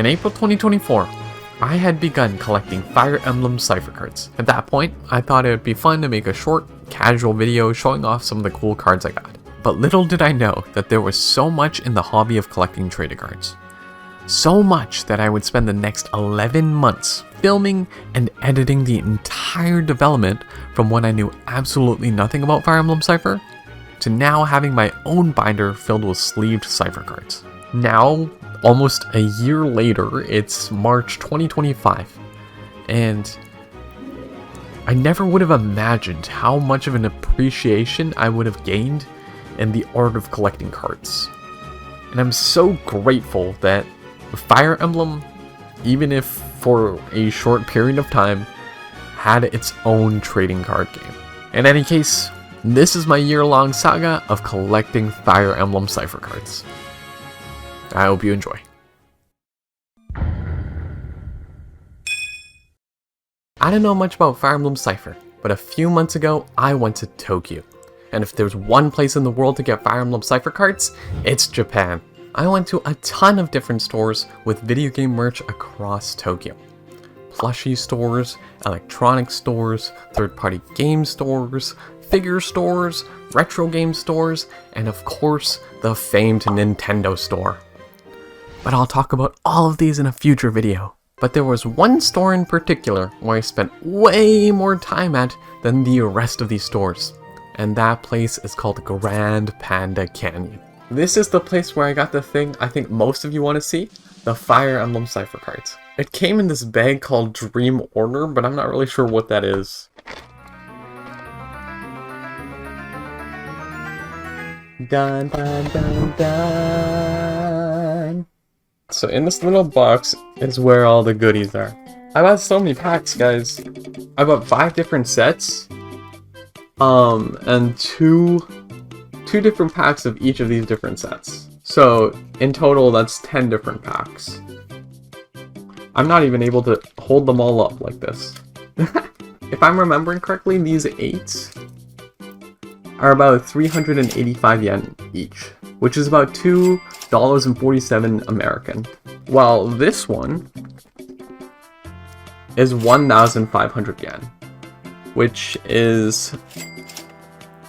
In April 2024, I had begun collecting Fire Emblem Cipher cards. At that point, I thought it would be fun to make a short, casual video showing off some of the cool cards I got. But little did I know that there was so much in the hobby of collecting trading cards. So much that I would spend the next 11 months filming and editing the entire development from when I knew absolutely nothing about Fire Emblem Cipher to now having my own binder filled with sleeved Cipher cards. Now, almost a year later, it's March 2025, and I never would have imagined how much of an appreciation I would have gained in the art of collecting cards. And I'm so grateful that Fire Emblem, even if for a short period of time, had its own trading card game. In any case, this is my year-long saga of collecting Fire Emblem Cipher cards. I hope you enjoy. I don't know much about Fire Emblem Cipher, but a few months ago, I went to Tokyo. And if there's one place in the world to get Fire Emblem Cipher cards, it's Japan. I went to a ton of different stores with video game merch across Tokyo. Plushie stores, electronic stores, third-party game stores, figure stores, retro game stores, and of course, the famed Nintendo store. But I'll talk about all of these in a future video. But there was one store in particular where I spent way more time at than the rest of these stores. And that place is called Grand Panda Canyon. This is the place where I got the thing I think most of you want to see, the Fire Emblem Cipher cards. It came in this bag called Dream Order, but I'm not really sure what that is. Dun dun dun dun. So in this little box is where all the goodies are. I bought so many packs, guys. I bought 5 different sets. And two different packs of each of these different sets. So in total, that's 10 different packs. I'm not even able to hold them all up like this. If I'm remembering correctly, these 8 are about 385 yen each, which is about $2.47 American. While this one is 1,500 yen, which is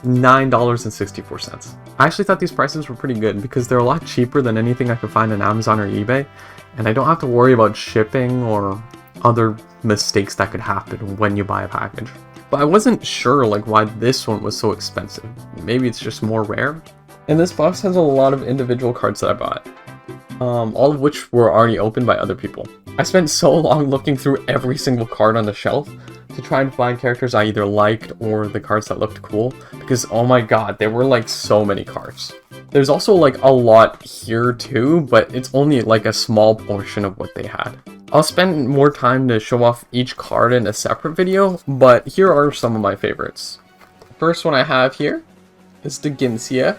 $9.64. I actually thought these prices were pretty good because they're a lot cheaper than anything I could find on Amazon or eBay, and I don't have to worry about shipping or other mistakes that could happen when you buy a package. But I wasn't sure why this one was so expensive. Maybe it's just more rare. And this box has a lot of individual cards that I bought, all of which were already opened by other people. I spent so long looking through every single card on the shelf to try and find characters I either liked or the cards that looked cool, because oh my god, there were so many cards. There's also a lot here too, but it's only a small portion of what they had. I'll spend more time to show off each card in a separate video, but here are some of my favorites. The first one I have here is the Ginsia.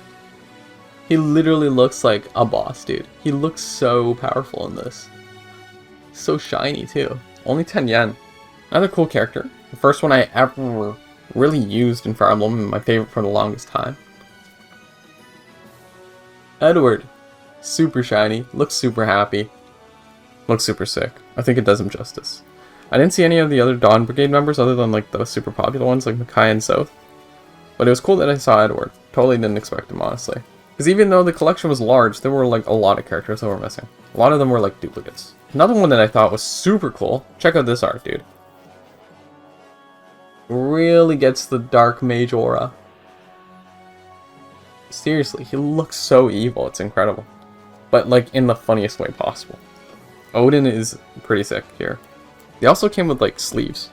He literally looks like a boss, dude. He looks so powerful in this. So shiny too. Only 10 yen. Another cool character. The first one I ever really used in Fire Emblem, and my favorite for the longest time. Edward. Super shiny. Looks super happy. Looks super sick. I think it does him justice. I didn't see any of the other Dawn Brigade members other than the super popular ones like Makai and South. But it was cool that I saw Edward. Totally didn't expect him, honestly. Because even though the collection was large, there were a lot of characters that were missing. A lot of them were duplicates. Another one that I thought was super cool. Check out this art, dude. Really gets the dark mage aura. Seriously, he looks so evil, it's incredible. But in the funniest way possible. Odin is pretty sick here. They also came with sleeves,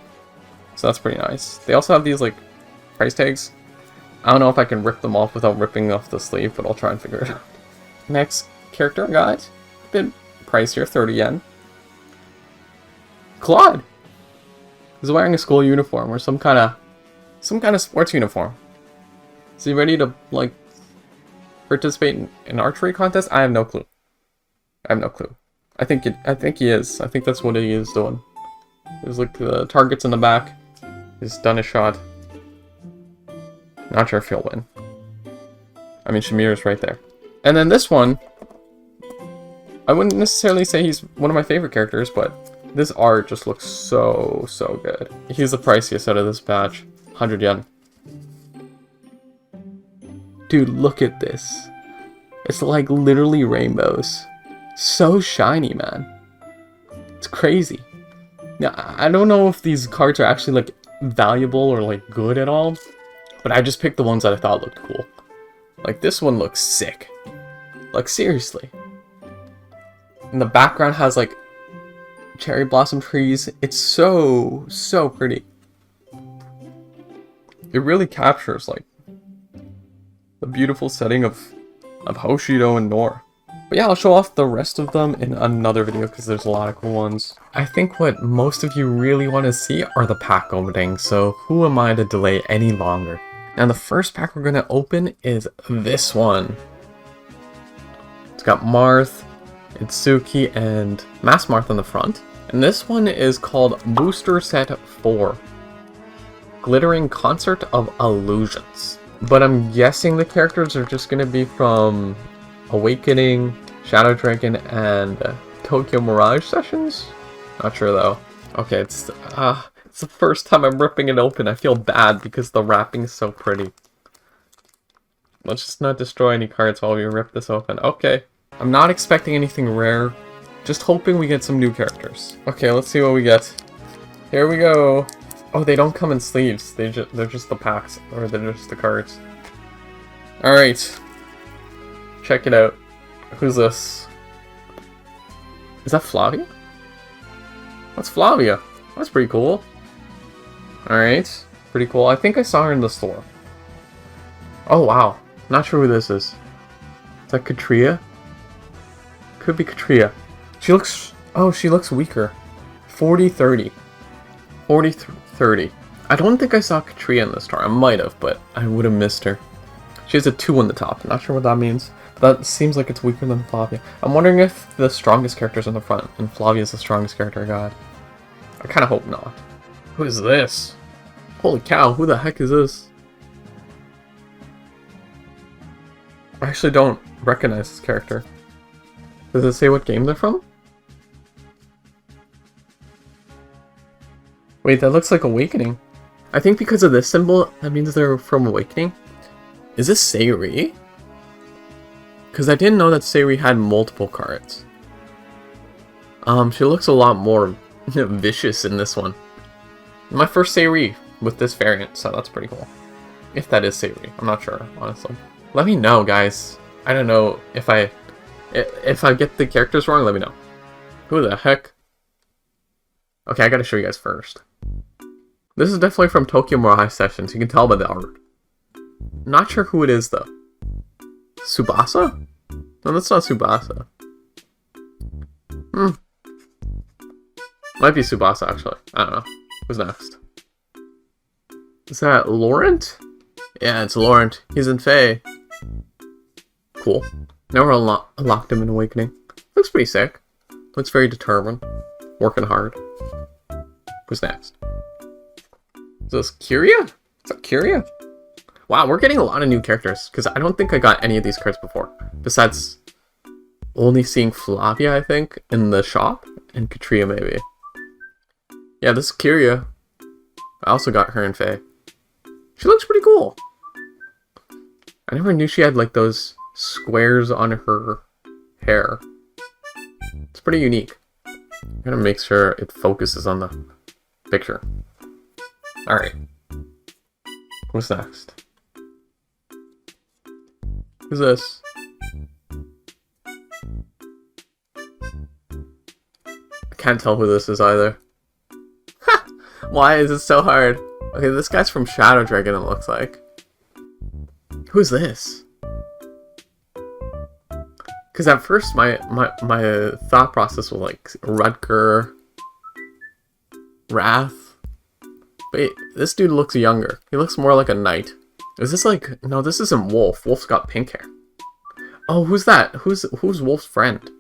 so that's pretty nice. They also have these price tags. I don't know if I can rip them off without ripping off the sleeve, but I'll try and figure it out. Next character I got, a bit pricier, 30 yen. Claude! He's wearing a school uniform or some kind of sports uniform. Is he ready to participate in an archery contest? I have no clue. I think he is. I think that's what he is doing. There's the targets in the back. He's done a shot. Not sure if he'll win. I mean, Shamir's right there. And then this one, I wouldn't necessarily say he's one of my favorite characters, but this art just looks so good. He's the priciest out of this batch. 100 yen. Dude, look at this. It's like literally rainbows. So shiny, man. It's crazy. Now, I don't know if these cards are actually like valuable or like good at all, but I just picked the ones that I thought looked cool. Like this one looks sick. Like seriously. And the background has like cherry blossom trees. It's so pretty. It really captures like the beautiful setting of Hoshido and Nor. But yeah, I'll show off the rest of them in another video because there's a lot of cool ones. I think what most of you really want to see are the pack openings, so who am I to delay any longer? Now the first pack we're going to open is this one. It's got Marth, Itsuki, and Mass Marth on the front. And this one is called Booster Set 4. Glittering Concert of Illusions. But I'm guessing the characters are just going to be from Awakening, Shadow Dragon, and Tokyo Mirage Sessions? Not sure though. Okay, it's the first time I'm ripping it open. I feel bad because the wrapping is so pretty. Let's just not destroy any cards while we rip this open. Okay. I'm not expecting anything rare. Just hoping we get some new characters. Okay, let's see what we get. Here we go. Oh, they don't come in sleeves. They're just the packs, or they're just the cards. Alright. Check it out. Who's this? Is that Flavia? That's Flavia. That's pretty cool. Alright. Pretty cool. I think I saw her in the store. Oh, wow. Not sure who this is. Is that Katria? Could be Katria. She looks... Oh, she looks weaker. 40-30. 40-30. I don't think I saw Katria in the store. I might have, but I would have missed her. She has a 2 on the top. Not sure what that means. That seems like it's weaker than Flavia. I'm wondering if the strongest character's on the front, and Flavia is the strongest character I got. I kind of hope not. Who is this? Holy cow, who the heck is this? I actually don't recognize this character. Does it say what game they're from? Wait, that looks like Awakening. I think because of this symbol, that means they're from Awakening. Is this Sayuri? Because I didn't know that Sayuri had multiple cards. She looks a lot more vicious in this one. My first Sayuri with this variant, so that's pretty cool. If that is Sayuri, I'm not sure, honestly. Let me know, guys. I don't know if I get the characters wrong, let me know. Who the heck? Okay, I gotta show you guys first. This is definitely from Tokyo Mirage Sessions. You can tell by the art. Not sure who it is, though. Tsubasa? No, that's not Tsubasa. Might be Tsubasa, actually. I don't know. Who's next? Is that Laurent? Yeah, it's Laurent. He's in Fae. Cool. Never unlocked him in Awakening. Looks pretty sick. Looks very determined. Working hard. Who's next? Is this Kyria? Is that Kyria? Wow, we're getting a lot of new characters, because I don't think I got any of these cards before. Besides only seeing Flavia, I think, in the shop, and Katria maybe. Yeah, this is Kyria. I also got her in Fae. She looks pretty cool. I never knew she had like those squares on her hair. It's pretty unique. I'm gonna make sure it focuses on the picture. Alright. What's next? Who's this? I can't tell who this is either. Why is it so hard? Okay, this guy's from Shadow Dragon, it looks like. Who's this? Because at first my thought process was like Rutger, Wrath. Wait, this dude looks younger. He looks more like a knight. Is this like... No, this isn't Wolf. Wolf's got pink hair. Oh, who's that? Who's Wolf's friend?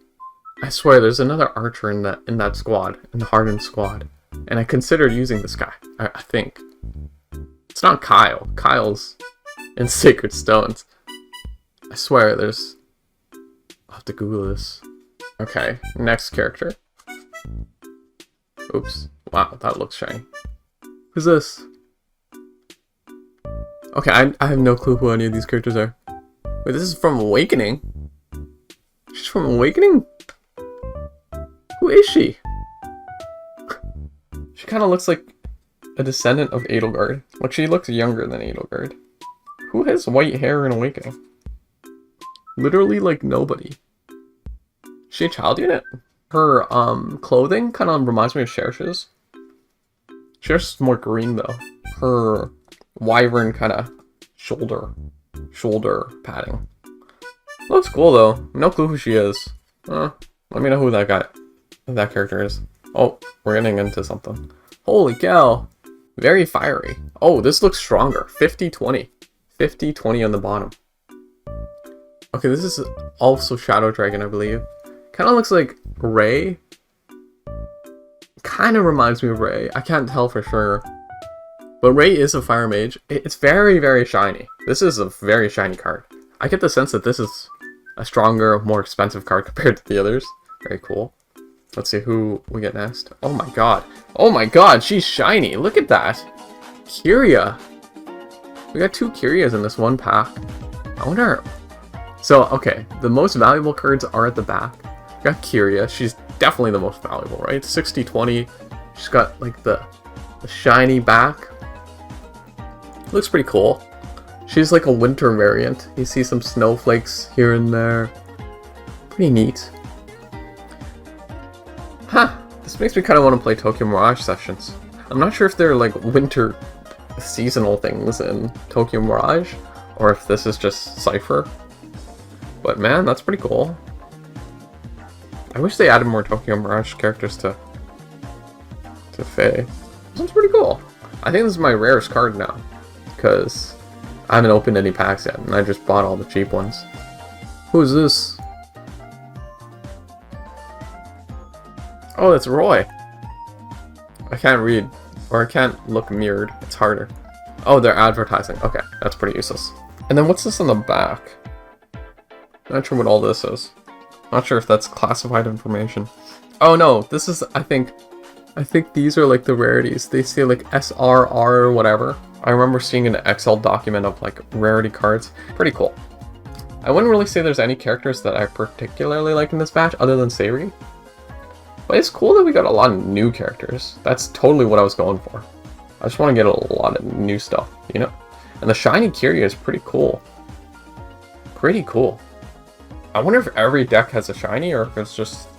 I swear, there's another archer in that squad. In the Hardened squad. And I considered using this guy. I think. It's not Kyle. Kyle's in Sacred Stones. I swear, there's... I'll have to Google this. Okay, next character. Oops. Wow, that looks shiny. Who's this? Okay, I have no clue who any of these characters are. Wait, this is from Awakening? She's from Awakening? Who is she? She kind of looks like a descendant of Edelgard. Like, she looks younger than Edelgard. Who has white hair in Awakening? Literally, like, nobody. Is she a child unit? Her, clothing kind of reminds me of Cherish's. Cherish's more green, though. Her wyvern kind of shoulder padding. Looks cool, though. No clue who she is. Let me know who that character is. Oh, we're getting into something. Holy cow. Very fiery. Oh, this looks stronger. 50-20. 50-20 on the bottom. Okay, this is also Shadow Dragon, I believe. Kind of looks like Ray. Kind of reminds me of Ray. I can't tell for sure. But Ray is a fire mage. It's very, very shiny. This is a very shiny card. I get the sense that this is a stronger, more expensive card compared to the others. Very cool. Let's see who we get next. Oh my god. Oh my god, she's shiny. Look at that. Kiria. We got 2 Kirias in this one pack. I wonder... So, okay. The most valuable cards are at the back. We got Kiria. She's definitely the most valuable, right? 60-20. She's got, like, the shiny back. Looks pretty cool. She's like a winter variant. You see some snowflakes here and there. Pretty neat. Huh. This makes me kind of want to play Tokyo Mirage Sessions. I'm not sure if they're like winter seasonal things in Tokyo Mirage, or if this is just Cipher. But man, that's pretty cool. I wish they added more Tokyo Mirage characters to Faye. This one's pretty cool. I think this is my rarest card now, because I haven't opened any packs yet, and I just bought all the cheap ones. Who is this? Oh, it's Roy. I can't read, or I can't look mirrored. It's harder. Oh, they're advertising. Okay, that's pretty useless. And then what's this on the back? Not sure what all this is. Not sure if that's classified information. Oh no, this is, I think these are like the rarities. They say like SRR or whatever. I remember seeing an Excel document of like rarity cards. Pretty cool. I wouldn't really say there's any characters that I particularly like in this batch other than Sayori. But it's cool that we got a lot of new characters. That's totally what I was going for. I just want to get a lot of new stuff, you know? And the shiny Kiria is pretty cool. Pretty cool. I wonder if every deck has a shiny, or if it's just...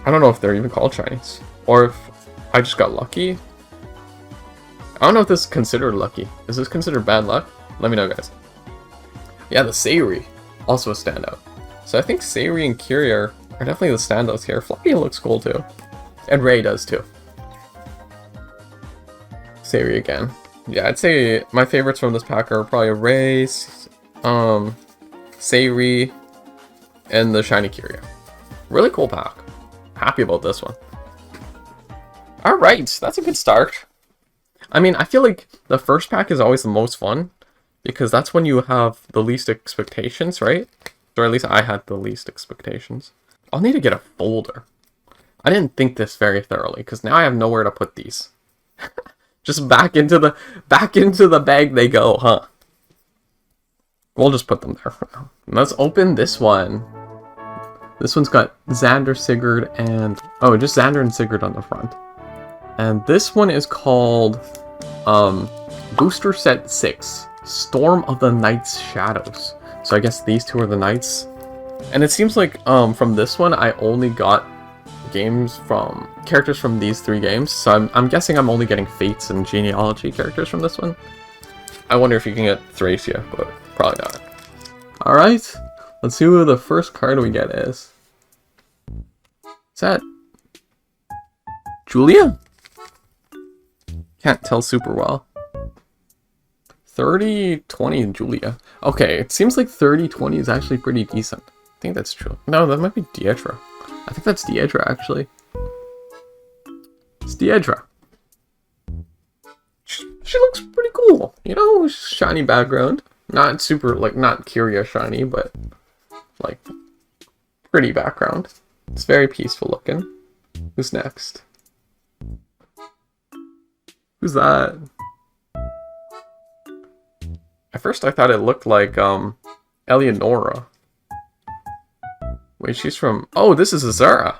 I don't know if they're even called shinies. Or if I just got lucky. I don't know if this is considered lucky. Is this considered bad luck? Let me know, guys. Yeah, the Sayori. Also a standout. So I think Sayori and Kiria are definitely the standouts here. Floppy looks cool too. And Ray does too. Sayori again. Yeah, I'd say my favorites from this pack are probably Ray, Sayori, and the shiny Kiria. Really cool pack. Happy about this one. Alright, that's a good start. I mean, I feel like the first pack is always the most fun, because that's when you have the least expectations, right? Or at least I had the least expectations. I'll need to get a folder. I didn't think this very thoroughly, because now I have nowhere to put these. Just back into the bag they go, huh? We'll just put them there for now. Let's open this one. This one's got Xander, Sigurd, and... oh, just Xander and Sigurd on the front. And this one is called Booster Set 6, Storm of the Night's Shadows. So I guess these two are the knights. And it seems like from this one, I only got characters from these 3 games. So I'm guessing I'm only getting Fates and Genealogy characters from this one. I wonder if you can get Thracia, but probably not. Alright, let's see who the first card we get is. Is that Julia? Can't tell super well. 30-20 Julia. Okay, it seems like 30-20 is actually pretty decent. I think that's true. No, that might be Deidre. I think that's Deidre, actually. It's Deidre. She looks pretty cool. You know, shiny background. Not super, like, not Kiria shiny, but, like, Pretty background. It's very peaceful looking. Who's next? Who's that? At first I thought it looked like, Eleonora. Wait, she's from... Oh, this is Azura!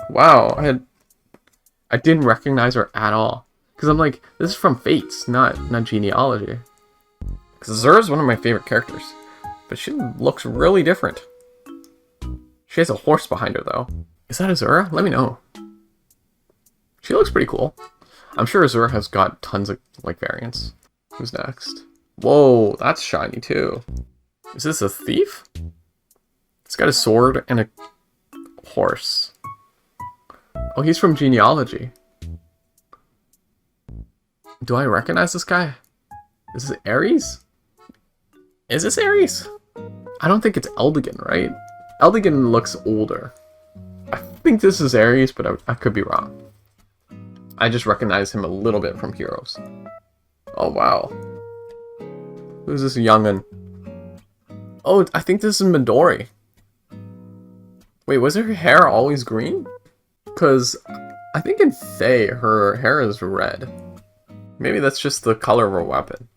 Wow, I didn't recognize her at all. Because I'm like, this is from Fates, not Genealogy. Because Azura is one of my favorite characters. But she looks really different. She has a horse behind her, though. Is that Azura? Let me know. She looks pretty cool. I'm sure Azura has got tons of, like, variants. Who's next? Whoa, that's shiny, too. Is this a thief? It's got a sword and a horse. Oh, he's from Genealogy. Do I recognize this guy? Is this Ares? Is this Ares? I don't think it's Eldigan, right? Eldigan looks older. I think this is Ares, but I could be wrong. I just recognize him a little bit from Heroes. Oh, wow. Who's this young'un? Oh, I think this is Midori. Wait, was her hair always green? Because I think in Fae, her hair is red. Maybe that's just the color of her weapon.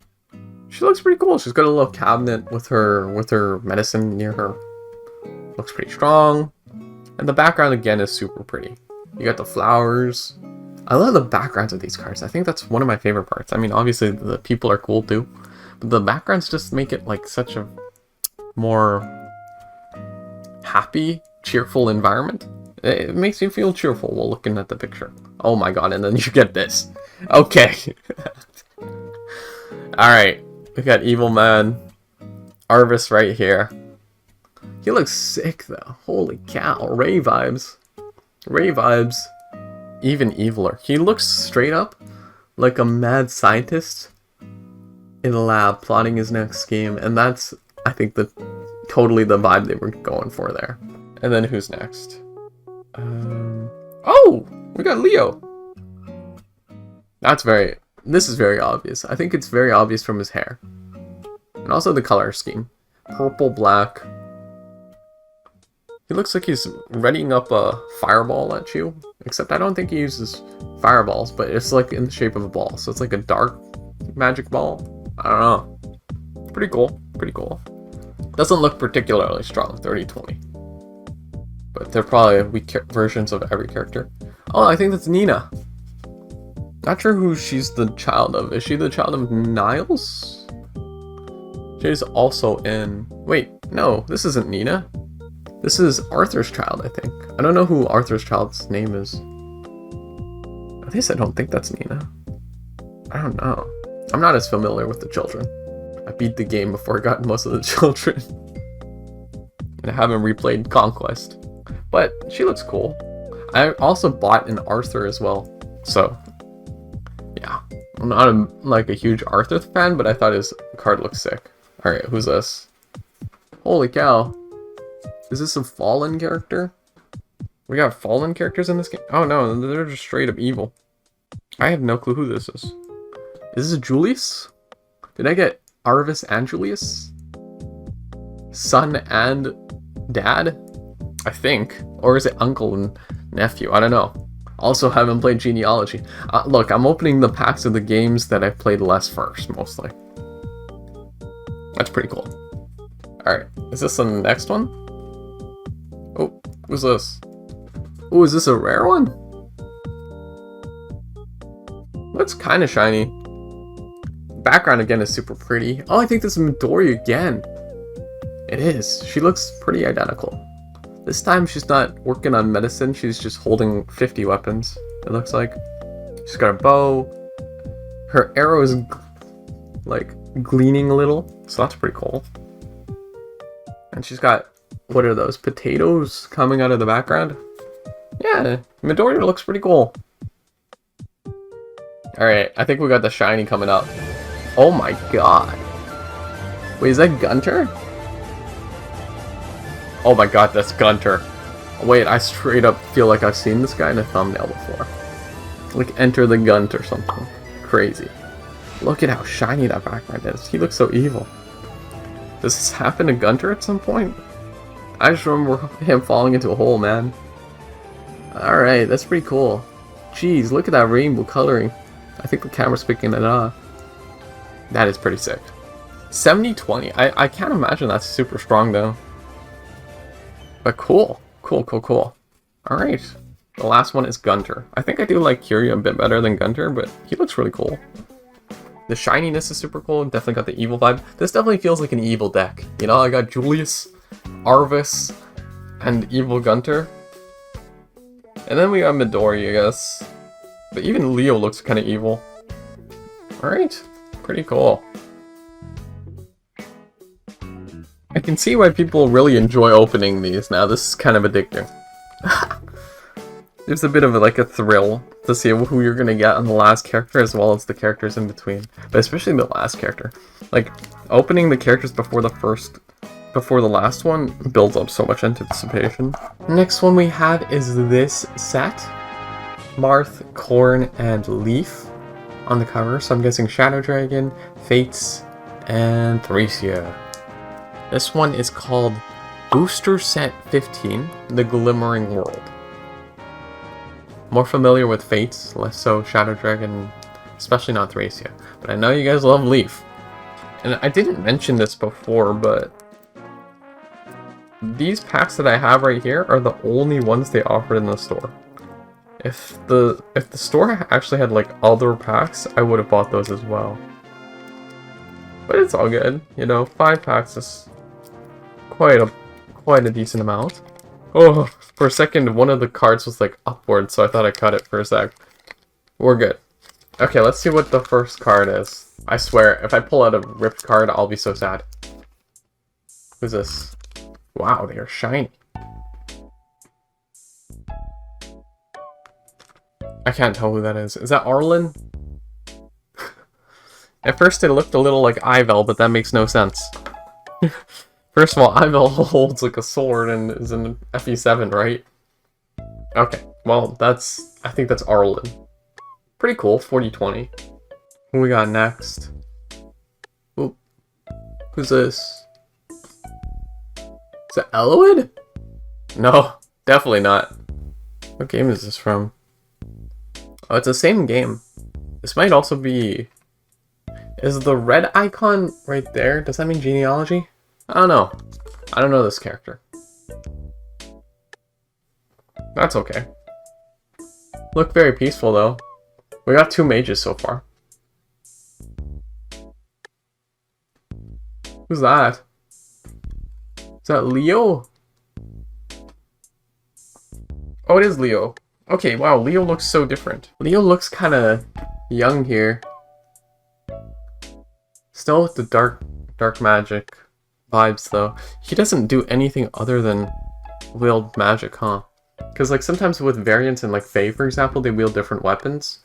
She looks pretty cool. She's got a little cabinet with her medicine near her. Looks pretty strong. And the background again is super pretty. You got the flowers. I love the backgrounds of these cards. I think that's one of my favorite parts. I mean, obviously the people are cool too. But the backgrounds just make it like such a more happy, cheerful environment. It makes you feel cheerful while looking at the picture. Oh my god, and then you get this. Okay. Alright. We got Evil Man. Arvis right here. He looks sick though. Holy cow. Ray vibes. Ray vibes. Even eviler. He looks straight up like a mad scientist in a lab plotting his next scheme. And that's, I think, totally the vibe they were going for there. And then who's next? Oh! We got Leo! This is very obvious. I think it's very obvious from his hair. And also the color scheme. Purple, black. He looks like he's readying up a fireball at you. Except I don't think he uses fireballs, but it's like in the shape of a ball. So it's like a dark magic ball. I don't know. Pretty cool. Pretty cool. Doesn't look particularly strong, 30-20. But they're probably weak versions of every character. Oh, I think that's Nina. Not sure who she's the child of. Is she the child of Niles? She's also in... Wait, no, this isn't Nina. This is Arthur's child, I think. I don't know who Arthur's child's name is. At least I don't think that's Nina. I don't know. I'm not as familiar with the children. I beat the game before I got most of the children. And I haven't replayed Conquest. But she looks cool. I also bought an Arthur as well. So, yeah. I'm not like a huge Arthur fan, but I thought his card looked sick. Alright, who's this? Holy cow. Is this a fallen character? We got fallen characters in this game? Oh no, they're just straight up evil. I have no clue who this is. Is this Julius? Did I get Arvis and Julius? Son and dad? I think. Or is it uncle and nephew? I don't know. Also haven't played Genealogy. Look, I'm opening the packs of the games that I've played less first, mostly. That's pretty cool. Alright, is this the next one? Oh, who's this? Oh, is this a rare one? Looks kind of shiny. Background again is super pretty. Oh, I think this is Midori again. It is. She looks pretty identical. This time she's not working on medicine. She's just holding 50 weapons, it looks like. She's got a bow. Her arrow is like gleaming a little, so that's pretty cool. And she's got, what are those, potatoes coming out of the background? Yeah, Midori looks pretty cool. Alright, I think we got the shiny coming up. Oh my god. Wait, is that Gunter? Oh my god, that's Gunter. Wait, I straight up feel like I've seen this guy in a thumbnail before. Like Enter the Gunt or something. Crazy. Look at how shiny that background is. He looks so evil. Does this happen to Gunter at some point? I just remember him falling into a hole, man. Alright, that's pretty cool. Jeez, look at that rainbow coloring. I think the camera's picking it up. That is pretty sick. 70-20. I can't imagine that's super strong though. But cool. Cool. Alright. The last one is Gunter. I think I do like Kiryu a bit better than Gunter, but he looks really cool. The shininess is super cool. Definitely got the evil vibe. This definitely feels like an evil deck. You know, I got Julius, Arvis, and evil Gunter. And then we got Midori, I guess. But even Leo looks kind of evil. Alright. Pretty cool. I can see why people really enjoy opening these now. This is kind of addicting. There's a bit of like a thrill to see who you're gonna get on the last character as well as the characters in between. But especially the last character. Like, opening the characters before the last one builds up so much anticipation. Next one we have is this set. Marth, Korn, and Leaf on the cover. So I'm guessing Shadow Dragon, Fates, and Thracia. This one is called Booster Set 15, The Glimmering World. More familiar with Fates, less so Shadow Dragon, especially not Thracia. But I know you guys love Leaf. And I didn't mention this before, but these packs that I have right here are the only ones they offered in the store. If the store actually had like other packs, I would have bought those as well. But it's all good, you know, 5 packs is quite a decent amount. Oh, for a second, one of the cards was like upward, so I thought I cut it for a sec. We're good. Okay, let's see what the first card is. I swear, if I pull out a ripped card, I'll be so sad. Who's this? Wow, they are shiny. I can't tell who that is. Is that Arlen? At first it looked a little like Ivel, but that makes no sense. First of all, Ivel holds like a sword and is in FE7, right? Okay, well, I think that's Arlen. Pretty cool, 40-20. Who we got next? Oop. Who's this? Is that Eloid? No, definitely not. What game is this from? Oh, it's the same game. This might also be... Is the red icon right there? Does that mean genealogy? I don't know. I don't know this character. That's okay. Look very peaceful though. We got 2 mages so far. Who's that? Is that Leo? Oh, it is Leo. Okay, wow, Leo looks so different. Leo looks kind of young here. Still with the dark magic vibes though. He doesn't do anything other than wield magic, huh? Because like sometimes with variants in like Fae, for example, they wield different weapons.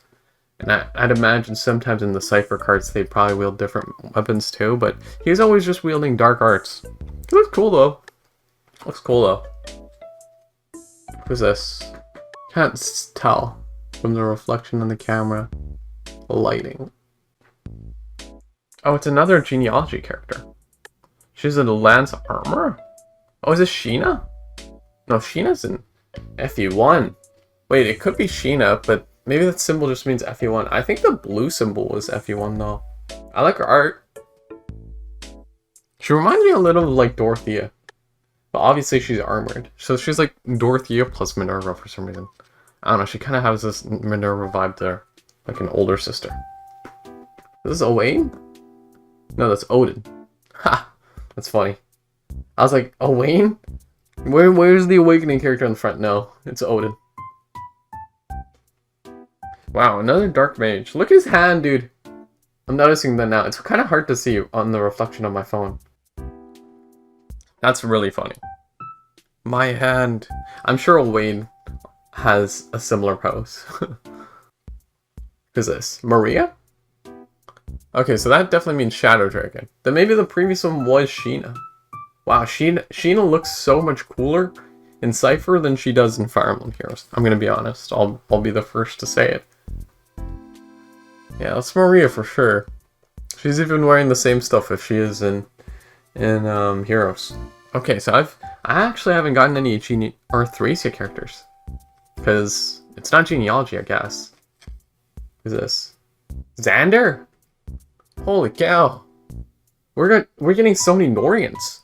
And I'd imagine sometimes in the Cipher cards they probably wield different weapons too, but he's always just wielding dark arts. He looks cool though. Looks cool though. Who's this? Can't tell from the reflection on the camera. The lighting. Oh, it's another genealogy character. She's in the Lance Armor? Oh, is this Sheena? No, Sheena's in FE1. Wait, it could be Sheena, but maybe that symbol just means FE1. I think the blue symbol is FE1 though. I like her art. She reminds me a little of like Dorothea. But obviously she's armored. So she's like Dorothea plus Minerva for some reason. I don't know, she kind of has this Minerva vibe there. Like an older sister. Is this Owain? No, that's Odin. Ha! That's funny. I was like, Owain? Where's the Awakening character in the front? No, it's Odin. Wow, another Dark Mage. Look at his hand, dude. I'm noticing that now. It's kind of hard to see on the reflection of my phone. That's really funny. My hand. I'm sure Owain has a similar pose. Who's this? Maria? Okay, so that definitely means Shadow Dragon. Then maybe the previous one was Sheena. Wow, Sheena looks so much cooler in Cipher than she does in Fire Emblem Heroes. I'm gonna be honest. I'll be the first to say it. Yeah, that's Maria for sure. She's even wearing the same stuff if she is in Heroes. Okay, so I actually haven't gotten any or Thracia characters. Because it's not genealogy, I guess. Who's this? Xander? Holy cow. We're getting so many Norians.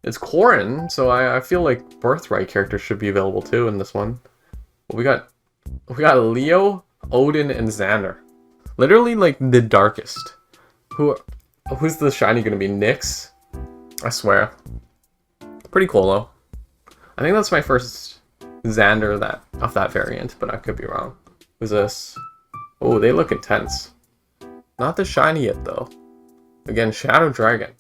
It's Corin, so I feel like Birthright characters should be available too in this one. But we got Leo, Odin, and Xander. Literally like the darkest. Who's the shiny gonna be? Nyx? I swear. Pretty cool though. I think that's my first Xander of that variant, but I could be wrong. Who's this? Oh, they look intense. Not the shiny yet though. Again, Shadow Dragon.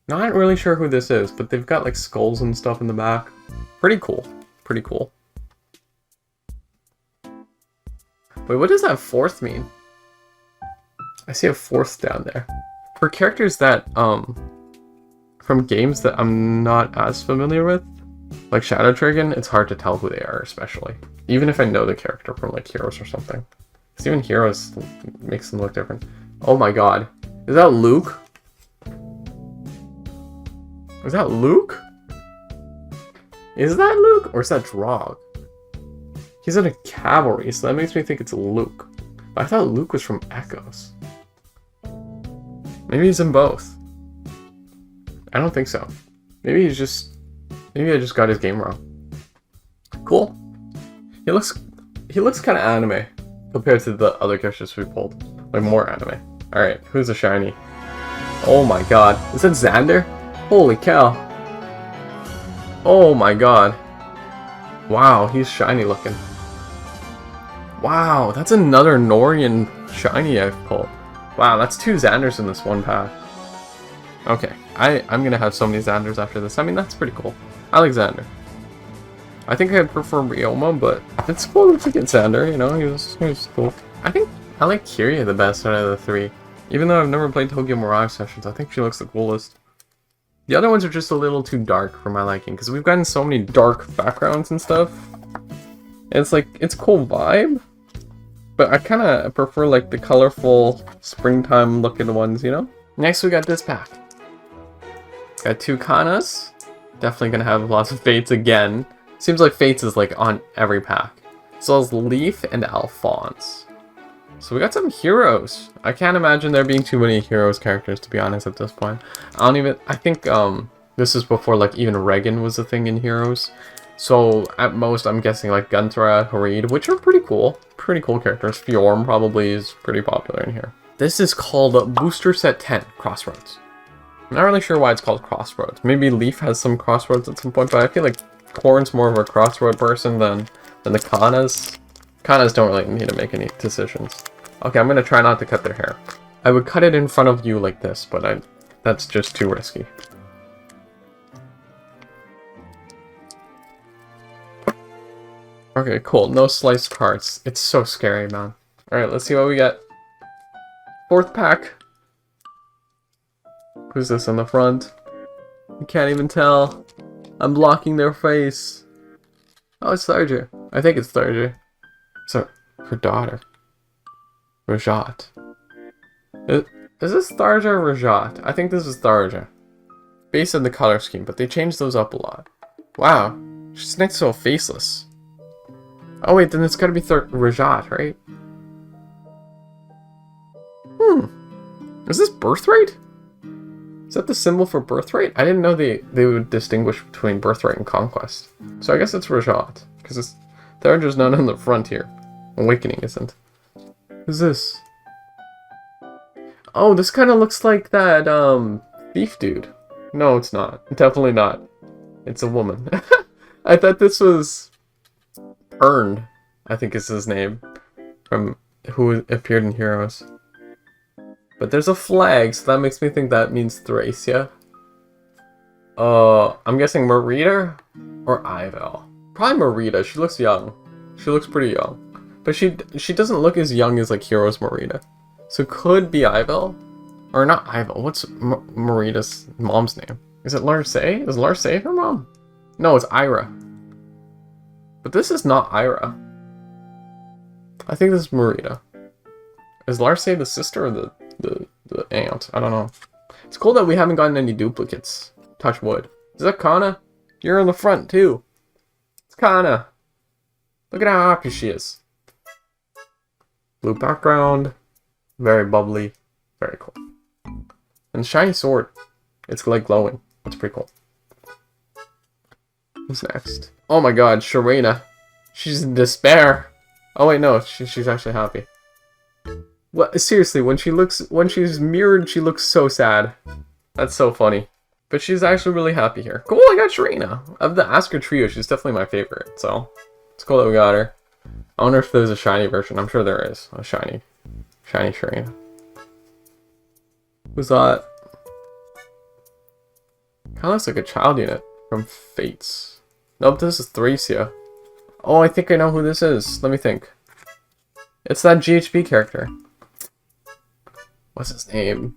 Not really sure who this is, but they've got like skulls and stuff in the back. Pretty cool. Pretty cool. Wait, what does that fourth mean? I see a fourth down there. For characters that, from games that I'm not as familiar with, like Shadow Dragon, it's hard to tell who they are, especially. Even if I know the character from like Heroes or something. Because even Heroes makes them look different. Oh my god. Is that Luke? Is that Luke? Is that Luke? Or is that Drog? He's in a cavalry, so that makes me think it's Luke. But I thought Luke was from Echoes. Maybe he's in both. I don't think so. Maybe I just got his game wrong. Cool. He looks kind of anime compared to the other characters we pulled. Like more anime. Alright, who's a shiny? Oh my god. Is that Xander? Holy cow. Oh my god. Wow, he's shiny looking. Wow, that's another Norian shiny I've pulled. Wow, that's 2 Xanders in this one pack. Okay, I'm gonna have so many Xanders after this. I mean, that's pretty cool. I like Xander. I think I'd prefer Ryoma, but it's cool to get Xander, you know, he was cool. I think I like Kiria the best out of the 3. Even though I've never played Tokyo Mirage Sessions, I think she looks the coolest. The other ones are just a little too dark for my liking, because we've gotten so many dark backgrounds and stuff. And it's like, it's a cool vibe, but I kind of prefer like the colorful springtime looking ones, you know? Next we got this pack. Got 2 Kanas. Definitely gonna have lots of Fates again. Seems like Fates is like on every pack. So as Leaf and Alphonse. So we got some heroes. I can't imagine there being too many heroes characters, to be honest, at this point. I think this is before like even Regan was a thing in heroes. So at most I'm guessing like Gunthra, Harid, which are pretty cool. Pretty cool characters. Fjorm probably is pretty popular in here. This is called Booster Set 10, Crossroads. I'm not really sure why it's called Crossroads. Maybe Leaf has some Crossroads at some point, but I feel like Corn's more of a Crossroad person than the Kanas. Kanas don't really need to make any decisions. Okay, I'm gonna try not to cut their hair. I would cut it in front of you like this, but that's just too risky. Okay, cool. No sliced parts. It's so scary, man. Alright, let's see what we get. 4th pack. Who's this on the front? You can't even tell. I'm blocking their face. Oh, it's Tharja. I think it's Tharja. So, her daughter. Rajat. Is this Tharja or Rajat? I think this is Tharja. Based on the color scheme, but they changed those up a lot. Wow. She's next to a faceless. Oh wait, then it's gotta be Rajat, right? Is this Birthright? Is that the symbol for Birthright? I didn't know they would distinguish between Birthright and Conquest. So I guess it's Rajat. Because Tharja's not on the front here. Awakening isn't. Who's this? Oh, this kind of looks like that, thief dude. No, it's not. Definitely not. It's a woman. I thought this was Earned, I think is his name, from who appeared in Heroes. But there's a flag, so that makes me think that means Thracia. I'm guessing Marita or Ivel. Probably Marita. She looks young. She looks pretty young. But she doesn't look as young as like Heroes Marita. So could be Ivel. Or not Ivel. What's Marita's mom's name? Is it Larce? Is Larce her mom? No, it's Ira. But this is not Ira. I think this is Marita. Is Larce the sister or the aunt? I don't know. It's cool that we haven't gotten any duplicates. touch wood. Is that Kana? You're in the front too. It's Kana. Look at how happy she is. Blue background. Very bubbly. Very cool. And shiny sword. It's like glowing. That's pretty cool. Who's next? Oh my god, Sharena. She's in despair. Oh wait, no, she's actually happy. What? Seriously, when she's mirrored, she looks so sad. That's so funny. But she's actually really happy here. Cool, I got Sharena. Of the Asuka trio, she's definitely my favorite. So it's cool that we got her. I wonder if there's a shiny version. I'm sure there is a shiny Sharena. Who's that? Kinda looks like a child unit from Fates. Nope, this is Thracia. Oh, I think I know who this is. Let me think. It's that GHB character. What's his name?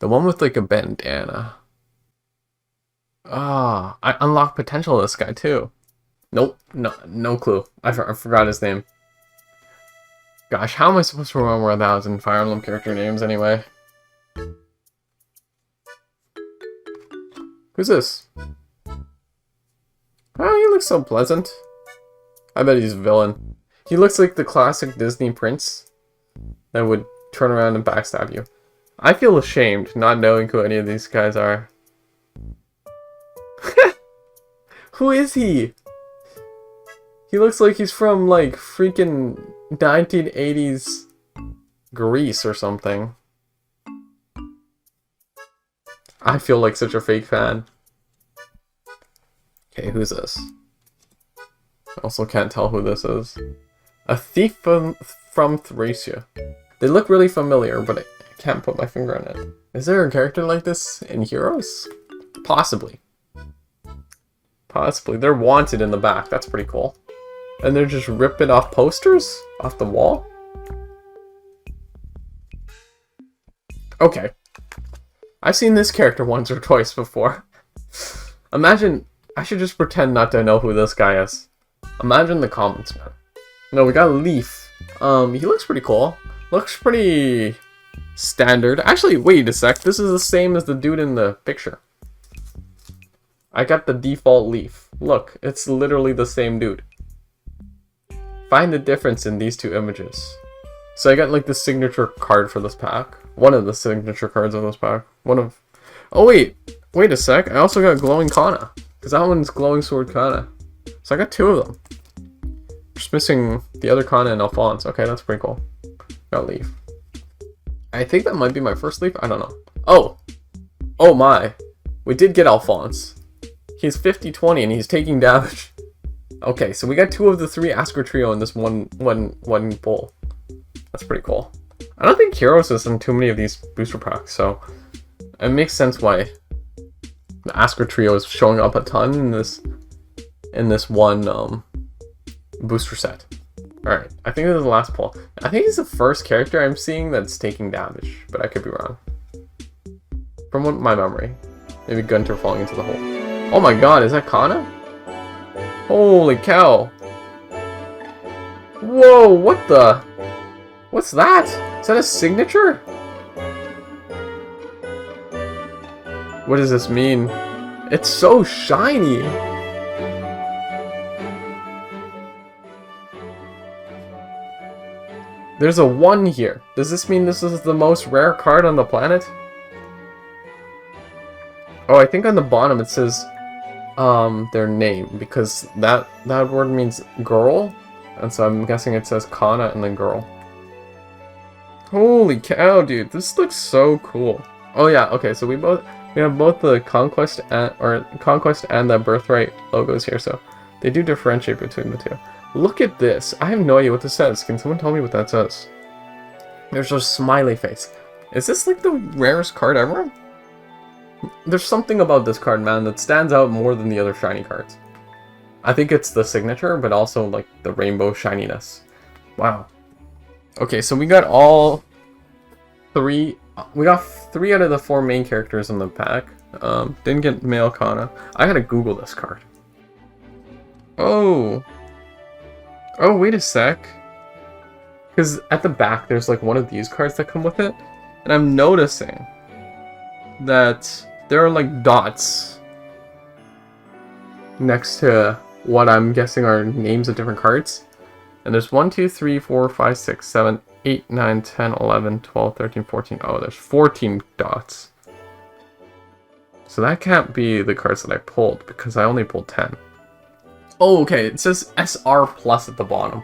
The one with like a bandana. Ah, I unlocked potential of this guy too. Nope, no clue. I forgot his name. Gosh, how am I supposed to remember 1,000 Fire Emblem character names anyway? Who's this? Oh, he looks so pleasant. I bet he's a villain. He looks like the classic Disney prince that would turn around and backstab you. I feel ashamed not knowing who any of these guys are. Who is he? He looks like he's from like freaking 1980s Greece or something. I feel like such a fake fan. Okay, who's this? I also can't tell who this is. A thief from Thracia. They look really familiar, but I can't put my finger on it. Is there a character like this in Heroes? Possibly. Possibly. They're wanted in the back. That's pretty cool. And they're just ripping off posters off the wall? Okay. I've seen this character once or twice before. Imagine... I should just pretend not to know who this guy is. Imagine the comments, man. No, we got Leaf. He looks pretty cool. Looks pretty... standard. Actually, wait a sec. This is the same as the dude in the picture. I got the default Leaf. Look, it's literally the same dude. Find the difference in these two images. So I got like the signature card for this pack. One of the signature cards of this pack. One of... Oh wait! Wait a sec. I also got Glowing Kana. Because that one's Glowing Sword Kana. So I got two of them. Just missing the other Kana and Alphonse. Okay, that's pretty cool. Got Leaf. I think that might be my first Leaf. I don't know. Oh! Oh my! We did get Alphonse. He's 50-20 and he's taking damage. Okay, so we got two of the three Asuka trio in this one bowl. That's pretty cool. I don't think Heroes is in too many of these booster packs, so it makes sense why the Asuka trio is showing up a ton in this one booster set. Alright, I think this is the last pull. I think he's the first character I'm seeing that's taking damage, but I could be wrong. From my memory. Maybe Gunter falling into the hole. Oh my god, is that Kana? Holy cow. Whoa, what the? What's that? Is that a signature? What does this mean? It's so shiny! There's a 1 here. Does this mean this is the most rare card on the planet? Oh, I think on the bottom it says their name, because that word means girl, and so I'm guessing it says Kana and then girl. Holy cow, dude, this looks so cool. Oh yeah, okay, so we have both the Conquest and the Birthright logos here, so they do differentiate between the two. Look at this. I have no idea what this says. Can someone tell me what that says? There's a smiley face. Is this like the rarest card ever? There's something about this card, man, that stands out more than the other shiny cards. I think it's the signature, but also like the rainbow shininess. Wow. Okay, so we got all three. We got 3 out of the 4 main characters in the pack. Didn't get male Kana. I gotta Google this card. Oh. Oh, wait a sec. Because at the back, there's like one of these cards that come with it. And I'm noticing that there are like dots next to what I'm guessing are names of different cards. And there's 1, 2, 3, 4, 5, 6, 7, 8, 9, 10, 11, 12, 13, 14. Oh, there's 14 dots. So that can't be the cards that I pulled because I only pulled 10. Oh, okay. It says SR plus at the bottom.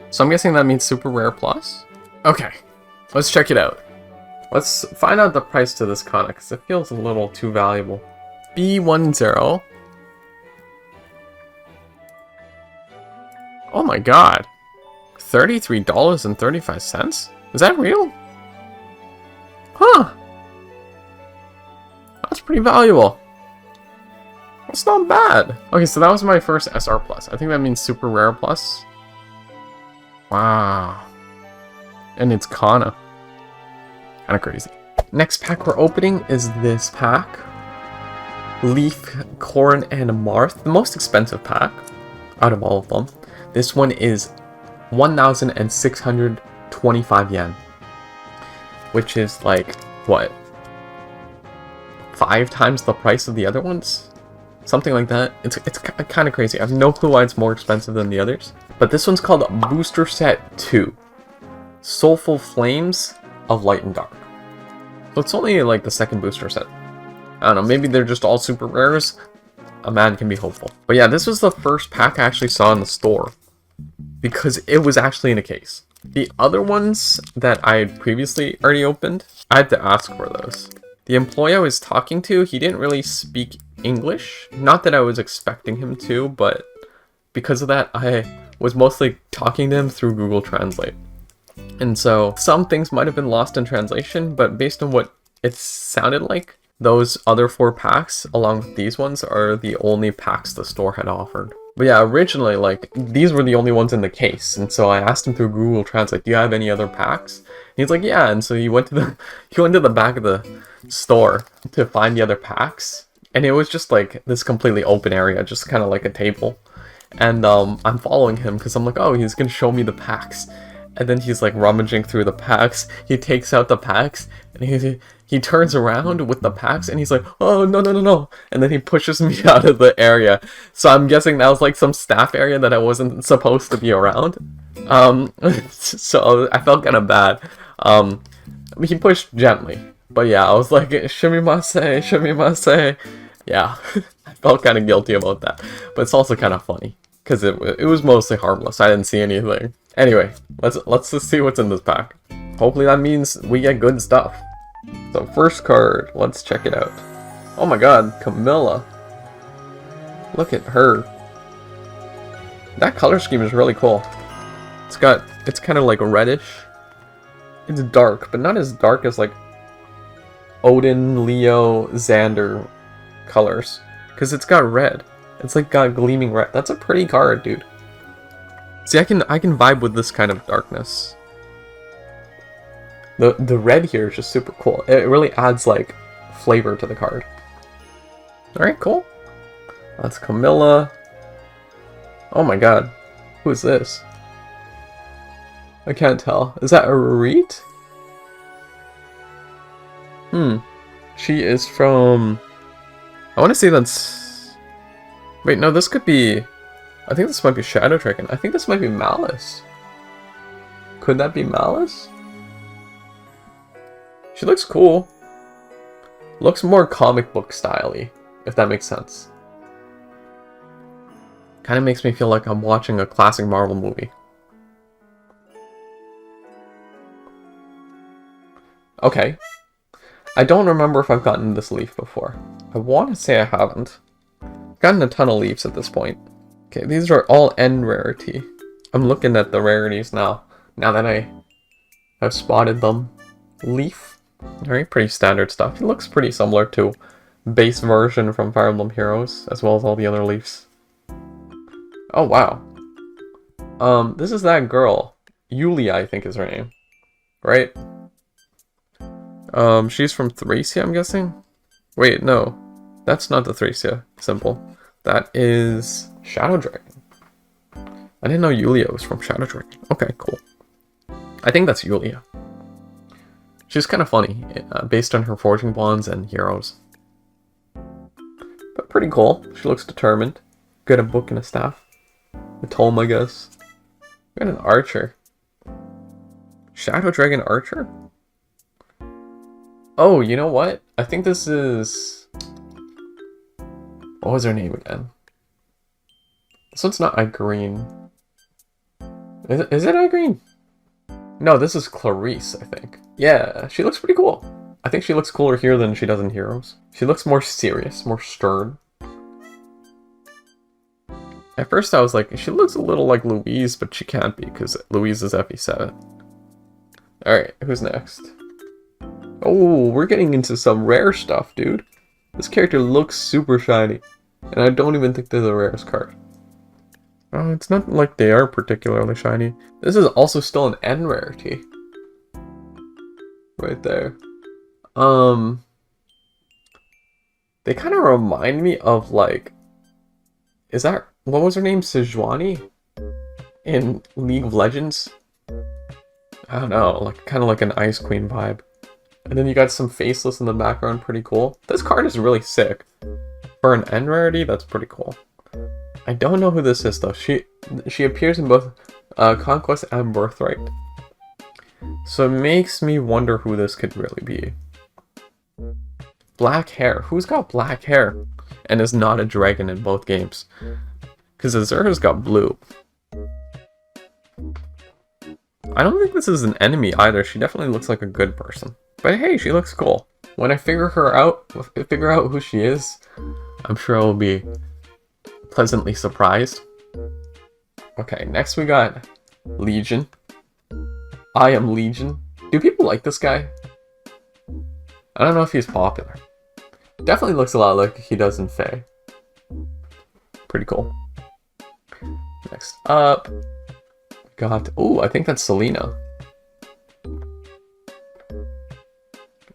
So I'm guessing that means super rare plus? Okay. Let's check it out. Let's find out the price to this Kana because it feels a little too valuable. B10. Oh my god. $33.35? Is that real? Huh. That's pretty valuable. That's not bad. Okay, so that was my first SR plus. I think that means super rare plus. Wow. And it's Kana. Kinda crazy. Next pack we're opening is this pack. Leaf, Corn, and Marth. The most expensive pack out of all of them. This one is 1,625 yen. Which is like, what? 5 times the price of the other ones? Something like that. It's kind of crazy. I have no clue why it's more expensive than the others. But this one's called Booster Set 2. Soulful Flames of Light and Dark. So it's only like the second booster set. I don't know, maybe they're just all super rares. A man can be hopeful. But yeah, this was the first pack I actually saw in the store. Because it was actually in a case. The other ones that I had previously already opened, I had to ask for those. The employee I was talking to, he didn't really speak English. Not that I was expecting him to, but because of that, I was mostly talking to him through Google Translate. And so some things might have been lost in translation, but based on what it sounded like, those other 4 packs, along with these ones, are the only packs the store had offered. But yeah, originally, like, these were the only ones in the case, and so I asked him through Google Translate, do you have any other packs? And he's like, yeah, and so he went to the back of the store to find the other packs, and it was just like this completely open area, just kind of like a table. And I'm following him because I'm like, oh, he's gonna show me the packs. And then he's like rummaging through the packs. He takes out the packs and he turns around with the packs and he's like, oh, no, no, no, no. And then he pushes me out of the area. So I'm guessing that was like some staff area that I wasn't supposed to be around. So I felt kind of bad. He pushed gently. But yeah, I was like, shumimase, shumimase. Yeah, I felt kind of guilty about that. But it's also kind of funny. Because it was mostly harmless. I didn't see anything. Anyway, let's just see what's in this pack. Hopefully that means we get good stuff. So first card, let's check it out. Oh my god, Camilla. Look at her. That color scheme is really cool. It's kind of like reddish. It's dark, but not as dark as like Odin, Leo, Xander colors. Because it's got red. It's like got gleaming red. That's a pretty card, dude. See, I can vibe with this kind of darkness. The red here is just super cool. It really adds like flavor to the card. Alright, cool. That's Camilla. Oh my god. Who is this? I can't tell. Is that a Reet? She is from... I want to say that's... Wait, no, this could be... I think this might be Shadow Dragon. I think this might be Malice. Could that be Malice? She looks cool. Looks more comic book style-y, if that makes sense. Kind of makes me feel like I'm watching a classic Marvel movie. Okay. I don't remember if I've gotten this leaf before. I want to say I haven't. I've gotten a ton of leaves at this point. Okay, these are all N rarity. I'm looking at the rarities now that I have spotted them. Leaf. Alright, pretty standard stuff. It looks pretty similar to base version from Fire Emblem Heroes, as well as all the other leaves. Oh, wow. This is that girl. Yulia, I think is her name. Right? She's from Thracia, I'm guessing? Wait, no. That's not the Thracia symbol. That is Shadow Dragon. I didn't know Yulia was from Shadow Dragon. Okay, cool. I think that's Yulia. She's kind of funny, based on her forging bonds and heroes. But pretty cool. She looks determined. Good at book and a staff. A tome, I guess. We got an archer. Shadow Dragon Archer? Oh, you know what? I think this is... What was her name again? This one's not Irene. Is it Irene? No, this is Clarice, I think. Yeah, she looks pretty cool. I think she looks cooler here than she does in Heroes. She looks more serious, more stern. At first I was like, she looks a little like Louise, but she can't be, because Louise is FE7. Alright, who's next? Oh, we're getting into some rare stuff, dude. This character looks super shiny, and I don't even think they're the rarest card. Oh, it's not like they are particularly shiny. This is also still an N rarity. Right there. They kind of remind me of, like... Is that... What was her name? Sejuani? In League of Legends? I don't know, like kind of like an Ice Queen vibe. And then you got some Faceless in the background, pretty cool. This card is really sick. For an N rarity, that's pretty cool. I don't know who this is though. She appears in both Conquest and Birthright. So it makes me wonder who this could really be. Black hair. Who's got black hair and is not a dragon in both games? Because Azura's got blue. I don't think this is an enemy either. She definitely looks like a good person. But hey, she looks cool. When I figure out who she is, I'm sure I'll be pleasantly surprised. Okay, next we got Legion. I am Legion. Do people like this guy? I don't know if he's popular. Definitely looks a lot like he does in Fae. Pretty cool. Next up, got... Oh, I think that's Selena.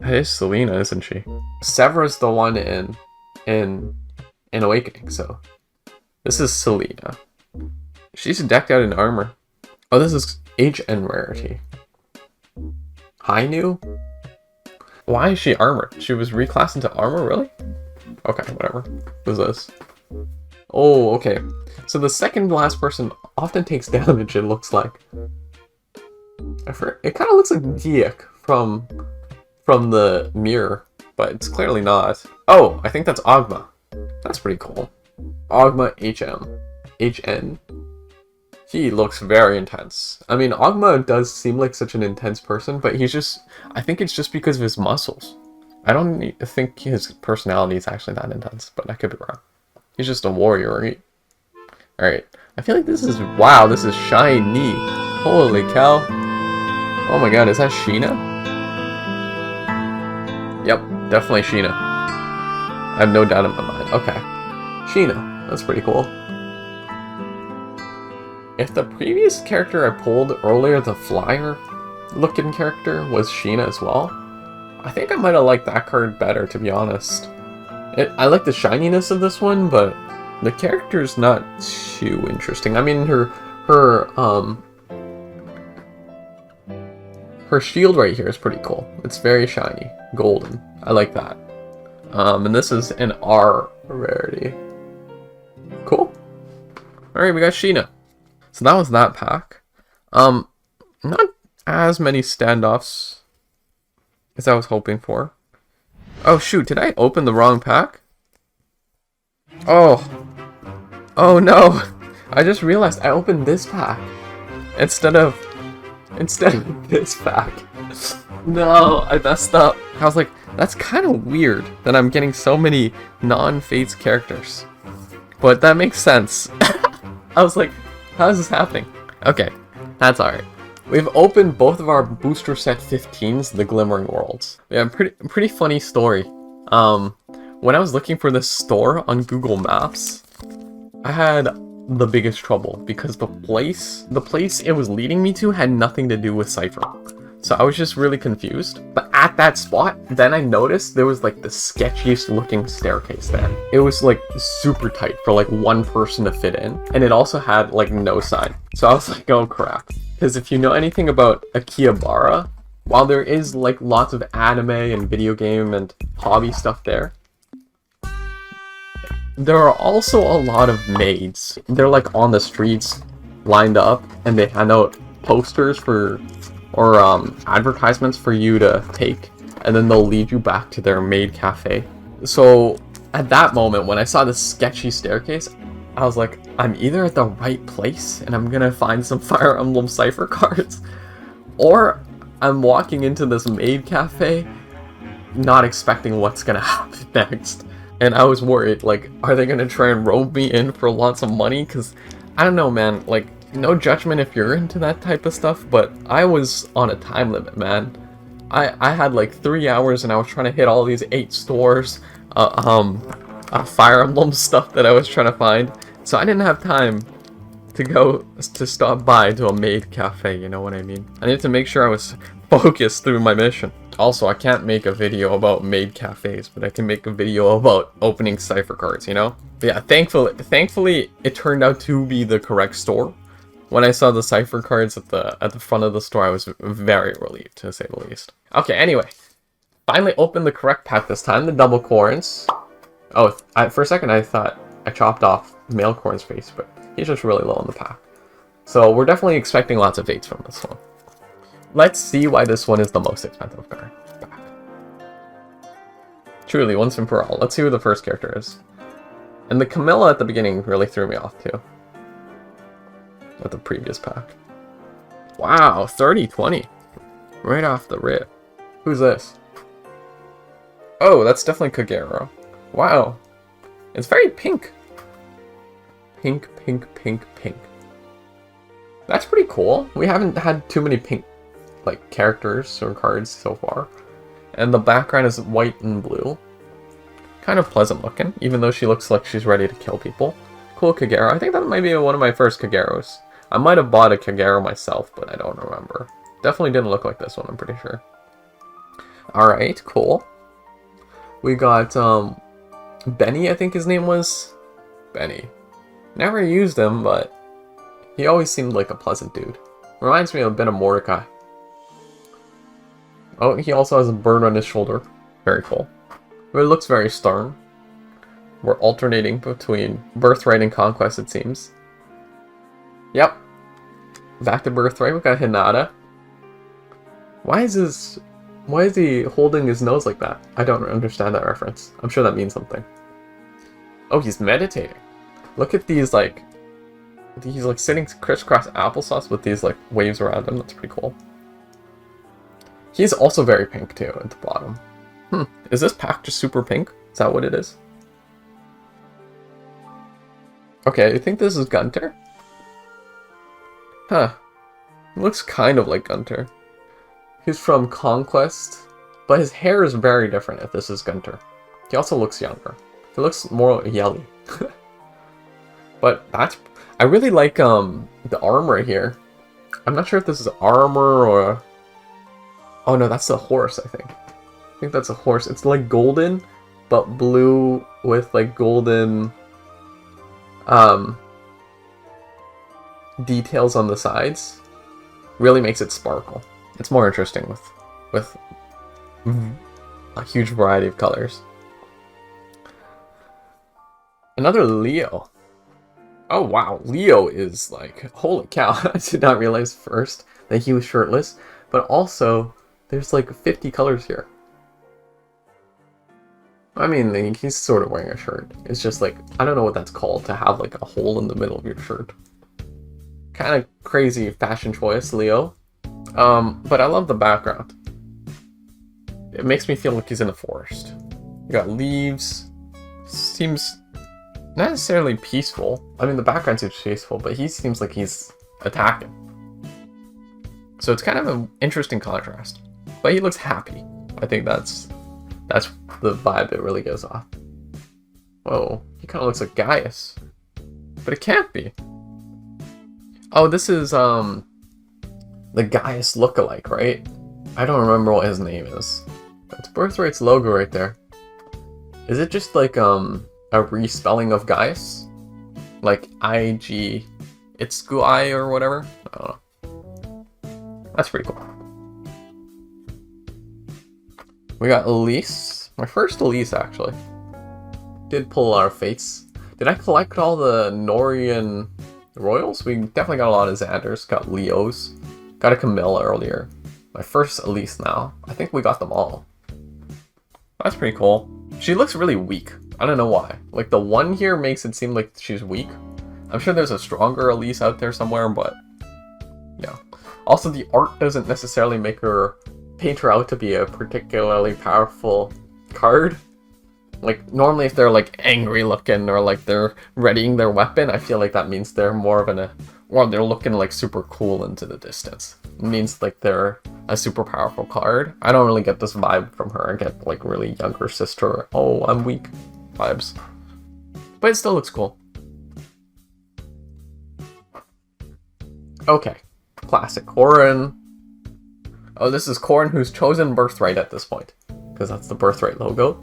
That is Selena, isn't she? Severa's the one in Awakening, so... This is Selena. She's decked out in armor. Oh, this is HN rarity. Hainu? Why is she armored? She was reclassed into armor, really? Okay, whatever. Who's this? Oh, okay. So the second to last person often takes damage, it looks like. It kind of looks like Diek from the mirror, but it's clearly not. Oh, I think that's Ogma. That's pretty cool. Ogma HN. He looks very intense. I mean, Ogma does seem like such an intense person, but he's just... I think it's just because of his muscles. I don't think his personality is actually that intense, but I could be wrong. He's just a warrior, right? Alright. I feel like this is... Wow, this is shiny. Holy cow. Oh my god, is that Sheena? Yep, definitely Sheena. I have no doubt in my mind. Okay. Sheena. That's pretty cool. If the previous character I pulled earlier, the flyer looking character, was Sheena as well, I think I might have liked that card better, to be honest. I like the shininess of this one, but the character's not too interesting. I mean, her shield right here is pretty cool. It's very shiny, golden. I like that. And this is an R rarity. Cool. Alright, we got Sheena. So that was that pack. Not as many standoffs as I was hoping for. Oh shoot, did I open the wrong pack? Oh. Oh no. I just realized I opened this pack instead of this pack. No, I messed up. I was like, that's kind of weird that I'm getting so many non-Fates characters. But that makes sense. I was like, how is this happening? Okay, that's alright. We've opened both of our booster set 15s, the Glimmering Worlds. Yeah, pretty funny story. When I was looking for this store on Google Maps, I had the biggest trouble because the place it was leading me to had nothing to do with Cipher. So I was just really confused. But at that spot, then I noticed there was like the sketchiest looking staircase there. It was like super tight for like one person to fit in. And it also had like no sign. So I was like, oh crap. Because if you know anything about Akihabara, while there is like lots of anime and video game and hobby stuff there, there are also a lot of maids. They're like on the streets lined up, and they hand out posters for or advertisements for you to take, and then they'll lead you back to their maid cafe. So at that moment, when I saw this sketchy staircase, I was like, I'm either at the right place and I'm gonna find some Fire Emblem Cipher cards, or I'm walking into this maid cafe not expecting what's gonna happen next. And I was worried, like, are they gonna try and rope me in for lots of money? Because, I don't know, man, like, no judgment if you're into that type of stuff, but I was on a time limit, man. I had like 3 hours and I was trying to hit all these 8 stores, Fire Emblem stuff that I was trying to find. So I didn't have time to stop by to a maid cafe, you know what I mean? I needed to make sure I was focused through my mission. Also, I can't make a video about maid cafes, but I can make a video about opening cipher cards, you know? But yeah, thankfully it turned out to be the correct store. When I saw the cipher cards at the front of the store, I was very relieved, to say the least. Okay, anyway. Finally opened the correct pack this time, the double corns. Oh, for a second I thought I chopped off male corn's face, but he's just really low in the pack. So we're definitely expecting lots of fates from this one. Let's see why this one is the most expensive card. Truly, once and for all. Let's see who the first character is. And the Camilla at the beginning really threw me off too. With the previous pack. Wow, 30-20. Right off the rip. Who's this? Oh, that's definitely Kagero. Wow. It's very pink. Pink, pink, pink, pink. That's pretty cool. We haven't had too many pink like characters or cards so far. And the background is white and blue. Kind of pleasant looking, even though she looks like she's ready to kill people. Cool Kagero. I think that might be one of my first Kageros. I might have bought a Kagero myself, but I don't remember. Definitely didn't look like this one, I'm pretty sure. Alright, cool. We got, Benny, I think his name was? Benny. Never used him, but he always seemed like a pleasant dude. Reminds me a bit of Mordecai. Oh, he also has a bird on his shoulder. Very cool. But it looks very stern. We're alternating between Birthright and Conquest, it seems. Yep. Back to Birthright, we got Hinata. Why is he holding his nose like that? I don't understand that reference. I'm sure that means something. Oh, he's meditating. Look at these, like... He's, like, sitting crisscross applesauce with these, like, waves around him. That's pretty cool. He's also very pink, too, at the bottom. Is this pack just super pink? Is that what it is? Okay, I think this is Gunter. Huh. He looks kind of like Gunter. He's from Conquest, but his hair is very different if this is Gunter. He also looks younger. He looks more yellow. But that's... I really like the armor here. I'm not sure if this is armor or... Oh no, that's the horse, I think. I think that's a horse. It's like golden, but blue with like golden details on the sides. Really makes it sparkle. It's more interesting with a huge variety of colors. Another Leo. Oh wow, Leo is like, holy cow. I did not realize first that he was shirtless, but also there's like 50 colors here. I mean, he's sort of wearing a shirt. It's just like, I don't know what that's called, to have like a hole in the middle of your shirt. Kind of crazy fashion choice, Leo. But I love the background. It makes me feel like he's in a forest. You got leaves. Seems not necessarily peaceful. I mean, the background seems peaceful, but he seems like he's attacking. So it's kind of an interesting contrast. But he looks happy. I think that's the vibe it really gives off. Whoa, he kind of looks like Gaius. But it can't be. Oh, this is, the Gaius lookalike, right? I don't remember what his name is. It's Birthright's logo right there. Is it just like, a respelling of Gaius? Like, I-G... It's Gui or whatever? I don't know. That's pretty cool. We got Elise. My first Elise, actually. Did pull a lot of fates. Did I collect all the Norian Royals? We definitely got a lot of Xanders. Got Leos. Got a Camilla earlier. My first Elise now. I think we got them all. That's pretty cool. She looks really weak. I don't know why. Like, the one here makes it seem like she's weak. I'm sure there's a stronger Elise out there somewhere, but... yeah. Also, the art doesn't necessarily make her... paint her out to be a particularly powerful card. Like, normally if they're, like, angry looking or, like, they're readying their weapon, I feel like that means they're more of or they're looking, like, super cool into the distance. It means, like, they're a super powerful card. I don't really get this vibe from her. I get, like, really younger sister, oh, I'm weak vibes. But it still looks cool. Okay. Classic Corrin. Oh, this is Corrin who's chosen Birthright at this point. Because that's the Birthright logo.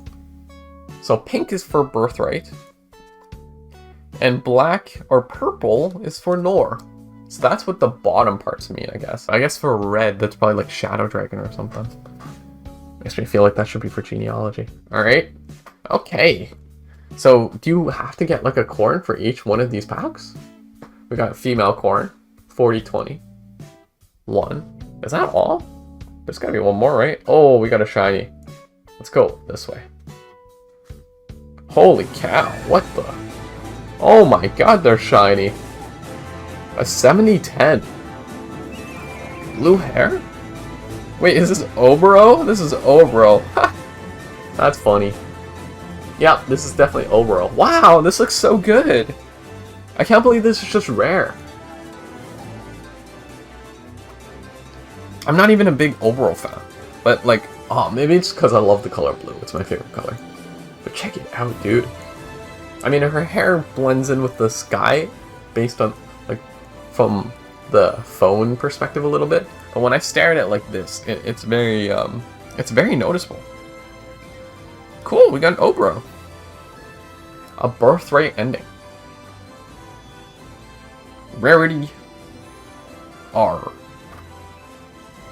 So pink is for Birthright, and black or purple is for Nor. So that's what the bottom parts mean, I guess. I guess for red, that's probably like Shadow Dragon or something. Makes me feel like that should be for genealogy. Alright. Okay. So do you have to get like a Corrin for each one of these packs? We got female Corrin, 40-20. 1. Is that all? There's gotta be one more, right? Oh, we got a shiny. Let's go this way. Holy cow, what the? Oh my god, they're shiny. A 70-10. Blue hair? Wait, is this Obero? This is Obero. That's funny. Yeah, this is definitely Obero. Wow, this looks so good. I can't believe this is just rare. I'm not even a big Obero fan. But like, oh, maybe it's because I love the color blue. It's my favorite color. But check it out, dude. I mean, her hair blends in with the sky based on, like, from the phone perspective a little bit. But when I stare at it like this, it's very noticeable. Cool, we got an Obero. A Birthright ending. Rarity R.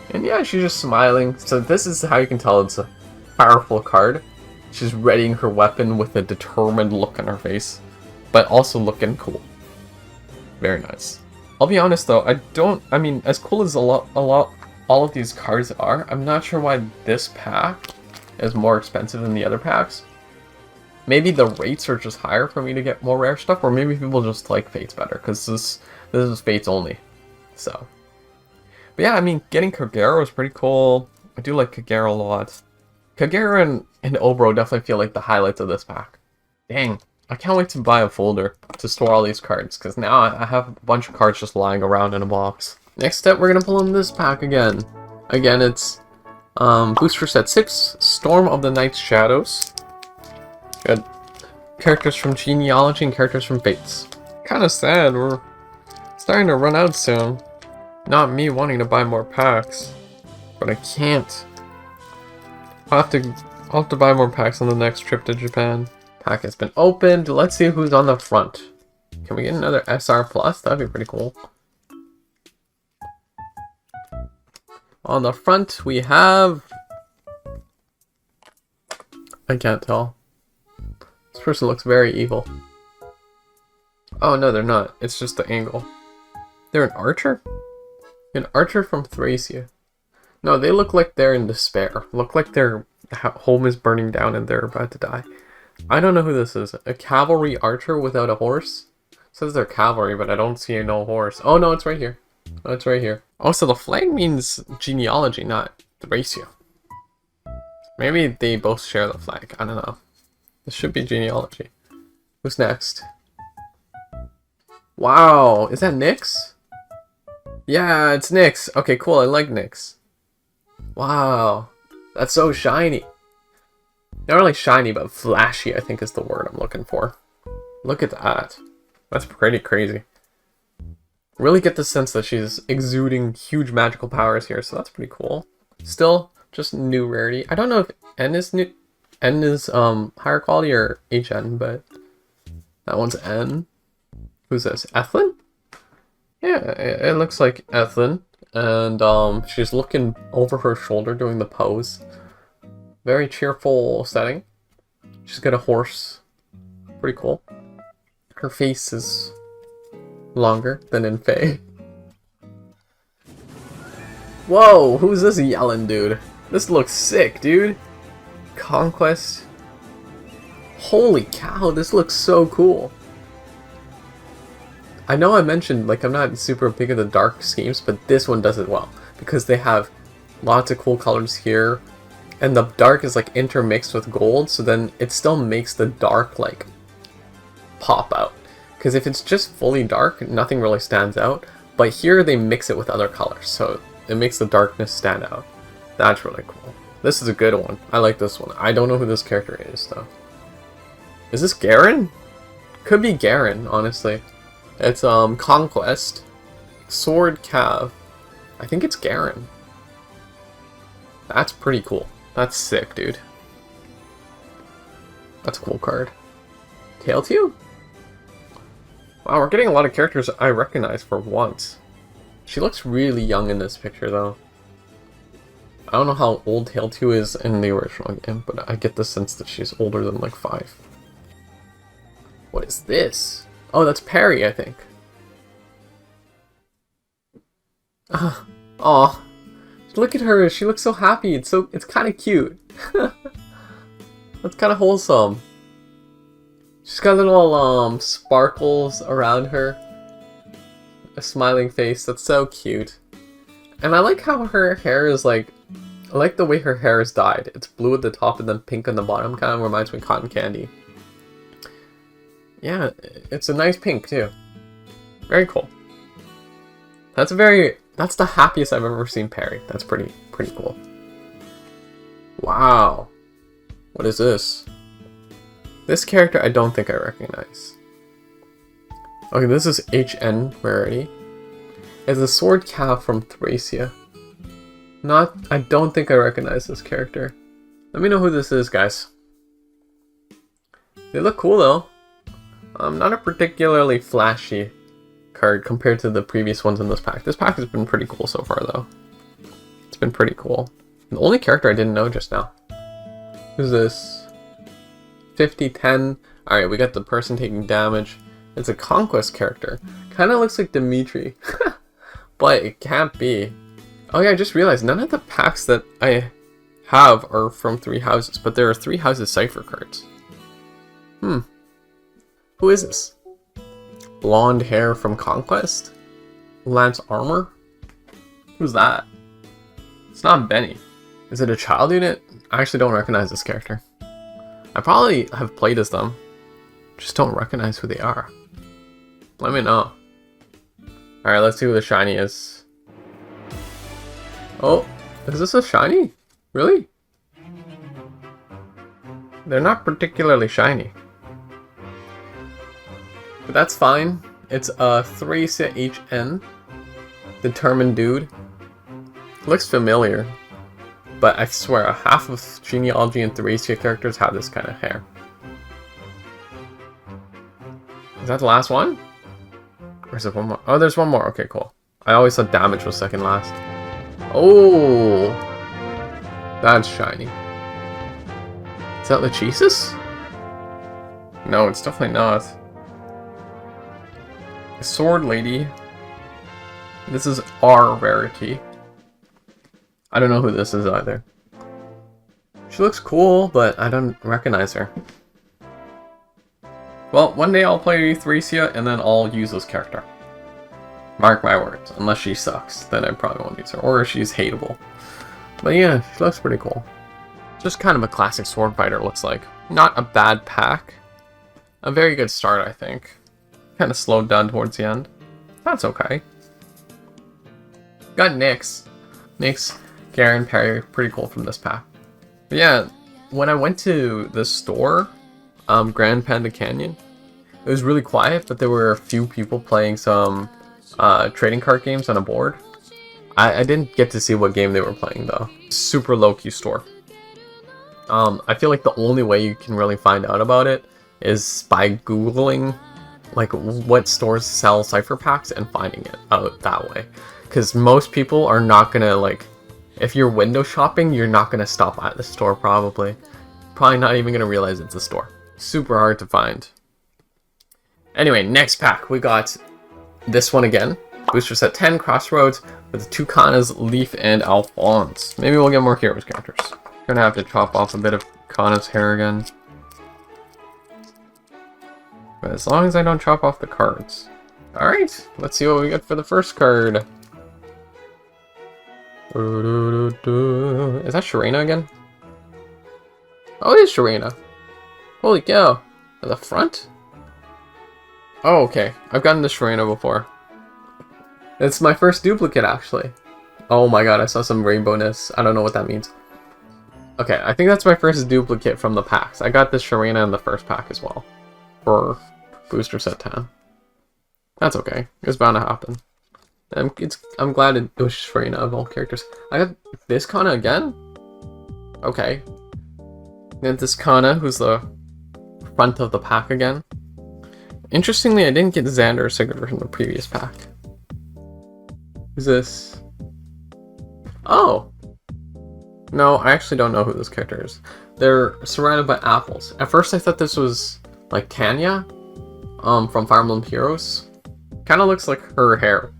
And yeah, she's just smiling. So this is how you can tell it's a powerful card. She's readying her weapon with a determined look on her face, but also looking cool. Very nice. I'll be honest though, I mean, as cool as all of these cards are, I'm not sure why this pack is more expensive than the other packs. Maybe the rates are just higher for me to get more rare stuff, or maybe people just like Fates better, because this is Fates only. So. But yeah, I mean, getting Kagero was pretty cool. I do like Kagero a lot. Kagero and Obero definitely feel like the highlights of this pack. Dang, I can't wait to buy a folder to store all these cards, because now I have a bunch of cards just lying around in a box. Next step, we're going to pull in this pack again. Again, it's booster set 6, Storm of the Night's Shadows. Got characters from Genealogy and characters from Fates. Kind of sad, we're starting to run out soon. Not me wanting to buy more packs, but I can't. I'll have to buy more packs on the next trip to Japan. Pack has been opened. Let's see who's on the front. Can we get another SR Plus? That'd be pretty cool. On the front we have... I can't tell. This person looks very evil. Oh no, they're not. It's just the angle. They're an archer? An archer from Thracia. No, they look like they're in despair. Look like their home is burning down and they're about to die. I don't know who this is. A cavalry archer without a horse? It says they're cavalry, but I don't see no horse. Oh no, it's right here. Oh, it's right here. Oh, so the flag means genealogy, not Thracia. Maybe they both share the flag. I don't know. This should be genealogy. Who's next? Wow, is that Nyx? Yeah, it's Nyx. Okay, cool. I like Nyx. Wow, that's so shiny. Not really shiny, but flashy, I think is the word I'm looking for. Look at that. That's pretty crazy. Really get the sense that she's exuding huge magical powers here, so that's pretty cool. Still, just new rarity. I don't know if N is new. N is higher quality or HN, but that one's N. Who's this? Ethlyn? Yeah, it looks like Ethlyn. And she's looking over her shoulder doing the pose. Very cheerful setting. She's got a horse. Pretty cool. Her face is longer than in Faye. Whoa, who's this yelling dude? This looks sick, dude. Conquest. Holy cow, this looks so cool. I know I mentioned, like, I'm not super big of the dark schemes, but this one does it well. Because they have lots of cool colors here. And the dark is, like, intermixed with gold, so then it still makes the dark, like, pop out. Because if it's just fully dark, nothing really stands out. But here they mix it with other colors, so it makes the darkness stand out. That's really cool. This is a good one. I like this one. I don't know who this character is, though. Is this Garen? Could be Garen, honestly. It's, Conquest. Sword Cav. I think it's Garen. That's pretty cool. That's sick, dude. That's a cool card. Tailtew? Wow, we're getting a lot of characters I recognize for once. She looks really young in this picture, though. I don't know how old Tailtew is in the original game, but I get the sense that she's older than, like, 5. What is this? Oh, that's Perry, I think. Aw. Look at her, she looks so happy. It's kind of cute. That's kind of wholesome. She's got little sparkles around her. A smiling face. That's so cute. And I like how her hair is like... I like the way her hair is dyed. It's blue at the top and then pink on the bottom. Kind of reminds me of cotton candy. Yeah, it's a nice pink too. Very cool. That's the happiest I've ever seen Perry. That's pretty cool. Wow. What is this? This character I don't think I recognize. Okay, this is HN rarity. It's a sword calf from Thracia. I don't think I recognize this character. Let me know who this is, guys. They look cool though. Not a particularly flashy card compared to the previous ones in this pack. This pack has been pretty cool so far though. It's been pretty cool. The only character I didn't know just now. Who's this? 50-10. Alright, we got the person taking damage. It's a Conquest character. Kind of looks like Dimitri. But it can't be. Oh yeah, I just realized none of the packs that I have are from 3 houses. But there are 3 houses Cipher cards. Who is this? Blonde hair from Conquest? Lance Armor? Who's that? It's not Benny. Is it a child unit? I actually don't recognize this character. I probably have played as them. Just don't recognize who they are. Let me know. Alright, let's see who the shiny is. Oh, is this a shiny? Really? They're not particularly shiny. But that's fine. It's a Thracia HN. Determined dude. Looks familiar. But I swear, half of Genealogy and Thracia characters have this kind of hair. Is that the last one? Or is there one more? Oh, there's one more. Okay, cool. I always thought damage was second last. Oh! That's shiny. Is that Lachesis? No, it's definitely not. Sword Lady. This is R rarity. I don't know who this is either. She looks cool, but I don't recognize her. Well, one day I'll play Thracia and then I'll use this character. Mark my words. Unless she sucks, then I probably won't use her. Or if she's hateable. But yeah, she looks pretty cool. Just kind of a classic sword fighter, looks like. Not a bad pack. A very good start, I think. Kind of slowed down towards the end. That's okay. Got Nyx. Nyx, Garen, Perry, pretty cool from this pack. But yeah, when I went to the store, Grand Panda Canyon, it was really quiet, but there were a few people playing some trading card games on a board. I didn't get to see what game they were playing though. Super low-key store. I feel like the only way you can really find out about it is by Googling like what stores sell cipher packs and finding it out that way. Because most people are not gonna like If you're window shopping, you're not going to stop at the store probably. Probably not even going to realize it's a store. Super hard to find. Anyway, next pack, we got this one again. Booster set 10, Crossroads, with 2 Kanas, Leaf, and Alphonse. Maybe we'll get more Heroes characters. Gonna have to chop off a bit of Kana's hair again. But as long as I don't chop off the cards. Alright, let's see what we get for the first card. Is that Sharena again? Oh, it is Sharena. Holy cow. At the front? Oh, okay. I've gotten the Sharena before. It's my first duplicate, actually. Oh my god, I saw some rainbowness. I don't know what that means. Okay, I think that's my first duplicate from the packs. I got this Sharena in the first pack as well. For booster set 10. That's okay. It's bound to happen. I'm glad it was Sharena of all characters. I got this Kana again? Okay. Then this Kana, who's the front of the pack again. Interestingly, I didn't get Xander or Sigurd from the previous pack. Who's this? Oh! No, I actually don't know who this character is. They're surrounded by apples. At first I thought this was like Tanya from Fire Emblem Heroes. Kind of looks like her hair.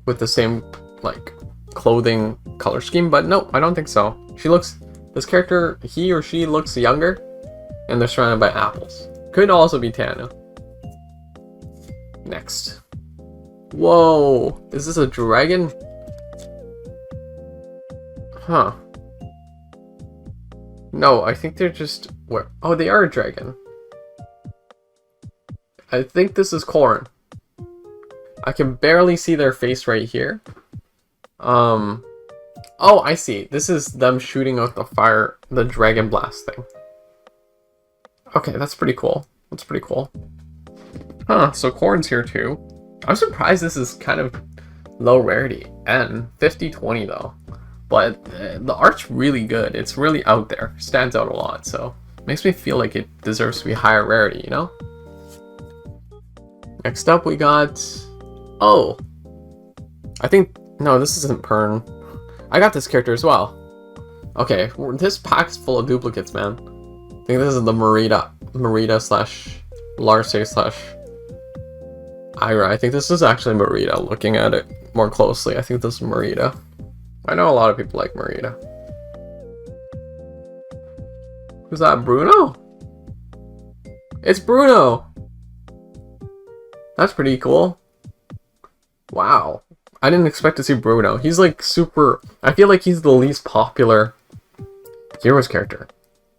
With the same like clothing color scheme, but no, I don't think so. This character, he or she looks younger, and they're surrounded by apples. Could also be Tanya. Next. Whoa, is this a dragon? Huh. No, I think they're just... Where? Oh, they are a dragon. I think this is Corrin. I can barely see their face right here. Oh, I see. This is them shooting out the dragon blast thing. Okay, that's pretty cool. That's pretty cool. Huh, so Corrin's here too. I'm surprised this is kind of low rarity. And 50-20 though. But the art's really good. It's really out there. Stands out a lot, so makes me feel like it deserves to be higher rarity, you know? Next up we got... Oh! I think... No, this isn't Pern. I got this character as well. Okay, this pack's full of duplicates, man. I think this is the Merida slash Larce slash Ira. I think this is actually Merida. Looking at it more closely, I think this is Merida. I know a lot of people like Merida. Who's that? Bruno? It's Bruno! That's pretty cool. Wow. I didn't expect to see Bruno. He's like super... I feel like he's the least popular Heroes character.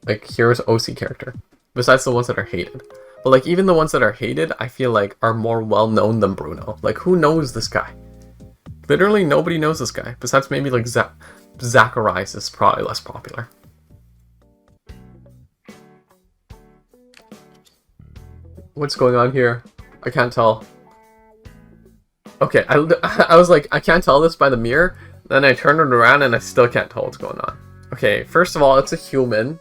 Like, Heroes OC character. Besides the ones that are hated. But like, even the ones that are hated, I feel like are more well known than Bruno. Like, who knows this guy? Literally nobody knows this guy. Besides maybe like Zacharias is probably less popular. What's going on here? I can't tell. Okay, I was like, I can't tell this by the mirror. Then I turned it around and I still can't tell what's going on. Okay, first of all, it's a human.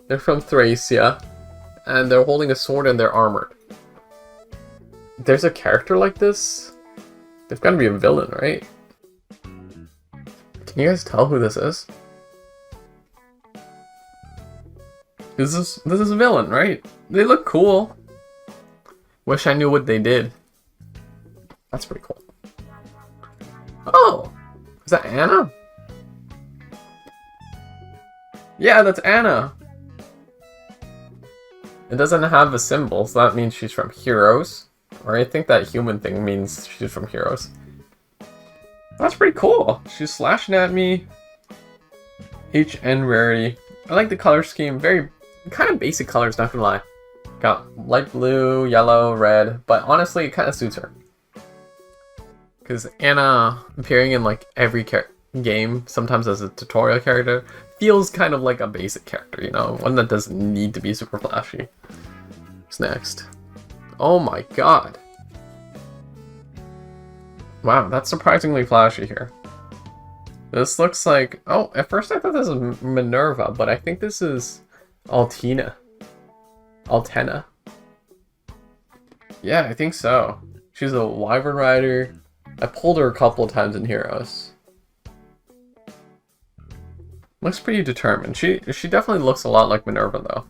They're from Thracia. And they're holding a sword and they're armored. There's a character like this? They've got to be a villain, right? Can you guys tell who this is? This is a villain, right? They look cool. Wish I knew what they did. That's pretty cool. Oh! Is that Anna? Yeah, that's Anna! It doesn't have a symbol, so that means she's from Heroes. Or I think that human thing means she's from Heroes. That's pretty cool. She's slashing at me. HN rarity. I like the color scheme. Very kind of basic colors, not gonna lie. Got light blue, yellow, red, but honestly it kind of suits her. Because Anna appearing in like every game, sometimes as a tutorial character, feels kind of like a basic character, you know? One that doesn't need to be super flashy. What's next? Oh my god. Wow, that's surprisingly flashy here. This looks like... Oh, at first I thought this was Minerva, but I think this is Altena. Yeah, I think so. She's a wyvern rider. I pulled her a couple of times in Heroes. Looks pretty determined. She definitely looks a lot like Minerva, though.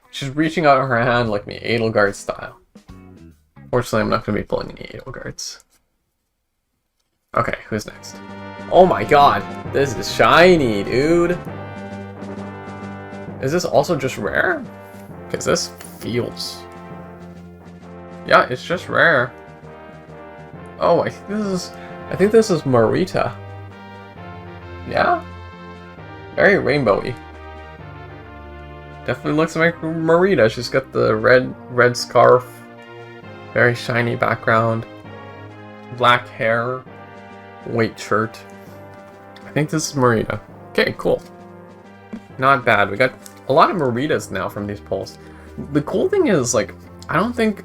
She's reaching out her hand like me, Edelgard style. Fortunately, I'm not going to be pulling any Edelgards. Okay, who's next? Oh my god, this is shiny, dude. Is this also just rare? Because this feels... Yeah, it's just rare. Oh, I think this is Marita. Yeah? Very rainbowy. Definitely looks like Marita. She's got the red scarf. Very shiny background. Black hair. White shirt. I think this is Marita. Okay, cool. Not bad. We got a lot of Maritas now from these pulls. The cool thing is, like, I don't think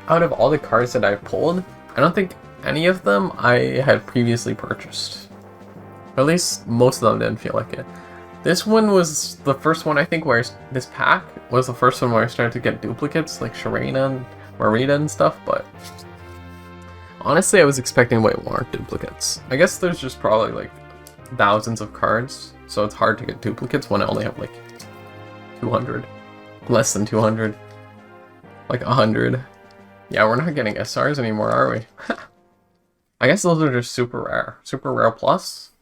out of all the cards that I've pulled, I don't think any of them I had previously purchased. Or at least most of them didn't feel like it. This one was the first one, I think, where this pack was the first one where I started to get duplicates, like Sharena and Marita and stuff, but honestly, I was expecting way more duplicates. I guess there's just probably, like, thousands of cards, so it's hard to get duplicates when I only have, like, 200. Less than 200. Like, 100. Yeah, we're not getting SRs anymore, are we? I guess those are just super rare. Super rare plus?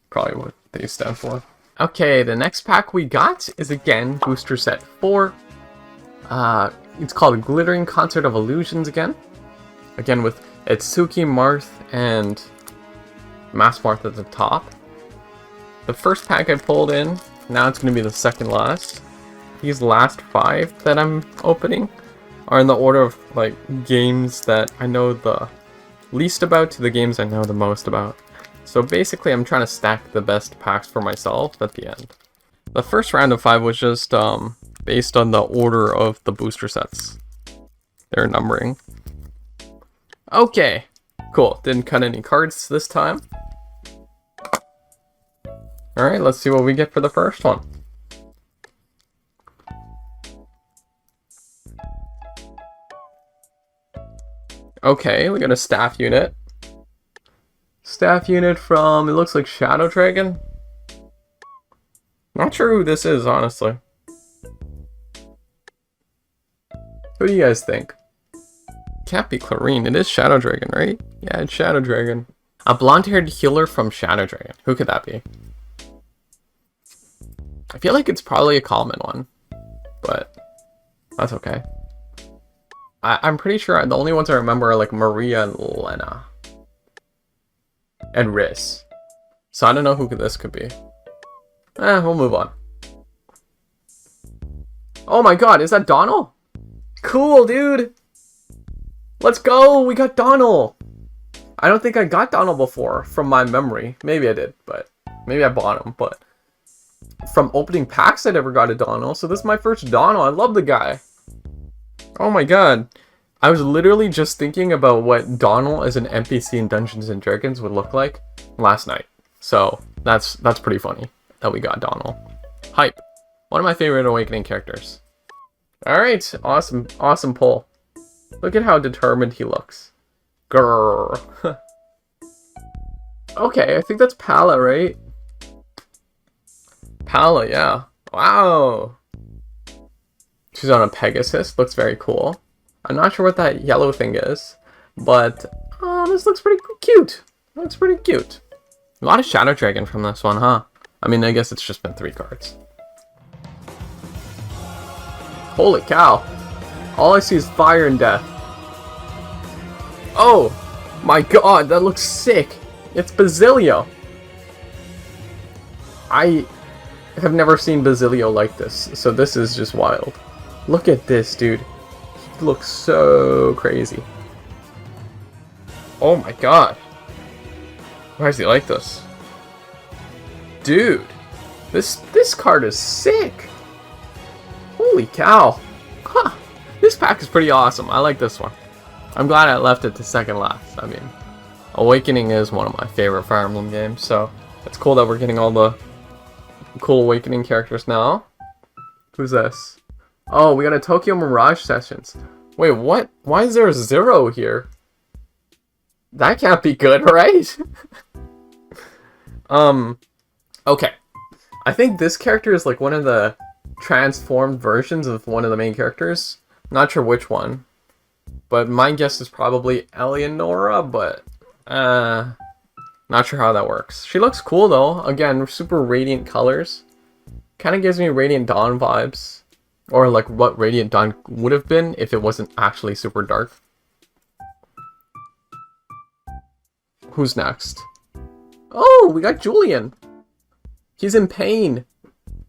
Probably what they stand for. Okay, the next pack we got is again booster set 4. It's called Glittering Concert of Illusions again. Again with Itsuki, Marth, and Mass Marth at the top. The first pack I pulled in, now it's going to be the second last. These last 5 that I'm opening are in the order of, like, games that I know the least about to the games I know the most about. So basically I'm trying to stack the best packs for myself at the end. The first round of 5 was just based on the order of the booster sets. Their numbering. Okay, cool. Didn't cut any cards this time. Alright, let's see what we get for the first one. Okay, we got a staff unit. Staff unit from, it looks like Shadow Dragon. Not sure who this is, honestly. Who do you guys think? Can't be Clarine, it is Shadow Dragon, right? Yeah, it's Shadow Dragon. A blonde-haired healer from Shadow Dragon. Who could that be? I feel like it's probably a common one, but that's okay. I'm pretty sure the only ones I remember are like Maria and Lena. And Riz. So I don't know who this could be. We'll move on. Oh my god, is that Donald? Cool, dude! Let's go! We got Donald! I don't think I got Donald before, from my memory. Maybe I did, but maybe I bought him, but from opening packs I never got a Donald, so this is my first Donald. I love the guy. Oh my god. I was literally just thinking about what Donald as an NPC in Dungeons & Dragons would look like last night. So, that's pretty funny that we got Donald. Hype. One of my favorite Awakening characters. Alright, awesome pull. Look at how determined he looks. Grrr. Okay, I think that's Pala, right? Pala, yeah. Wow. She's on a Pegasus. Looks very cool. I'm not sure what that yellow thing is, but this looks pretty cute. Looks pretty cute. A lot of Shadow Dragon from this one, huh? I mean, I guess it's just been 3 cards. Holy cow. All I see is fire and death. Oh my god, that looks sick. It's Basilio. I have never seen Basilio like this, so this is just wild. Look at this, dude. He looks so crazy. Oh my god. Why is he like this? Dude, this card is sick. Holy cow. Huh. This pack is pretty awesome. I like this one. I'm glad I left it to second last. I mean, Awakening is one of my favorite Fire Emblem games, so it's cool that we're getting all the cool Awakening characters now. Who's this? Oh, we got a Tokyo Mirage Sessions. Wait, what? Why is there a 0 here? That can't be good, right? Okay. I think this character is like one of the transformed versions of one of the main characters. Not sure which one. But my guess is probably Eleonora, but not sure how that works. She looks cool though. Again, super radiant colors. Kind of gives me Radiant Dawn vibes. Or like what Radiant Dawn would have been if it wasn't actually super dark. Who's next? Oh, we got Julian. He's in pain.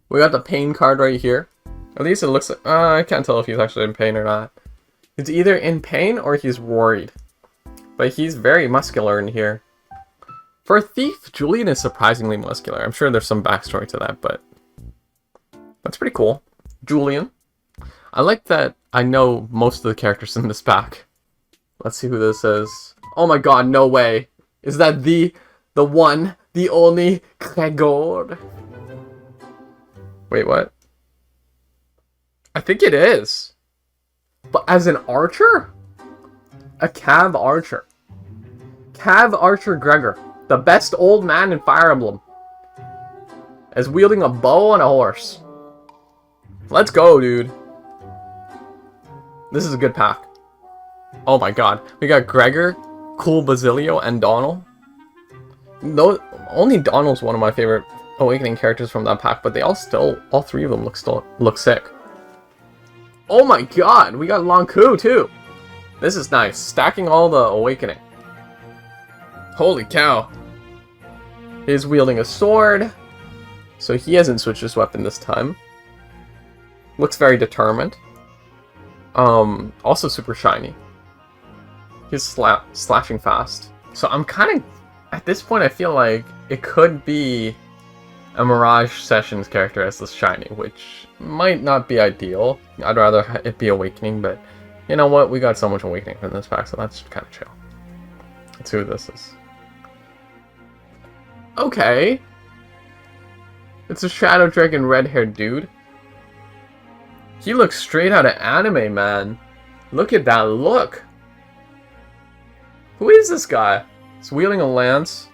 We got the pain card right here. At least it looks like... I can't tell if he's actually in pain or not. He's either in pain or he's worried. But he's very muscular in here. For a thief, Julian is surprisingly muscular. I'm sure there's some backstory to that, but... that's pretty cool. Julian. I like that I know most of the characters in this pack. Let's see who this is. Oh my god, no way. Is that the one, the only Gregor? Wait, what? I think it is. But as an archer? A Cav archer. Cav archer Gregor. The best old man in Fire Emblem. As wielding a bow on a horse. Let's go, dude. This is a good pack. Oh my god. We got Gregor, Cool Basilio, and Donald. No, only Donald's one of my favorite Awakening characters from that pack, but they all three of them look sick. Oh my god, we got Lonku too. This is nice. Stacking all the Awakening. Holy cow. He's wielding a sword. So he hasn't switched his weapon this time. Looks very determined. Also super shiny. He's slashing fast. So I'm kind of... at this point I feel like it could be a Mirage Sessions character as this shiny, which might not be ideal. I'd rather it be Awakening, but you know what? We got so much Awakening from this pack, so that's kind of chill. Let's see who this is. Okay. It's a Shadow Dragon red-haired dude. He looks straight out of anime, man. Look at that look. Who is this guy? He's wielding a lance.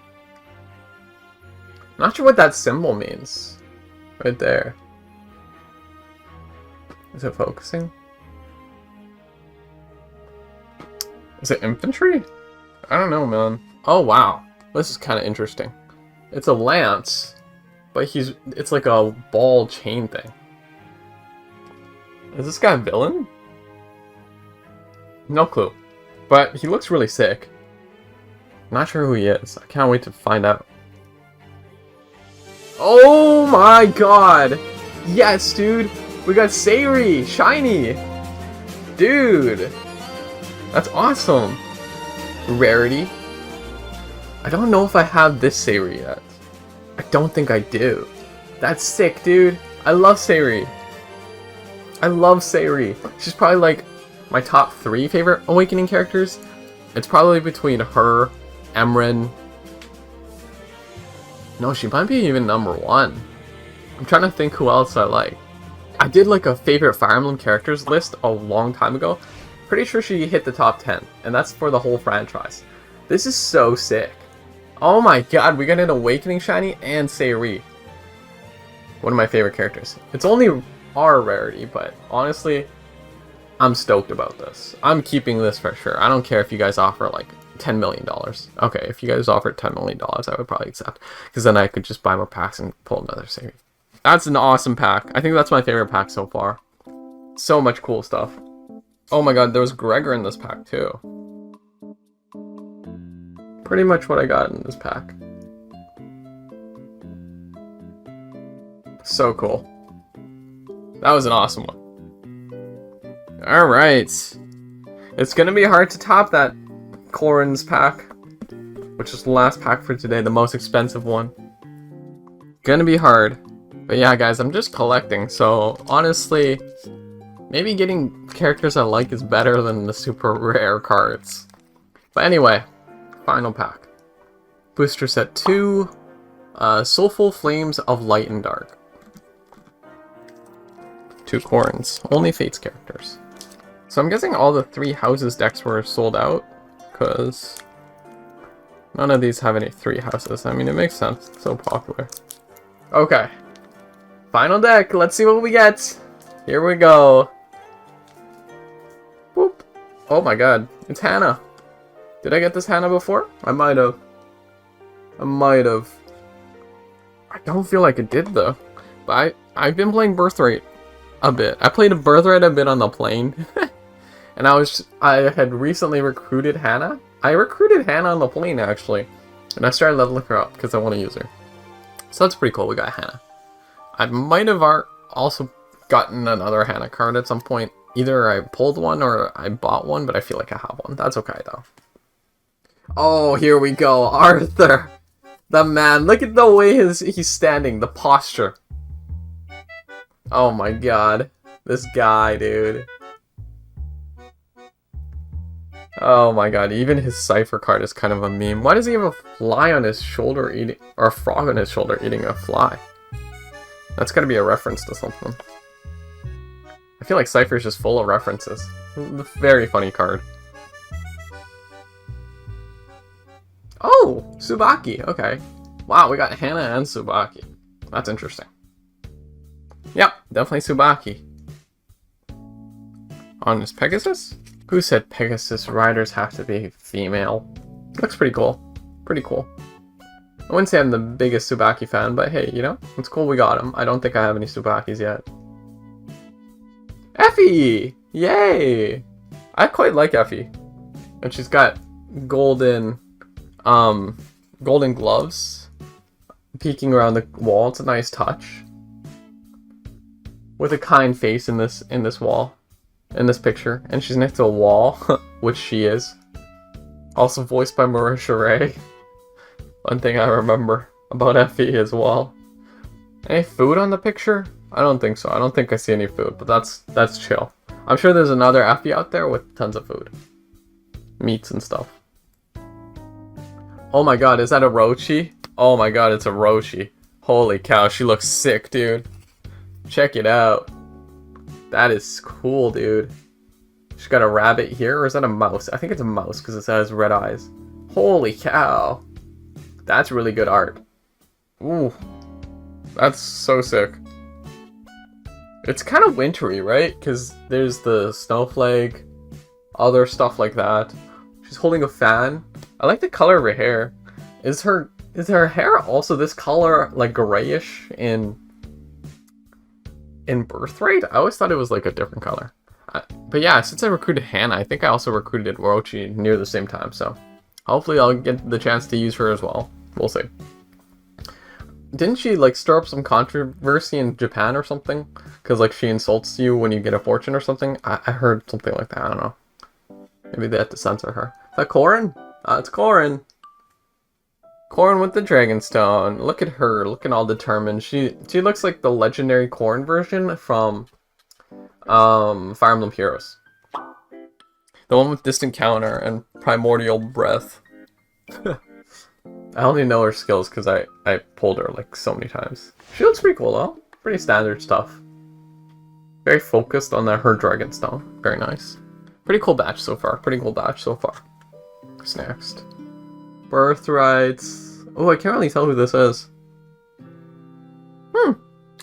Not sure what that symbol means. Right there. Is it focusing? Is it infantry? I don't know, man. Oh, wow. This is kind of interesting. It's a lance, but it's like a ball chain thing. Is this guy a villain? No clue. But he looks really sick. Not sure who he is. I can't wait to find out. Oh my god! Yes, dude! We got Sayri! Shiny! Dude! That's awesome! Rarity. I don't know if I have this Sayri yet. I don't think I do. That's sick, dude! I love Sayri! I love Sayri! She's probably like my top 3 favorite Awakening characters. It's probably between her, Emran. No, she might be even number 1. I'm trying to think who else I like. I did like a favorite Fire Emblem characters list a long time ago. Pretty sure she hit the top 10, and that's for the whole franchise. This is so sick. Oh my god, we got an Awakening shiny and Sayri. One of my favorite characters. It's only our rarity, but honestly, I'm stoked about this. I'm keeping this for sure. I don't care if you guys offer like $10 million. Okay, if you guys offered $10 million, I would probably accept. Because then I could just buy more packs and pull another Sayri. That's an awesome pack. I think that's my favorite pack so far. So much cool stuff. Oh my god, there was Gregor in this pack too. Pretty much what I got in this pack. So cool. That was an awesome one. Alright. It's gonna be hard to top that Corrin's pack, which is the last pack for today, the most expensive one. Gonna be hard. But yeah, guys, I'm just collecting, so honestly, maybe getting characters I like is better than the super rare cards. But anyway, final pack. Booster set 2, Soulful Flames of Light and Dark. 2 Corrins, only Fates characters. So I'm guessing all the 3 houses decks were sold out, because none of these have any 3 houses. I mean, it makes sense, it's so popular. Okay. Final deck. Let's see what we get. Here we go. Whoop. Oh my god. It's Hannah. Did I get this Hannah before? I might have. I don't feel like it did though. But I've been playing Birthright a bit. I played Birthright a bit on the plane. And I had recently recruited Hannah. I recruited Hannah on the plane actually. And I started leveling her up because I want to use her. So that's pretty cool. We got Hannah. I might have also gotten another Hannah card at some point. Either I pulled one or I bought one, but I feel like I have one. That's okay though. Oh, here we go. Arthur. The man. Look at the way he's standing. The posture. Oh my god. This guy, dude. Oh my god. Even his Cipher card is kind of a meme. Why does he have a fly on his shoulder eating... or a frog on his shoulder eating a fly? That's gotta be a reference to something. I feel like Cipher is just full of references. Very funny card. Oh! Tsubaki! Okay. Wow, we got Hannah and Tsubaki. That's interesting. Yep, definitely Tsubaki. On his Pegasus? Who said Pegasus riders have to be female? Looks pretty cool. Pretty cool. I wouldn't say I'm the biggest Tsubaki fan, but hey, you know, it's cool we got him. I don't think I have any Tsubakis yet. Effie! Yay! I quite like Effie. And she's got golden gloves peeking around the wall. It's a nice touch. With a kind face in this wall. In this picture. And she's next to a wall, which she is. Also voiced by Marisha Ray. One thing I remember about Effie as well. Any food on the picture? I don't think so. I don't think I see any food, but that's chill. I'm sure there's another Effie out there with tons of food. Meats and stuff. Oh my god, is that a Rochi? Oh my god, it's a Rochi. Holy cow, she looks sick, dude. Check it out. That is cool, dude. She's got a rabbit here, or is that a mouse? I think it's a mouse because it has red eyes. Holy cow. That's really good art. Ooh. That's so sick. It's kind of wintry, right? Because there's the snowflake, other stuff like that. She's holding a fan. I like the color of her hair. Is her hair also this color, like grayish in Birthright? I always thought it was like a different color. But yeah, since I recruited Hannah, I think I also recruited Orochi near the same time, so hopefully I'll get the chance to use her as well. We'll see. Didn't she like stir up some controversy in Japan or something? Because like she insults you when you get a fortune or something? I heard something like that, I don't know. Maybe they had to censor her. Is that Corrin? It's Corrin. Corrin with the Dragonstone. Look at her, looking all determined. She looks like the legendary Corrin version from Fire Emblem Heroes. The one with Distant Counter and Primordial Breath. I only know her skills because I pulled her like so many times. She looks pretty cool though. Pretty standard stuff. Very focused on her Dragonstone. Very nice. Pretty cool batch so far. What's next? Birthrights. Oh, I can't really tell who this is.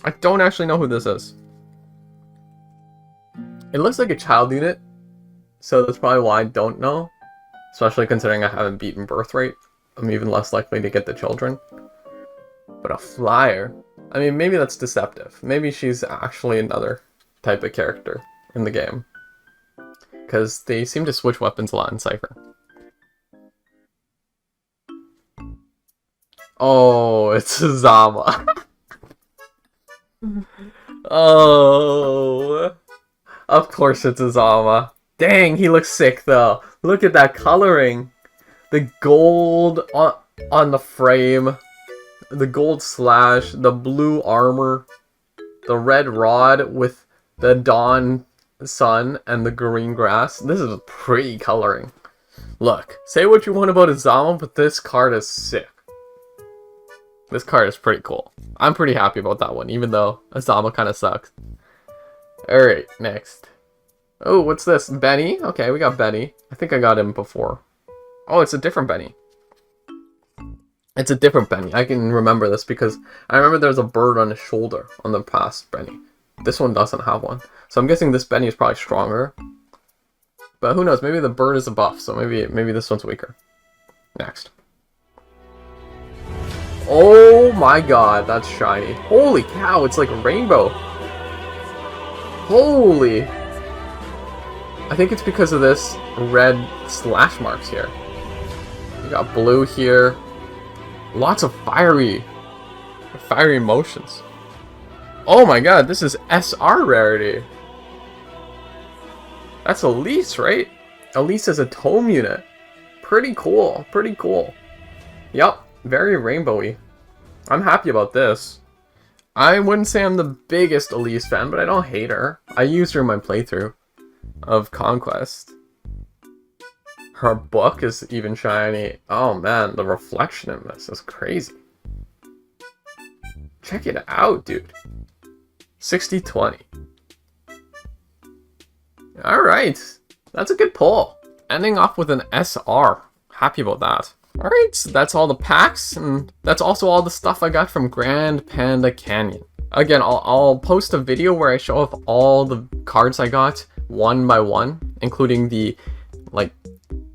I don't actually know who this is. It looks like a child unit, so that's probably why I don't know. Especially considering I haven't beaten Birthright. I'm even less likely to get the children. But a flyer? I mean, maybe that's deceptive. Maybe she's actually another type of character in the game. Because they seem to switch weapons a lot in Cipher. Oh, it's Zama. Oh, of course it's Zama. Dang, he looks sick though. Look at that coloring. The gold on the frame, the gold slash, the blue armor, the red rod with the dawn sun and the green grass. This is pretty coloring. Look, say what you want about Azama, but this card is sick. This card is pretty cool. I'm pretty happy about that one, even though Azama kind of sucks. Alright, next. Oh, what's this? Benny? Okay, we got Benny. I think I got him before. Oh, it's a different Benny. It's a different Benny. I can remember this because I remember there was a bird on his shoulder on the past Benny. This one doesn't have one. So I'm guessing this Benny is probably stronger. But who knows, maybe the bird is a buff, so maybe this one's weaker. Next. Oh my god, that's shiny. Holy cow, it's like a rainbow. Holy. I think it's because of this red slash marks here. You got blue here. Lots of fiery motions. Oh my god, this is SR rarity. That's Elise, right? Elise is a tome unit. Pretty cool, pretty cool. Yup, very rainbowy. I'm happy about this. I wouldn't say I'm the biggest Elise fan, but I don't hate her. I used her in my playthrough of Conquest. Her book is even shiny. Oh man, the reflection in this is crazy. Check it out, dude. 60/20. Alright, that's a good pull. Ending off with an SR. Happy about that. Alright, so that's all the packs, and that's also all the stuff I got from Grand Panda Canyon. Again, I'll post a video where I show off all the cards I got one by one, including the like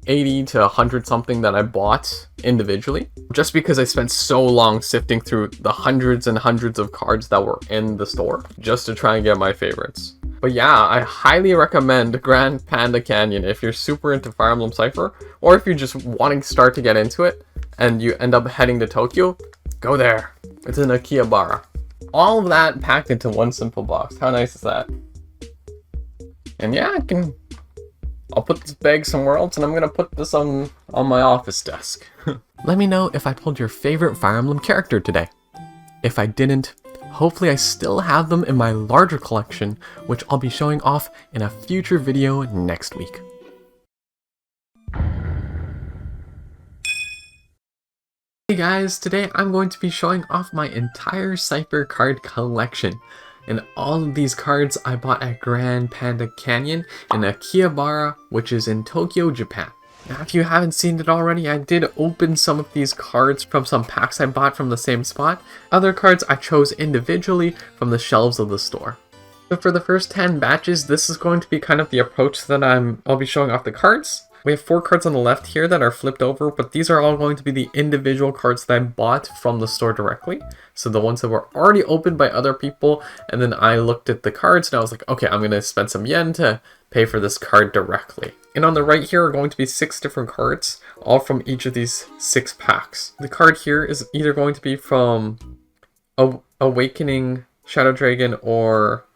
80 to 100 something that I bought individually, just because I spent so long sifting through the hundreds and hundreds of cards that were in the store just to try and get my favorites. But yeah, I highly recommend Grand Panda Canyon if you're super into Fire Emblem Cipher, or if you're just wanting to start to get into it and you end up heading to Tokyo, go there. It's in Akihabara. All of that packed into one simple box. How nice is that? And yeah, I'll put this bag somewhere else, and I'm gonna put this on my office desk. Let me know if I pulled your favorite Fire Emblem character today. If I didn't, hopefully I still have them in my larger collection, which I'll be showing off in a future video next week. Hey guys, today I'm going to be showing off my entire Cipher card collection. And all of these cards I bought at Grand Panda Canyon in Akihabara, which is in Tokyo, Japan. Now, if you haven't seen it already, I did open some of these cards from some packs I bought from the same spot. Other cards I chose individually from the shelves of the store. So for the first 10 batches, this is going to be kind of the approach that I'll be showing off the cards. We have 4 cards on the left here that are flipped over, but these are all going to be the individual cards that I bought from the store directly. So the ones that were already opened by other people, and then I looked at the cards and I was like, okay, I'm going to spend some yen to pay for this card directly. And on the right here are going to be 6 different cards, all from each of these 6 packs. The card here is either going to be from Awakening, Shadow Dragon, or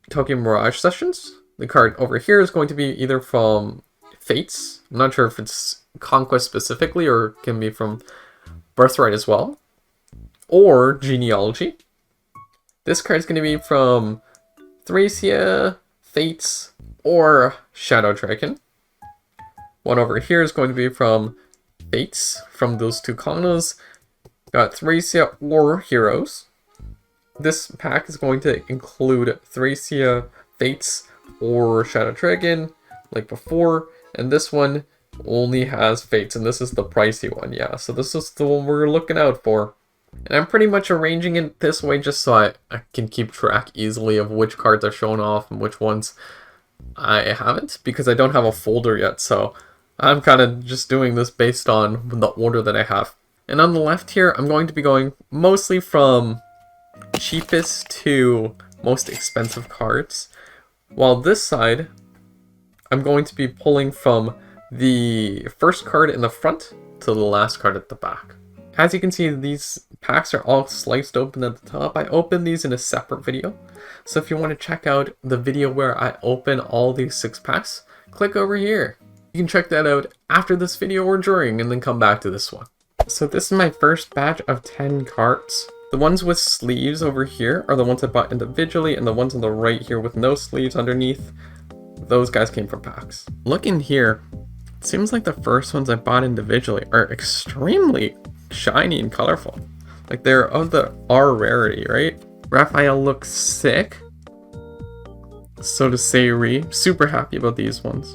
Tokyo Mirage Sessions. The card over here is going to be either from Fates. I'm not sure if it's Conquest specifically or can be from Birthright as well. Or Genealogy. This card is going to be from Thracia, Fates, or Shadow Dragon. One over here is going to be from Fates, from those 2 Kanas. Got Thracia or Heroes. This pack is going to include Thracia, Fates, or Shadow Dragon, like before. And this one only has Fates, and this is the pricey one, yeah. So this is the one we're looking out for. And I'm pretty much arranging it this way just so I can keep track easily of which cards are shown off and which ones I haven't, because I don't have a folder yet, so I'm kind of just doing this based on the order that I have. And on the left here, I'm going to be going mostly from cheapest to most expensive cards, while this side, I'm going to be pulling from the first card in the front to the last card at the back. As you can see, these packs are all sliced open at the top. I opened these in a separate video, so if you want to check out the video where I open all these 6 packs, click over here. You can check that out after this video or during, and then come back to this one. So this is my first batch of 10 cards. The ones with sleeves over here are the ones I bought individually, and the ones on the right here with no sleeves underneath, those guys came from packs. Looking here, it seems like the first ones I bought individually are extremely shiny and colorful. Like they're of the R rarity, right? Raphael looks sick. So does Sayuri. Super happy about these ones.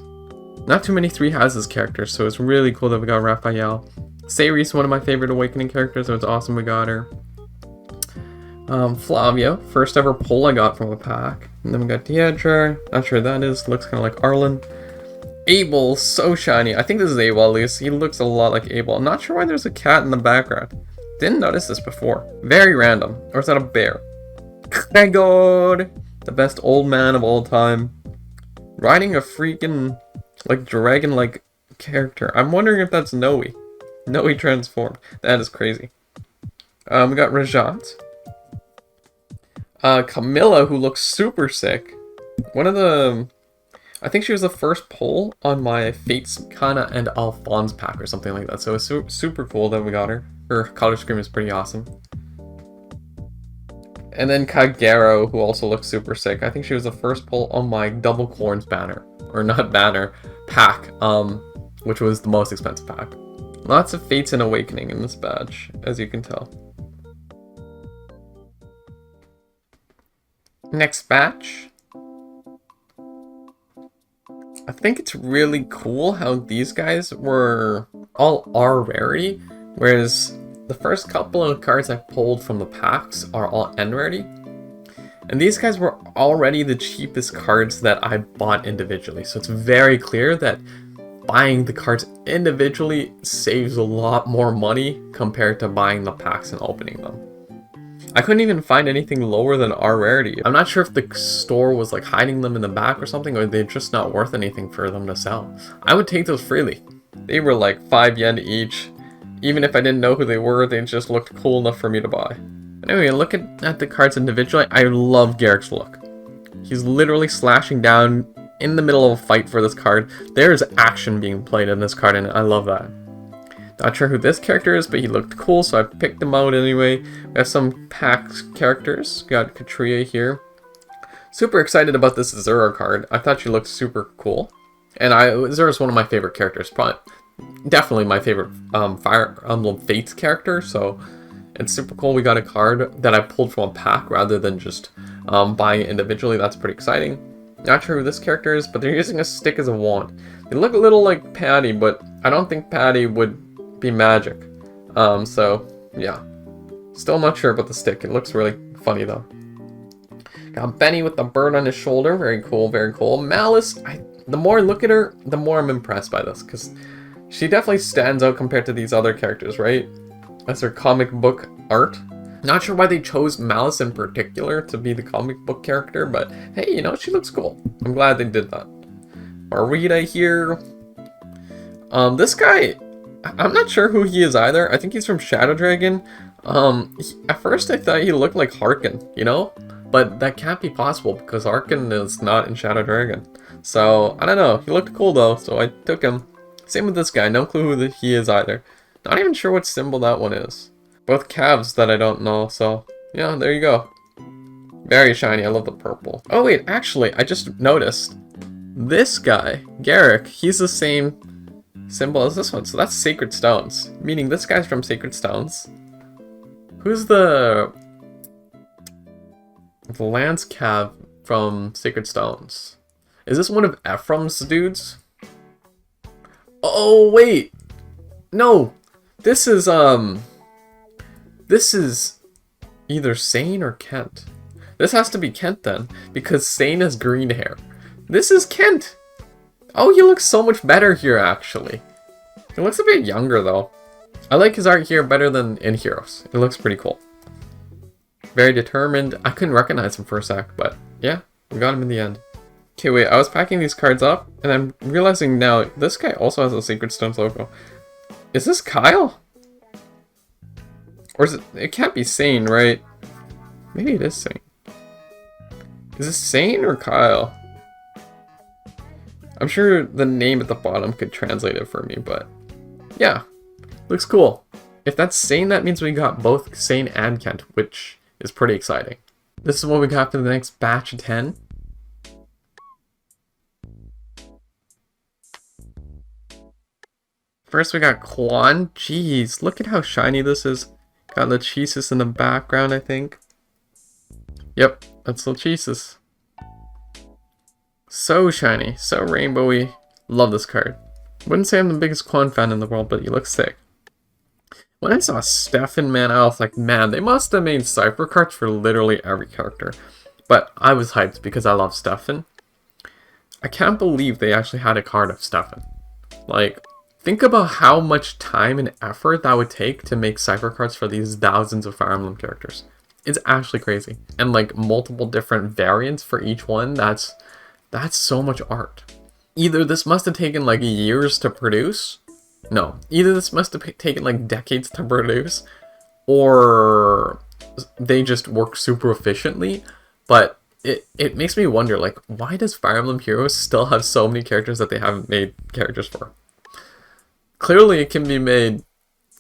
Not too many 3 houses characters, so it's really cool that we got Raphael. Sayri's one of my favorite Awakening characters, so it's awesome we got her. Flavia, first ever pull I got from a pack. And then we got Deidre, not sure who that is, looks kind of like Arlen. Abel, so shiny. I think this is Abel at least. He looks a lot like Abel. I'm not sure why there's a cat in the background. Didn't notice this before. Very random. Or is that a bear? Gregor, the best old man of all time. Riding a freaking, like, dragon-like character. I'm wondering if that's Noe. Noe transformed. That is crazy. We got Rajat. Camilla, who looks super sick. One of the... I think she was the first pull on my Fates, Kana, and Alphonse pack or something like that. So it's super cool that we got her. Her color scheme is pretty awesome. And then Kagero, who also looks super sick. I think she was the first pull on my Double Corns banner. Or not banner, pack. Which was the most expensive pack. Lots of Fates and Awakening in this batch, as you can tell. Next batch. I think it's really cool how these guys were all R rarity, whereas the first couple of cards I pulled from the packs are all N rarity. And these guys were already the cheapest cards that I bought individually, so it's very clear that buying the cards individually saves a lot more money compared to buying the packs and opening them. I couldn't even find anything lower than R rarity. I'm not sure if the store was like hiding them in the back or something, or they're just not worth anything for them to sell. I would take those freely. They were like 5 yen each. Even if I didn't know who they were, they just looked cool enough for me to buy. Anyway, look at the cards individually. I love Garrick's look. He's literally slashing down in the middle of a fight for this card. There is action being played in this card, and I love that. Not sure who this character is, but he looked cool, so I picked him out anyway. We have some pack characters. Got Katria here. Super excited about this Zura card. I thought she looked super cool. And Zura's one of my favorite characters. Probably, definitely my favorite Fire Emblem Fates character, so it's super cool. We got a card that I pulled from a pack rather than just buying it individually. That's pretty exciting. Not sure who this character is, but they're using a stick as a wand. They look a little like Patty, but I don't think Patty would be magic. So yeah, still not sure about the stick. It looks really funny though. Got Benny with the bird on his shoulder. Very cool, very cool. Malice, the more I look at her, the more I'm impressed by this, because she definitely stands out compared to these other characters, right? As her comic book art. Not sure why they chose Malice in particular to be the comic book character, but hey, you know, she looks cool. I'm glad they did that. Marita here. This guy, I'm not sure who he is either. I think he's from Shadow Dragon. At first I thought he looked like Harkin, you know? But that can't be possible because Harkin is not in Shadow Dragon. So, I don't know. He looked cool though, so I took him. Same with this guy. No clue who he is either. Not even sure what symbol that one is. Both calves that I don't know, so yeah, there you go. Very shiny. I love the purple. Oh wait, actually, I just noticed. This guy, Garrick, he's the same symbol as this one, so that's Sacred Stones, meaning this guy's from Sacred Stones. Who's the Lance Cav from Sacred Stones? Is this one of Ephraim's dudes? Oh wait, no, this is either Sane or Kent. This has to be Kent then, because Sane has green hair. This is Kent. Oh, he looks so much better here, actually. He looks a bit younger, though. I like his art here better than in Heroes. It looks pretty cool. Very determined. I couldn't recognize him for a sec, but yeah, we got him in the end. Okay, wait, I was packing these cards up, and I'm realizing now, this guy also has a Sacred Stones logo. Is this Kyle? Or is it... It can't be Sane, right? Maybe it is Sane. Is this Sane or Kyle? I'm sure the name at the bottom could translate it for me, but yeah, looks cool. If that's Sane, that means we got both Sane and Kent, which is pretty exciting. This is what we got for the next batch of 10. First we got Quan. Jeez, look at how shiny this is. Got Lachesis in the background, I think. Yep, that's Lachesis. So shiny, so rainbowy. Love this card. Wouldn't say I'm the biggest Quan fan in the world, but he looks sick. When I saw Stefan, man, I was like, man, they must have made Cipher cards for literally every character. But I was hyped because I love Stefan. I can't believe they actually had a card of Stefan. Like, think about how much time and effort that would take to make Cipher cards for these thousands of Fire Emblem characters. It's actually crazy. And like multiple different variants for each one, that's so much art. Either this must have taken like years to produce. No, either this must have taken like decades to produce, or they just work super efficiently. But it makes me wonder, like, why does Fire Emblem Heroes still have so many characters that they haven't made characters for? Clearly it can be made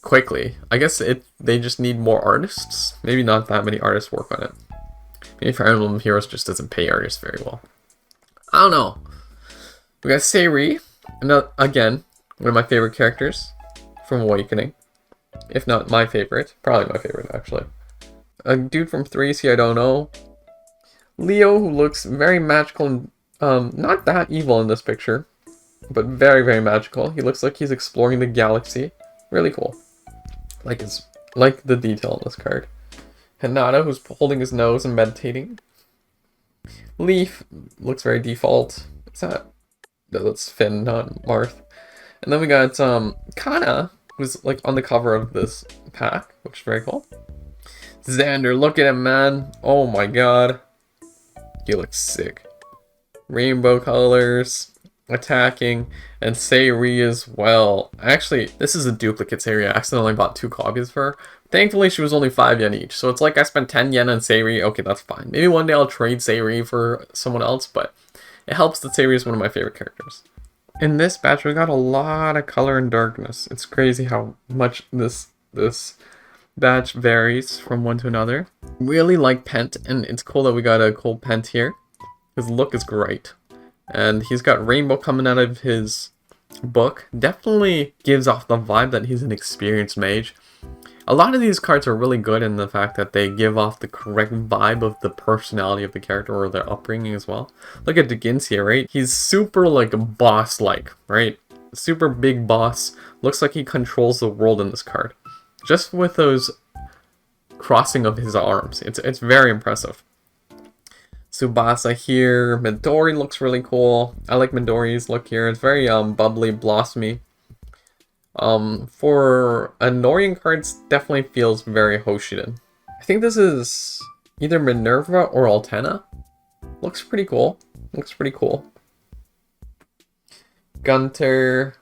quickly. I guess they just need more artists. Maybe not that many artists work on it. Maybe Fire Emblem Heroes just doesn't pay artists very well. I don't know. We got Sayri, again, one of my favorite characters from Awakening. If not my favorite. Probably my favorite, actually. A dude from 3C, I don't know. Leo, who looks very magical and not that evil in this picture, but very, very magical. He looks like he's exploring the galaxy. Really cool. Like the detail on this card. Hinata, who's holding his nose and meditating. Leaf looks very default. Is that? No, that's Finn, not Marth. And then we got Kana, who's like on the cover of this pack, which is very cool. Xander, look at him, man. Oh my god. He looks sick. Rainbow colors, attacking, and Sayri as well. Actually, this is a duplicate Sayri. I accidentally bought 2 copies of her. Thankfully, she was only 5 yen each. So it's like I spent 10 yen on Sayri. Okay, that's fine. Maybe one day I'll trade Sayri for someone else, but it helps that Sayri is one of my favorite characters. In this batch, we got a lot of color and darkness. It's crazy how much this batch varies from one to another. Really like Pent, and it's cool that we got a cool Pent here. His look is great. And he's got rainbow coming out of his book. Definitely gives off the vibe that he's an experienced mage. A lot of these cards are really good in the fact that they give off the correct vibe of the personality of the character or their upbringing as well. Look at Deginsia, right? He's super like boss-like, right? Super big boss. Looks like he controls the world in this card. Just with those crossing of his arms. It's very impressive. Tsubasa here. Midori looks really cool. I like Midori's look here. It's very bubbly, blossomy. For Annoying cards, definitely feels very Hoshiden. I think this is either Minerva or Altena. Looks pretty cool. Looks pretty cool. Gunter.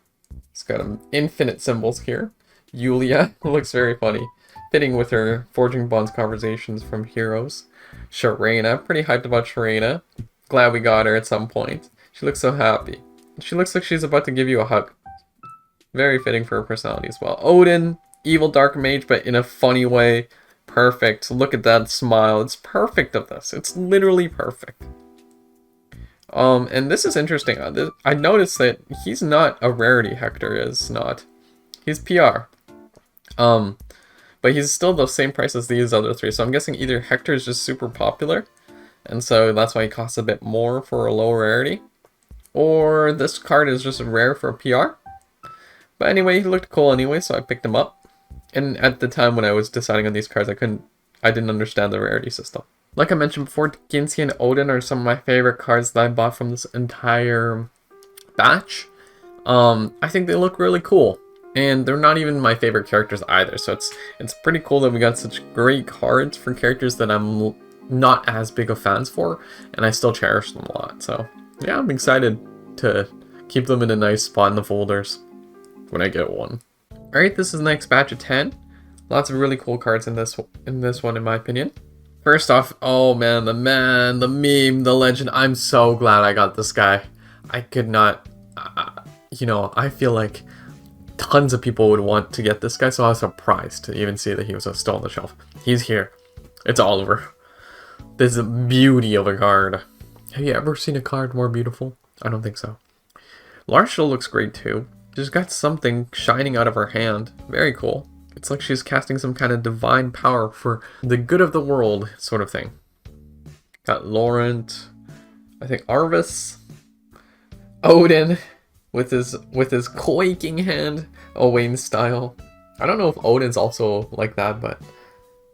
It's got infinite symbols here. Yulia looks very funny. Fitting with her Forging Bonds conversations from Heroes. Sharena. Pretty hyped about Sharena. Glad we got her at some point. She looks so happy. She looks like she's about to give you a hug. Very fitting for her personality as well. Odin. Evil Dark Mage, but in a funny way. Perfect. Look at that smile. It's perfect of this. It's literally perfect. And this is interesting. I noticed that he's not a rarity. Hector is not. He's PR. But he's still the same price as these other 3. So I'm guessing either Hector is just super popular, and so that's why he costs a bit more for a low rarity, or this card is just rare for a PR. But anyway, he looked cool anyway, so I picked him up. And at the time when I was deciding on these cards, I didn't understand the rarity system. Like I mentioned before, Ginsi and Odin are some of my favorite cards that I bought from this entire batch. I think they look really cool. And they're not even my favorite characters either, so it's pretty cool that we got such great cards for characters that I'm not as big of fans for, and I still cherish them a lot. So yeah, I'm excited to keep them in a nice spot in the folders when I get one. Alright, this is the next batch of 10. Lots of really cool cards in this one, in my opinion. First off, oh man, the meme, the legend. I'm so glad I got this guy. I could not, I feel like tons of people would want to get this guy, so I was surprised to even see that he was still on the shelf. He's here. It's Oliver. This is a beauty of a card. Have you ever seen a card more beautiful? I don't think so. Larsha looks great too. She's got something shining out of her hand. Very cool. It's like she's casting some kind of divine power for the good of the world, sort of thing. Got Laurent. I think Arvis. Odin. With his quaking hand, Owain style. I don't know if Odin's also like that, but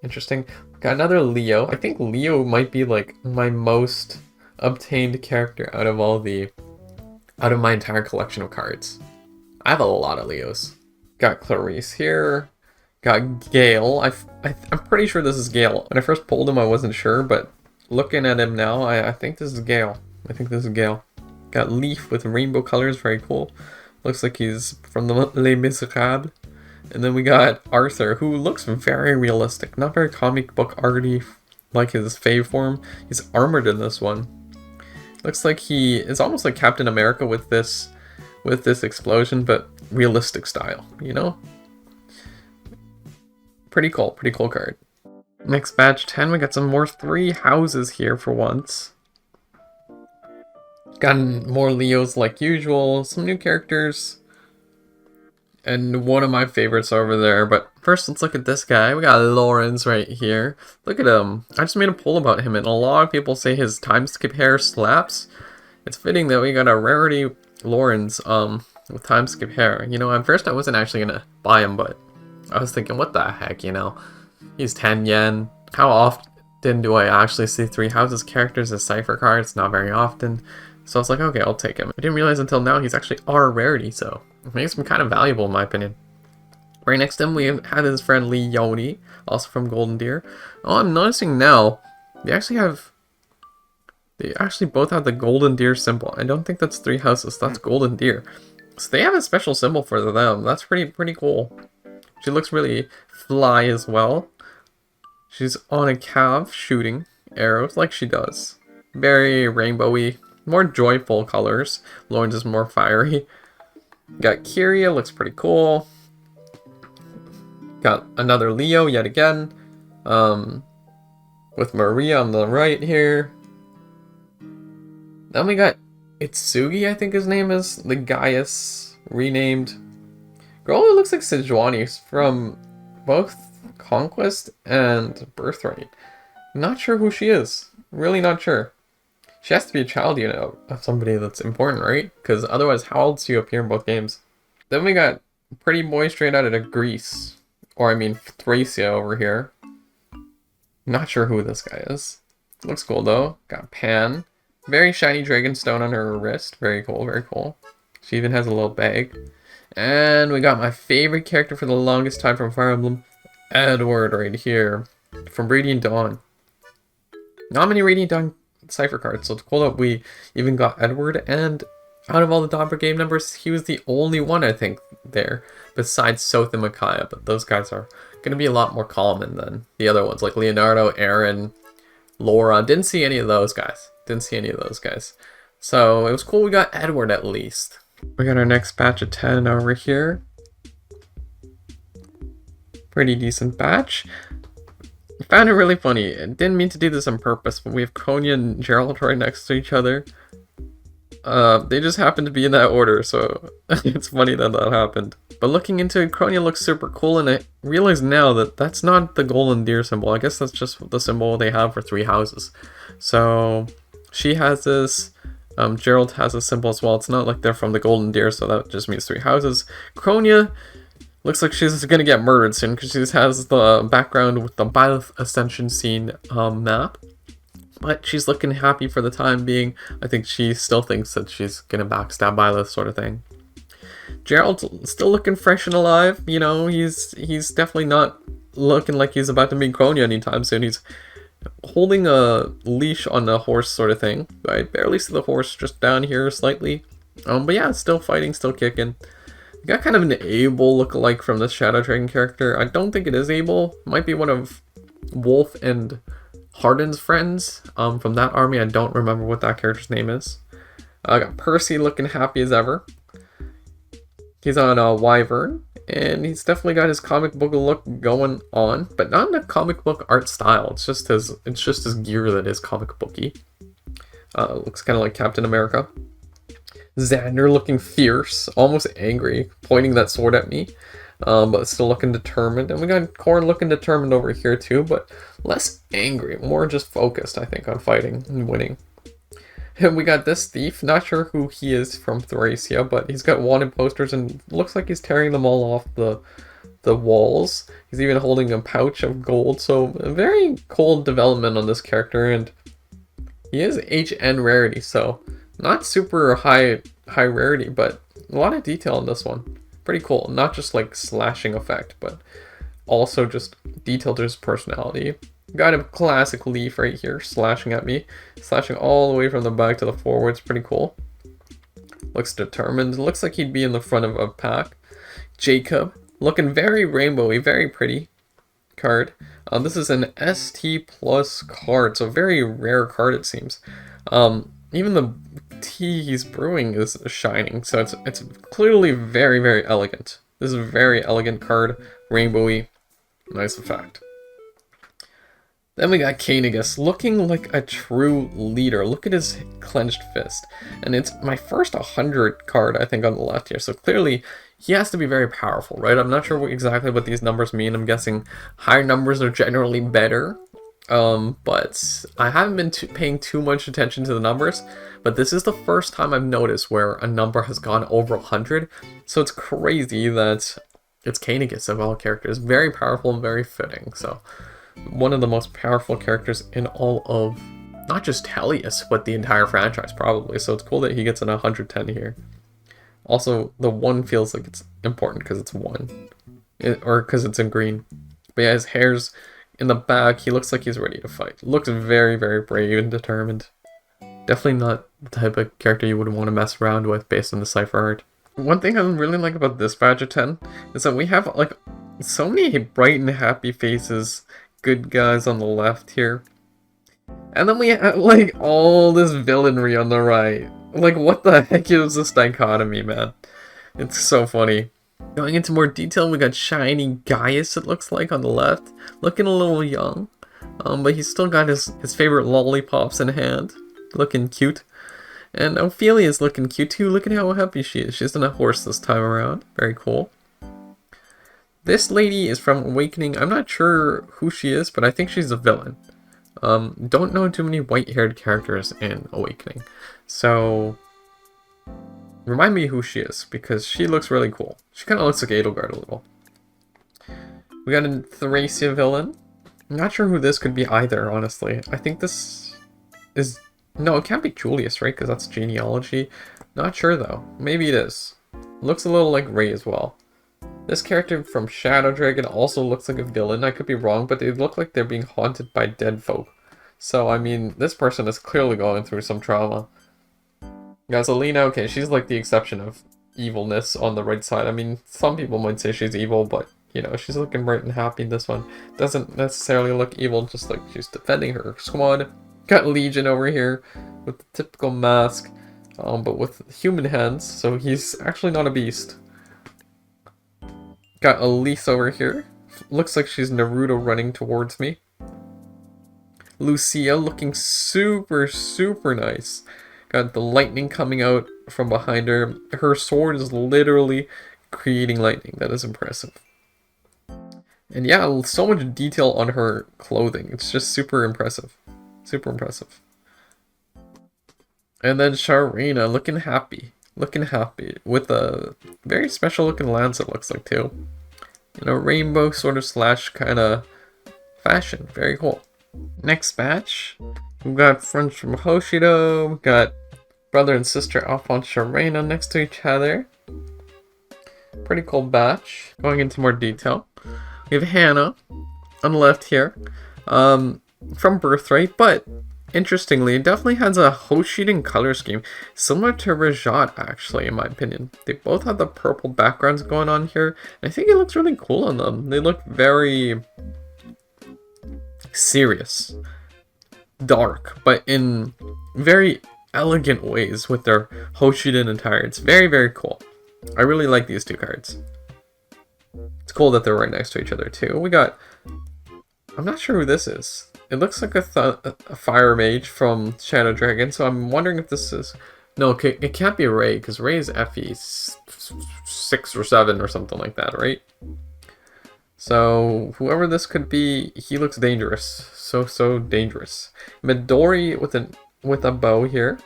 interesting. Got another Leo. I think Leo might be like my most obtained character out of my entire collection of cards. I have a lot of Leos. Got Clarice here. Got Gale. I'm pretty sure this is Gale. When I first pulled him, I wasn't sure, but looking at him now, I think this is Gale. I think this is Gale. Got Leaf with rainbow colors, very cool. Looks like he's from the Les Miserables. And then we got Arthur, who looks very realistic. Not very comic book arty like his fave form. He's armored in this one. Looks like he is almost like Captain America with this explosion, but realistic style, you know? Pretty cool card. Next batch 10, we got some more 3 houses here for once. Got more Leos like usual, some new characters, and one of my favorites over there. But first, let's look at this guy. We got Lawrence right here. Look at him. I just made a poll about him, and a lot of people say his time skip hair slaps. It's fitting that we got a rarity Lawrence with time skip hair. You know, at first I wasn't actually gonna buy him, but I was thinking, what the heck, you know? He's 10 yen. How often do I actually see 3 houses characters as Cipher cards? Not very often. So I was like, okay, I'll take him. I didn't realize until now he's actually our rarity, so it makes him kind of valuable in my opinion. Right next to him, we had his friend Leone, also from Golden Deer. Oh, I'm noticing now, they actually both have the Golden Deer symbol. I don't think that's 3 houses, that's Golden Deer. So they have a special symbol for them. That's pretty cool. She looks really fly as well. She's on a calf shooting arrows like she does. Very rainbowy. More joyful colors. Lawrence is more fiery. Got Kyria, looks pretty cool. Got another Leo yet again. With Maria on the right here. Then we got Itsugi, I think his name is. The Gaius renamed. Girl who looks like Sejuani from both Conquest and Birthright. Not sure who she is. Really not sure. She has to be a child, you know, of somebody that's important, right? Because otherwise, how old do you appear in both games? Then we got Pretty Boy straight out of Greece. Or, I mean, Thracia over here. Not sure who this guy is. Looks cool, though. Got Pan. Very shiny dragon stone on her wrist. Very cool, very cool. She even has a little bag. And we got my favorite character for the longest time from Fire Emblem, Edward, right here. From Radiant Dawn. Not many Radiant Dawn Cipher cards, so it's cool that we even got Edward, and out of all the Dobber game numbers, he was the only one, I think, there, besides Soth and Micaiah, but those guys are going to be a lot more common than the other ones, like Leonardo, Aaron, Laura. Didn't see any of those guys. So it was cool we got Edward at least. We got our next batch of 10 over here. Pretty decent batch. I found it really funny. I didn't mean to do this on purpose, but we have Konya and Gerald right next to each other. They just happened to be in that order, so it's funny that that happened. But looking into it, Konya looks super cool, and I realize now that that's not the Golden Deer symbol. I guess that's just the symbol they have for 3 houses. So she has this. Gerald has a symbol as well. It's not like they're from the Golden Deer, so that just means 3 houses. Konya looks like she's gonna get murdered soon because she has the background with the Byleth Ascension scene map. But she's looking happy for the time being. I think she still thinks that she's gonna backstab Byleth, sort of thing. Gerald's still looking fresh and alive. You know, he's definitely not looking like he's about to meet Konya anytime soon. He's holding a leash on a horse, sort of thing. I barely see the horse, just down here slightly. But yeah, still fighting, still kicking. Got kind of an Abel look-alike from this Shadow Dragon character. I don't think it is Abel. Might be one of Wolf and Hardin's friends from that army. I don't remember what that character's name is. I got Percy looking happy as ever. He's on a Wyvern, and he's definitely got his comic book look going on, but not in a comic book art style. It's just his gear that is comic booky. Looks kind of like Captain America. Xander looking fierce, almost angry, pointing that sword at me, but still looking determined. And we got Korn looking determined over here too, but less angry, more just focused, I think, on fighting and winning. And we got this thief, not sure who he is from Thracia, but he's got wanted posters and looks like he's tearing them all off the the walls. He's even holding a pouch of gold, so a very cool development on this character, and he is HN rarity, so not super high rarity, but a lot of detail in this one. Pretty cool. Not just like slashing effect, but also just detail to his personality. Got a classic leaf right here, slashing at me. Slashing all the way from the back to the forwards. Pretty cool. Looks determined. Looks like he'd be in the front of a pack. Jacob, looking very rainbowy, very pretty card. This is an ST plus card, so very rare card it seems. Even the tea he's brewing is shining, so it's clearly very, very elegant. This is a very elegant card, rainbowy, nice effect. Then we got Kanegus, looking like a true leader. Look at his clenched fist. And it's my first 100 card, I think, on the left here. So clearly, he has to be very powerful, right? I'm not sure exactly what these numbers mean. I'm guessing higher numbers are generally better. But I haven't been paying too much attention to the numbers. But this is the first time I've noticed where a number has gone over 100. So it's crazy that it's Kanegus of all characters. Very powerful and very fitting, so... one of the most powerful characters in all of, not just Helios, but the entire franchise, probably. So it's cool that he gets an 110 here. Also, the 1 feels like it's important because it's 1. Or because it's in green. But yeah, his hair's in the back. He looks like he's ready to fight. Looks very, very brave and determined. Definitely not the type of character you would want to mess around with based on the Cipher art. One thing I really like about this badge of 10 is that we have, like, so many bright and happy faces. Good guys on the left here. And then we have, like, all this villainry on the right. Like, what the heck is this dichotomy, man? It's so funny. Going into more detail, we got shiny Gaius, it looks like, on the left. Looking a little young. But he's still got his favorite lollipops in hand. Looking cute. And Ophelia's looking cute too. Look at how happy she is. She's on a horse this time around. Very cool. This lady is from Awakening. I'm not sure who she is, but I think she's a villain. Don't know too many white-haired characters in Awakening. So, remind me who she is, because she looks really cool. She kind of looks like Edelgard a little. We got a Thracia villain. I'm not sure who this could be either, honestly. I think this is... no, it can't be Julius, right? Because that's genealogy. Not sure, though. Maybe it is. Looks a little like Ray as well. This character from Shadow Dragon also looks like a villain. I could be wrong, but they look like they're being haunted by dead folk. So, I mean, this person is clearly going through some trauma. Gasolina, okay, she's like the exception of evilness on the right side. I mean, some people might say she's evil, but, you know, she's looking bright and happy in this one. Doesn't necessarily look evil, just like she's defending her squad. Got Legion over here with the typical mask, but with human hands, so he's actually not a beast. Got Elise over here. Looks like she's Naruto running towards me. Lucia looking super, super nice. Got the lightning coming out from behind her. Her sword is literally creating lightning. That is impressive. And yeah, so much detail on her clothing. It's just super impressive. Super impressive. And then Sharina looking happy. Looking happy. With a very special looking lance, it looks like, too. In a rainbow sort of slash kind of fashion. Very cool. Next batch. We've got friends from Hoshido. We've got brother and sister Alphonse Sharina next to each other. Pretty cool batch. Going into more detail. We have Hannah on the left here. From Birthright, but interestingly, it definitely has a Hoshidan color scheme, similar to Rajat, actually, in my opinion. They both have the purple backgrounds going on here, and I think it looks really cool on them. They look very serious, dark, but in very elegant ways with their Hoshidan attire. It's very, very cool. I really like these two cards. It's cool that they're right next to each other, too. We got... I'm not sure who this is. It looks like a fire mage from Shadow Dragon, so I'm wondering if this is... No, it can't be Ray, because Ray is FE 6 or 7 or something like that, right? So, whoever this could be, he looks dangerous. So dangerous. Midori with a bow here.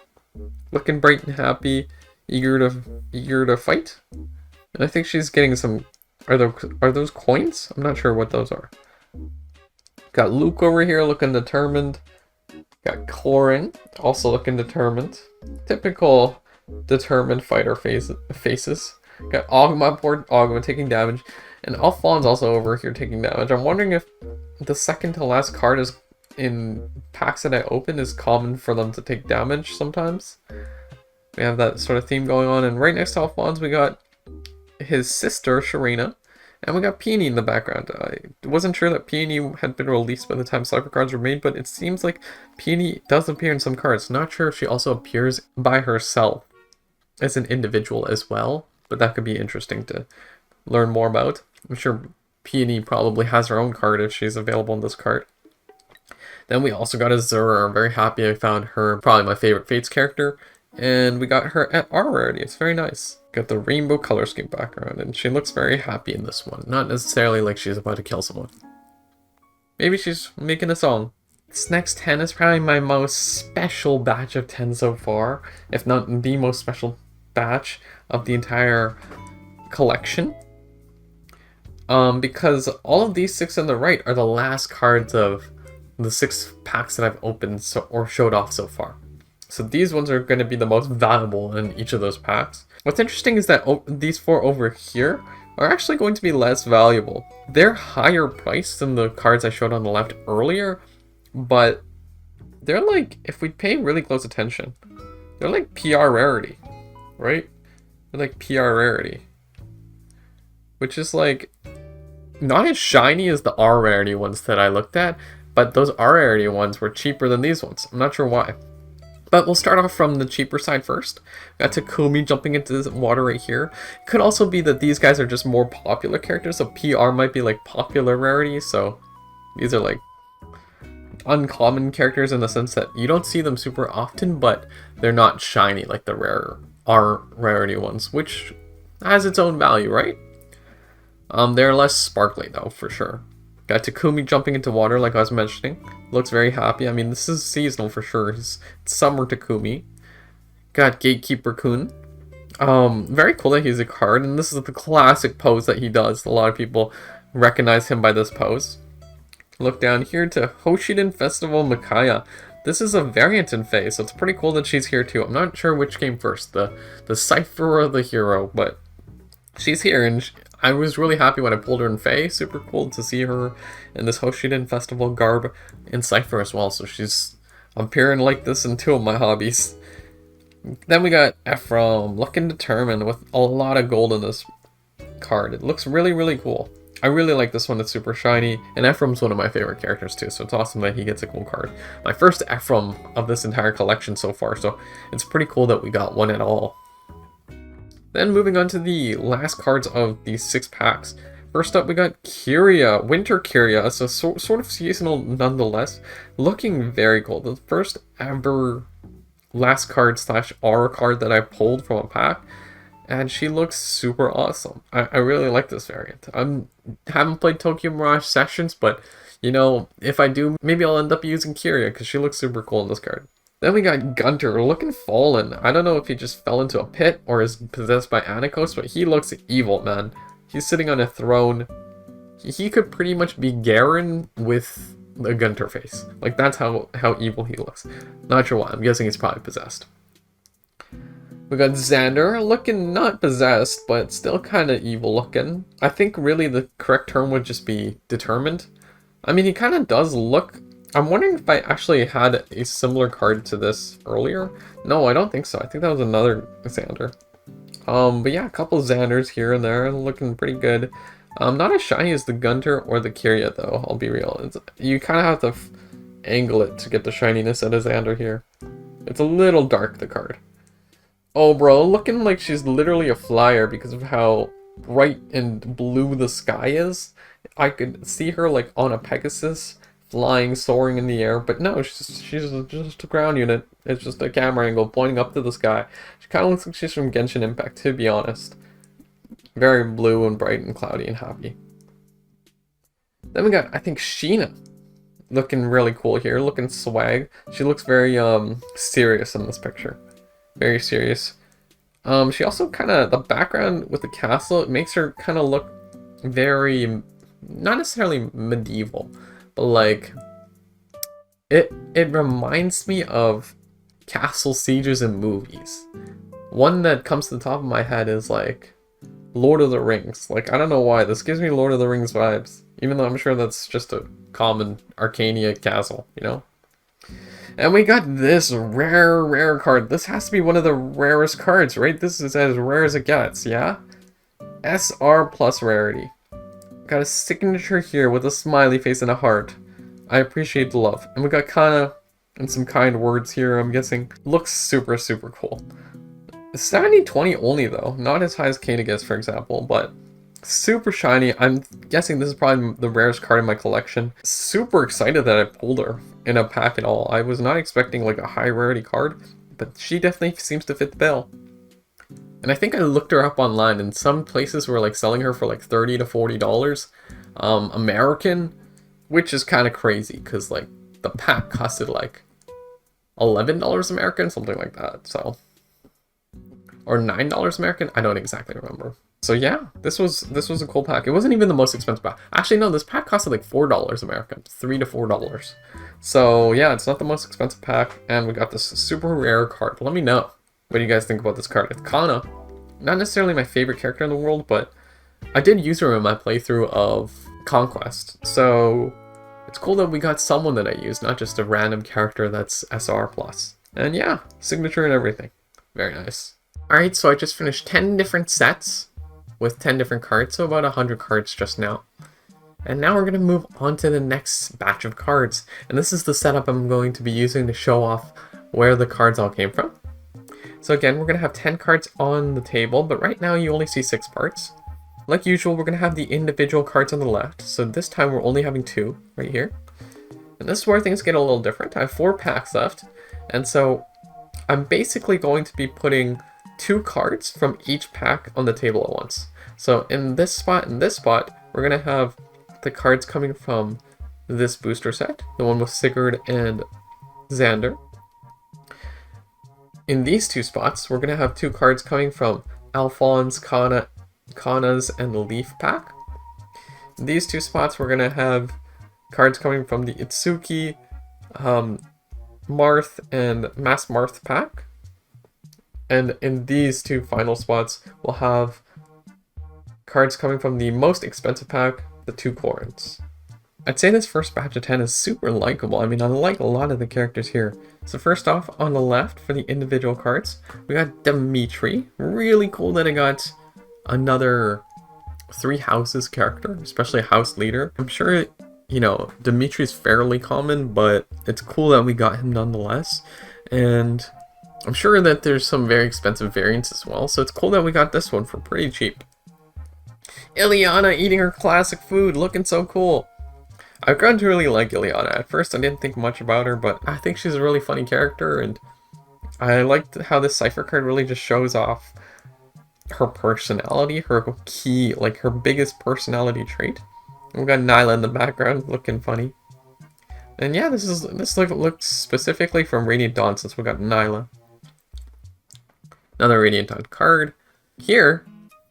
Looking bright and happy, eager to fight. And I think she's getting some Are those coins? I'm not sure what those are. Got Luke over here looking determined. Got Corin also looking determined. Typical determined fighter faces. Got Ogma, poor Ogma taking damage. And Alphonse also over here taking damage. I'm wondering if the second to last card is in packs that I open is common for them to take damage sometimes. We have that sort of theme going on. And right next to Alphonse we got his sister, Sharena. And we got Peony in the background. I wasn't sure that Peony had been released by the time Cipher cards were made, but it seems like Peony does appear in some cards. Not sure if she also appears by herself as an individual as well, but that could be interesting to learn more about. I'm sure Peony probably has her own card if she's available in this card. Then we also got Azura. I'm very happy I found her, probably my favorite Fates character. And we got her at R rarity. It's very nice. Got the rainbow color scheme background, and she looks very happy in this one. Not necessarily like she's about to kill someone. Maybe she's making a song. This next 10 is probably my most special batch of 10 so far, if not the most special batch of the entire collection. Because all of these 6 on the right are the last cards of the 6 packs that I've opened or showed off so far. So these ones are going to be the most valuable in each of those packs. What's interesting is that these 4 over here are actually going to be less valuable. They're higher priced than the cards I showed on the left earlier, but they're like, if we pay really close attention, they're like PR rarity, right? They're like PR rarity. Which is like, not as shiny as the R rarity ones that I looked at, but those R rarity ones were cheaper than these ones. I'm not sure why. But we'll start off from the cheaper side first. Got Takumi jumping into the water right here. It could also be that these guys are just more popular characters, so PR might be like popular rarity, so these are like uncommon characters in the sense that you don't see them super often, but they're not shiny like the rare R rarity ones, which has its own value, right? They're less sparkly though, for sure. Got Takumi jumping into water like I was mentioning. Looks very happy. I mean, this is seasonal for sure. It's summer Takumi. Got Gatekeeper Kun. Very cool that he's a card, and this is the classic pose that he does. A lot of people recognize him by this pose. Look down here to Hoshiden Festival Mikaya. This is a variant in Fae, so it's pretty cool that she's here too. I'm not sure which came first, the Cipher or the Hero, but she's here, and I was really happy when I pulled her in Fae. Super cool to see her in this Hoshiden Festival garb in Cipher as well. So she's appearing like this in 2 of my hobbies. Then we got Ephraim, looking determined with a lot of gold in this card. It looks really, really cool. I really like this one. It's super shiny. And Ephraim's one of my favorite characters too. So it's awesome that he gets a cool card. My first Ephraim of this entire collection so far. So it's pretty cool that we got one at all. Then moving on to the last cards of these 6 packs. First up, we got Kyria, Winter Kyria, so sort of seasonal nonetheless. Looking very cool. The first ever last card / R card that I pulled from a pack. And she looks super awesome. I really like this variant. I haven't played Tokyo Mirage Sessions, but you know, if I do, maybe I'll end up using Kyria because she looks super cool in this card. Then we got Gunter, looking fallen. I don't know if he just fell into a pit or is possessed by Anikos, but he looks evil, man. He's sitting on a throne. He could pretty much be Garen with a Gunter face. Like, that's how evil he looks. Not sure why. I'm guessing he's probably possessed. We got Xander, looking not possessed, but still kind of evil looking. I think really the correct term would just be determined. I mean, he kind of does look... I'm wondering if I actually had a similar card to this earlier. No, I don't think so. I think that was another Xander. But yeah, a couple Xanders here and there, looking pretty good. Not as shiny as the Gunter or the Kyria though, I'll be real. You kind of have to angle it to get the shininess out of Xander here. It's a little dark, the card. Oh bro, looking like she's literally a flyer because of how bright and blue the sky is. I could see her like on a Pegasus, flying, soaring in the air, but no, she's just a ground unit. It's just a camera angle pointing up to the sky. She kind of looks like she's from Genshin Impact, to be honest. Very blue and bright and cloudy and happy. Then we got, I think, Sheena. Looking really cool here, looking swag. She looks very serious in this picture. Very serious. She also kind of, the background with the castle, it makes her kind of look very, not necessarily medieval, but like, it reminds me of castle sieges in movies. One that comes to the top of my head is like Lord of the Rings. Like, I don't know why, this gives me Lord of the Rings vibes, even though I'm sure that's just a common Arcania castle, you know? And we got this rare card. This has to be one of the rarest cards, right? This is as rare as it gets, yeah? SR plus rarity. Got a signature here with a smiley face and a heart. I appreciate the love. And we got Kana and some kind words here, I'm guessing. Looks super cool. 70-20 only though, not as high as Kanagas, for example, but super shiny. I'm guessing this is probably the rarest card in my collection. Super excited that I pulled her in a pack at all. I was not expecting like a high rarity card, but she definitely seems to fit the bill. And I think I looked her up online, and some places were like selling her for like $30 to $40 American, which is kind of crazy because like the pack costed like $11 American, something like that. So, or $9 American, I don't exactly remember. So yeah, this was a cool pack. It wasn't even the most expensive pack. Actually, no, this pack costed like $4 American, $3 to $4. So yeah, it's not the most expensive pack, and we got this super rare card. Let me know what do you guys think about this card. It's Kana, not necessarily my favorite character in the world, but I did use her in my playthrough of Conquest. So it's cool that we got someone that I used, not just a random character that's SR plus. And yeah, signature and everything. Very nice. Alright, so I just finished 10 different sets with 10 different cards, so about 100 cards just now. And now we're going to move on to the next batch of cards. And this is the setup I'm going to be using to show off where the cards all came from. So again, we're going to have 10 cards on the table, but right now you only see 6 parts. Like usual, we're going to have the individual cards on the left, so this time we're only having 2 right here. And this is where things get a little different. I have 4 packs left, and so I'm basically going to be putting 2 cards from each pack on the table at once. So in this spot and this spot, we're going to have the cards coming from this booster set, the one with Sigurd and Xander. In these 2 spots, we're going to have 2 cards coming from Alphonse, Kana's, and the Leaf pack. In these 2 spots, we're going to have cards coming from the Itsuki, Marth, and Mass Marth pack. And in these 2 final spots, we'll have cards coming from the most expensive pack, the 2 Corins. I'd say this first batch of 10 is super likable. I mean, I like a lot of the characters here. So first off, on the left, for the individual cards, we got Dimitri. Really cool that I got another 3 houses character, especially a house leader. I'm sure, you know, Dimitri's fairly common, but it's cool that we got him nonetheless. And I'm sure that there's some very expensive variants as well, so it's cool that we got this one for pretty cheap. Ileana eating her classic food, looking so cool. I've grown to really like Ileana. At first I didn't think much about her, but I think she's a really funny character, and I liked how this Cipher card really just shows off her personality, her key, like her biggest personality trait. We've got Nyla in the background, looking funny. And yeah, this looks specifically from Radiant Dawn, since we got Nyla. Another Radiant Dawn card. Here,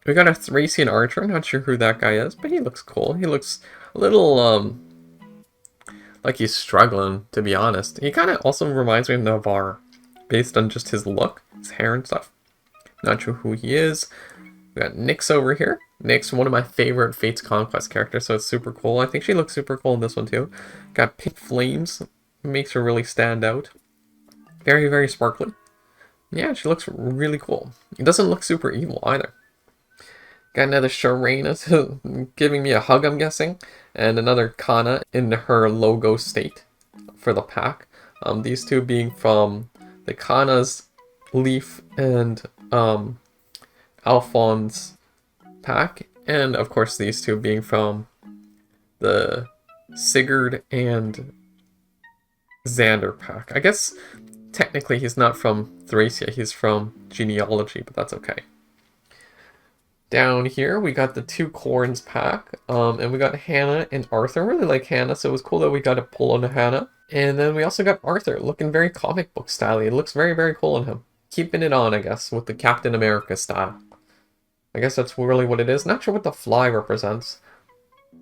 we got a Thracian archer. I'm not sure who that guy is, but he looks cool. He looks a little, like he's struggling, to be honest. He kind of also reminds me of Navarre, based on just his look, his hair and stuff. Not sure who he is. We got Nyx over here. Nyx, one of my favorite Fates Conquest characters, so it's super cool. I think she looks super cool in this one too. Got pink flames, makes her really stand out. Very sparkly. Yeah, she looks really cool. It doesn't look super evil either. Got another Sharena giving me a hug, I'm guessing. And another Kana in her logo state for the pack. These 2 being from the Kana's Leaf and Alphonse pack. And of course these 2 being from the Sigurd and Xander pack. I guess technically he's not from Thracia, he's from Genealogy, but that's okay. Down here, we got the 2 Corns pack, and we got Hannah and Arthur. I really like Hannah, so it was cool that we got a pull on Hannah. And then we also got Arthur, looking very comic book style. It looks very cool on him. Keeping it on, I guess, with the Captain America style. I guess that's really what it is. Not sure what the fly represents,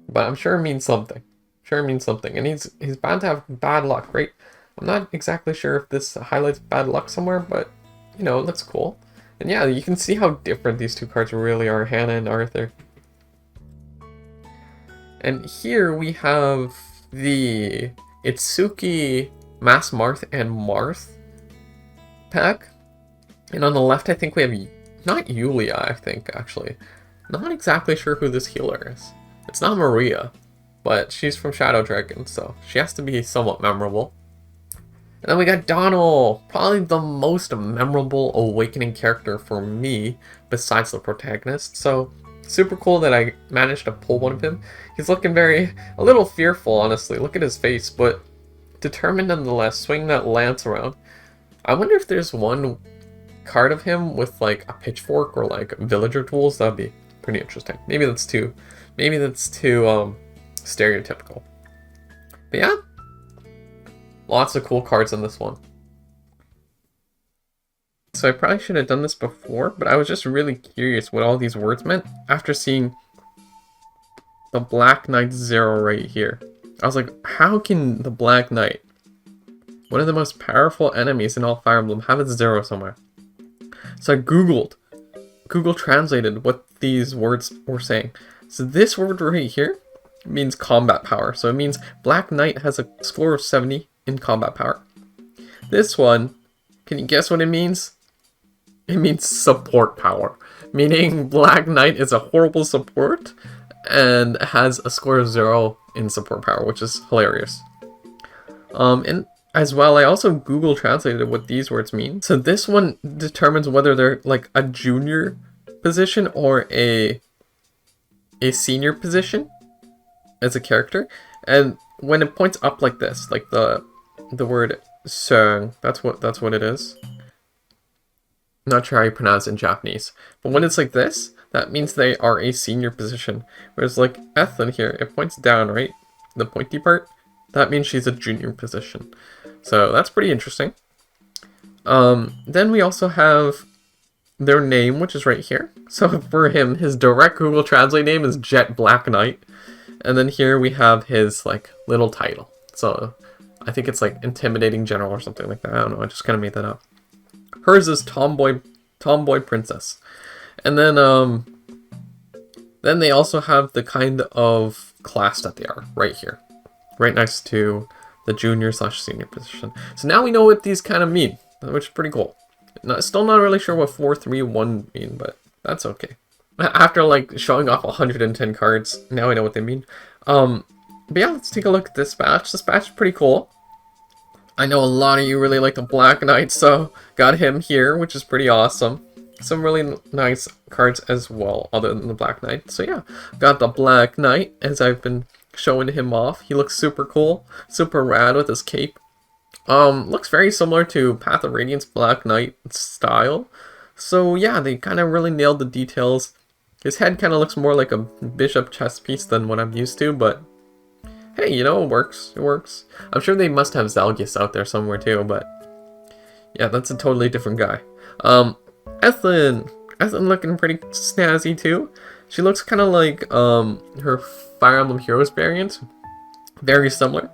but I'm sure it means something. Sure it means something. And he's bound to have bad luck, right? I'm not exactly sure if this highlights bad luck somewhere, but, you know, it looks cool. And yeah, you can see how different these two cards really are, Hannah and Arthur. And here we have the Itsuki, Mass Marth, and Marth pack. And on the left, I think we have, not Yulia, I think, actually. Not exactly sure who this healer is. It's not Maria, but she's from Shadow Dragon, so she has to be somewhat memorable. And then we got Donald, probably the most memorable awakening character for me, besides the protagonist. So, super cool that I managed to pull one of him. He's looking a little fearful, honestly. Look at his face, but determined nonetheless, swinging that lance around. I wonder if there's one card of him with like a pitchfork or like villager tools. That'd be pretty interesting. Maybe that's too stereotypical. But yeah, lots of cool cards in this one. So I probably should have done this before, but I was just really curious what all these words meant after seeing the Black Knight 0 right here. I was like, how can the Black Knight, one of the most powerful enemies in all Fire Emblem, have its 0 somewhere? So I Google translated what these words were saying. So this word right here means combat power. So it means Black Knight has a score of 70 in combat power. This one, can you guess what it means? It means support power. Meaning Black Knight is a horrible support and has a score of 0 in support power, which is hilarious. And as well, I also Google translated what these words mean. So this one determines whether they're like a junior position or a senior position as a character. And when it points up like this, like the word "sung," that's what it is. Not sure how you pronounce it in Japanese, but when it's like this, that means they are a senior position. Whereas like Ethlyn here, it points down, right? The pointy part, that means she's a junior position. So that's pretty interesting. Then we also have their name, which is right here. So for him, his direct Google Translate name is Jet Black Knight. And then here we have his like little title. So I think it's like Intimidating General or something like that. I don't know, I just kind of made that up. Hers is Tomboy Princess. And then they also have the kind of class that they are right here. Right next to the junior/senior position. So now we know what these kind of mean, which is pretty cool. Still not really sure what 431 mean, but that's okay. After like showing off 110 cards, now I know what they mean. But yeah, let's take a look at this batch. This batch is pretty cool. I know a lot of you really like the Black Knight, so got him here, which is pretty awesome. Some really nice cards as well, other than the Black Knight. So yeah, got the Black Knight, as I've been showing him off. He looks super cool, super rad with his cape. Looks very similar to Path of Radiance Black Knight style. So yeah, they kind of really nailed the details. His head kind of looks more like a bishop chess piece than what I'm used to, but hey, you know, it works. It works. I'm sure they must have Zalgius out there somewhere too, but yeah, that's a totally different guy. Ethlyn looking pretty snazzy too. She looks kind of like her Fire Emblem Heroes variant. Very similar.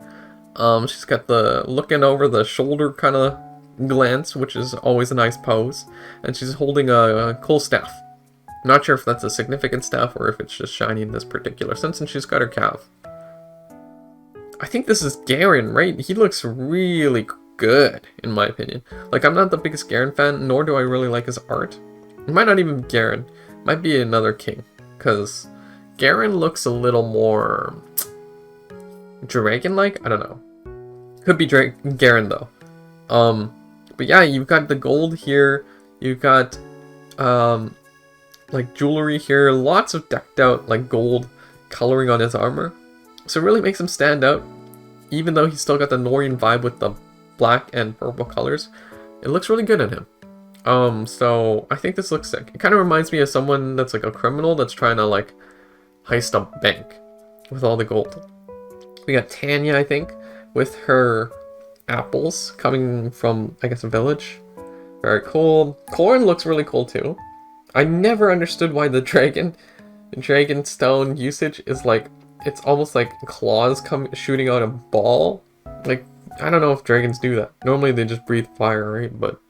She's got the looking over the shoulder kind of glance, which is always a nice pose. And she's holding a cool staff. Not sure if that's a significant staff or if it's just shiny in this particular sense, and she's got her calf. I think this is Garen, right? He looks really good, in my opinion. Like, I'm not the biggest Garen fan, nor do I really like his art. It might not even be Garen. It might be another king, because Garen looks a little more dragon-like? I don't know. Could be Garen, though. But yeah, you've got the gold here. You've got, like, jewelry here. Lots of decked out, like, gold coloring on his armor. So it really makes him stand out. Even though he's still got the Norian vibe with the black and purple colors. It looks really good on him. So I think this looks sick. It kind of reminds me of someone that's like a criminal that's trying to like heist a bank with all the gold. We got Tanya, I think, with her apples coming from, I guess, a village. Very cool. Corn looks really cool too. I never understood why the dragon stone usage is like, it's almost like claws shooting out a ball. Like, I don't know if dragons do that. Normally they just breathe fire, right? But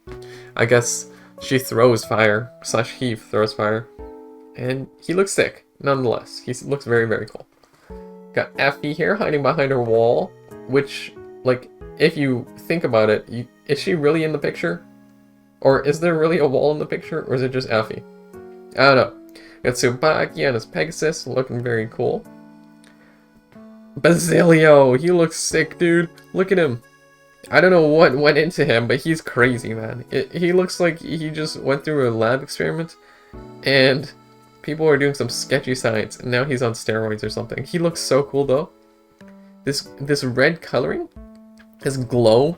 I guess she throws fire, / he throws fire. And he looks sick, nonetheless. He looks very, very cool. Got Effie here hiding behind her wall, which, like, if you think about it, is she really in the picture? Or is there really a wall in the picture, or is it just Effie? I don't know. Got Tsubaki and his Pegasus, looking very cool. Basilio, he looks sick, dude. Look at him. I don't know what went into him, but he's crazy, man. He looks like he just went through a lab experiment, and people are doing some sketchy science, and now he's on steroids or something. He looks so cool, though. This red coloring, his glow,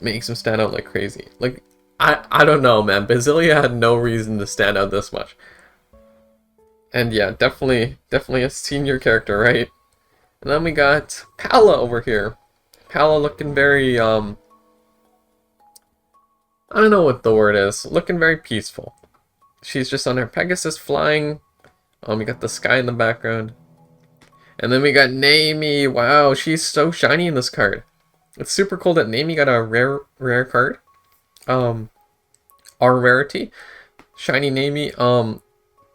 makes him stand out like crazy. Like, I don't know, man. Basilio had no reason to stand out this much. And yeah, definitely a senior character, right? And then we got Palla over here. Palla looking very, I don't know what the word is. Looking very peaceful. She's just on her Pegasus flying. We got the sky in the background. And then we got Naomi. Wow, she's so shiny in this card. It's super cool that Naomi got a rare card. Our rarity. Shiny Naomi.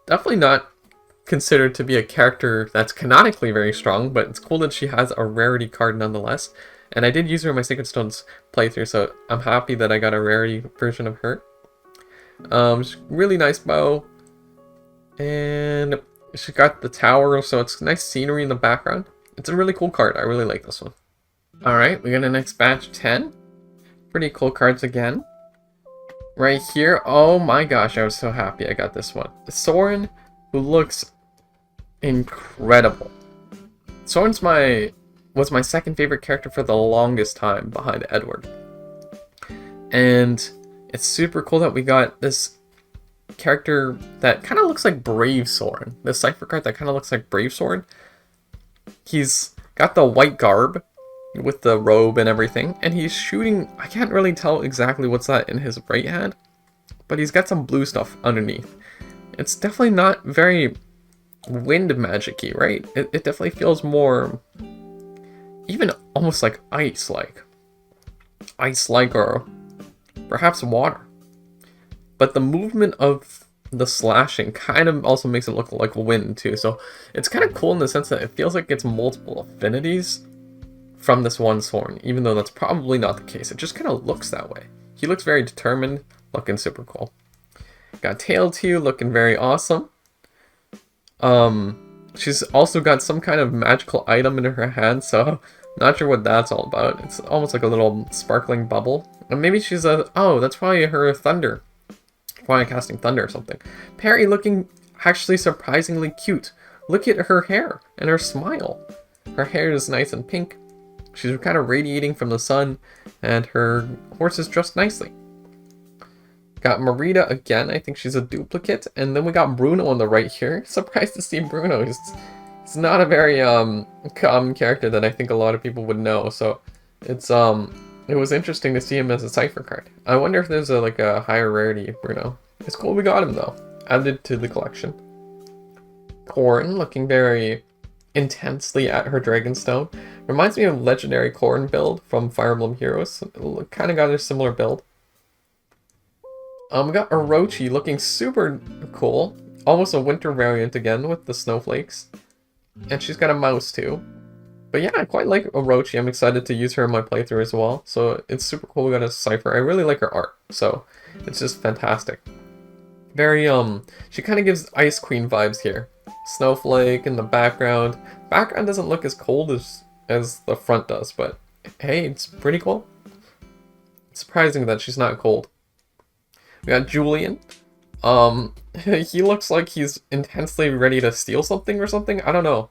Definitely not considered to be a character that's canonically very strong, but it's cool that she has a rarity card nonetheless. And I did use her in my Sacred Stones playthrough, so I'm happy that I got a rarity version of her. Really nice bow. And she got the tower, so it's nice scenery in the background. It's a really cool card. I really like this one. Alright, we got a next batch 10. Pretty cool cards again. Right here, oh my gosh, I was so happy I got this one. Soren, who looks incredible. Soren's was my second favorite character for the longest time behind Edward. And it's super cool that we got this character that kind of looks like Brave Soren. This Cipher card that kind of looks like Brave Soren. He's got the white garb with the robe and everything, and he's shooting, I can't really tell exactly what's that in his right hand, but he's got some blue stuff underneath. It's definitely not very wind magic-y, right? It definitely feels more, even almost like ice-like. Ice-like, or perhaps water. But the movement of the slashing kind of also makes it look like wind too, so it's kind of cool in the sense that it feels like it's multiple affinities from this one Soren, even though that's probably not the case. It just kind of looks that way. He looks very determined, looking super cool. Got Tailtew looking very awesome. She's also got some kind of magical item in her hand, so not sure what that's all about. It's almost like a little sparkling bubble. And maybe she's oh, that's probably her thunder. Probably casting thunder or something. Perry looking actually surprisingly cute. Look at her hair and her smile. Her hair is nice and pink. She's kind of radiating from the sun, and her horse is dressed nicely. Got Marita again. I think she's a duplicate. And then we got Bruno on the right here. Surprised to see Bruno. He's not a very common character that I think a lot of people would know. So it was interesting to see him as a Cipher card. I wonder if there's like a higher rarity Bruno. It's cool we got him though. Added to the collection. Corrin looking very intensely at her Dragonstone. Reminds me of legendary Corrin build from Fire Emblem Heroes. Kind of got a similar build. We got Orochi looking super cool. Almost a winter variant again with the snowflakes. And she's got a mouse too. But yeah, I quite like Orochi. I'm excited to use her in my playthrough as well. So it's super cool we got a Cipher. I really like her art. So it's just fantastic. Very, she kind of gives Ice Queen vibes here. Snowflake in the background. Background doesn't look as cold as the front does, but hey, it's pretty cool. It's surprising that she's not cold. We got Julian. He looks like he's intensely ready to steal something or something. I don't know.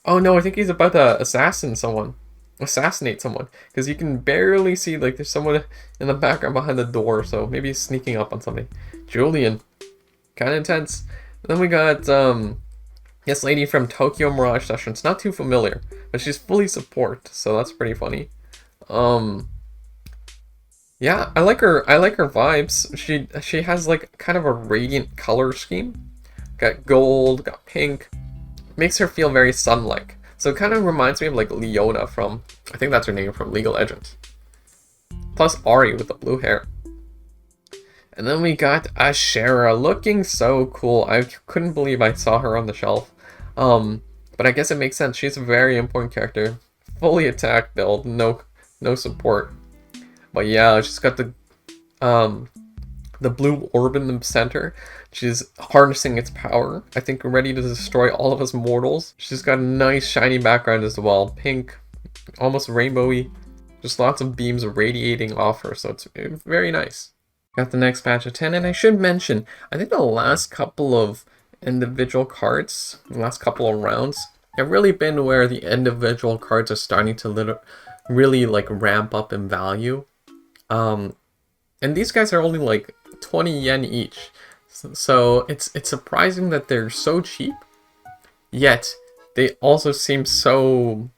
Oh no, I think he's about to assassinate someone. Because you can barely see, like, there's someone in the background behind the door, so maybe he's sneaking up on somebody. Julian. Kind of intense. And then we got, this lady from Tokyo Mirage Sessions. Not too familiar, but she's fully support, so that's pretty funny. Yeah, I like her. I like her vibes. She has like kind of a radiant color scheme. Got gold, got pink. Makes her feel very sun-like. So it kind of reminds me of like Leona from, I think that's her name, from League of Legends. Plus Ari with the blue hair. And then we got Ashera looking so cool. I couldn't believe I saw her on the shelf. But I guess it makes sense. She's a very important character. Fully attack build, no support. But yeah, she's got the blue orb in the center. She's harnessing its power. I think ready to destroy all of us mortals. She's got a nice shiny background as well. Pink, almost rainbowy. Just lots of beams radiating off her, so it's very nice. Got the next batch of 10, and I should mention, I think the last couple of individual cards, the last couple of rounds, have really been where the individual cards are starting to really like ramp up in value. And these guys are only like 20 yen each. So it's surprising that they're so cheap, yet they also seem so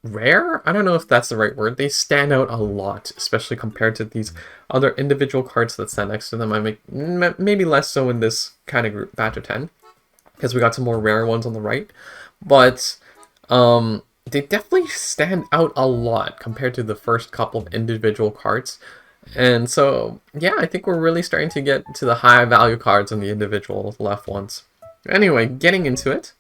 rare? I don't know if that's the right word. They stand out a lot, especially compared to these other individual cards that stand next to them. I make maybe less so in this kind of group, batch of 10, because we got some more rare ones on the right. But they definitely stand out a lot compared to the first couple of individual cards. And so, yeah, I think we're really starting to get to the high value cards on the individual left ones. Anyway, getting into it.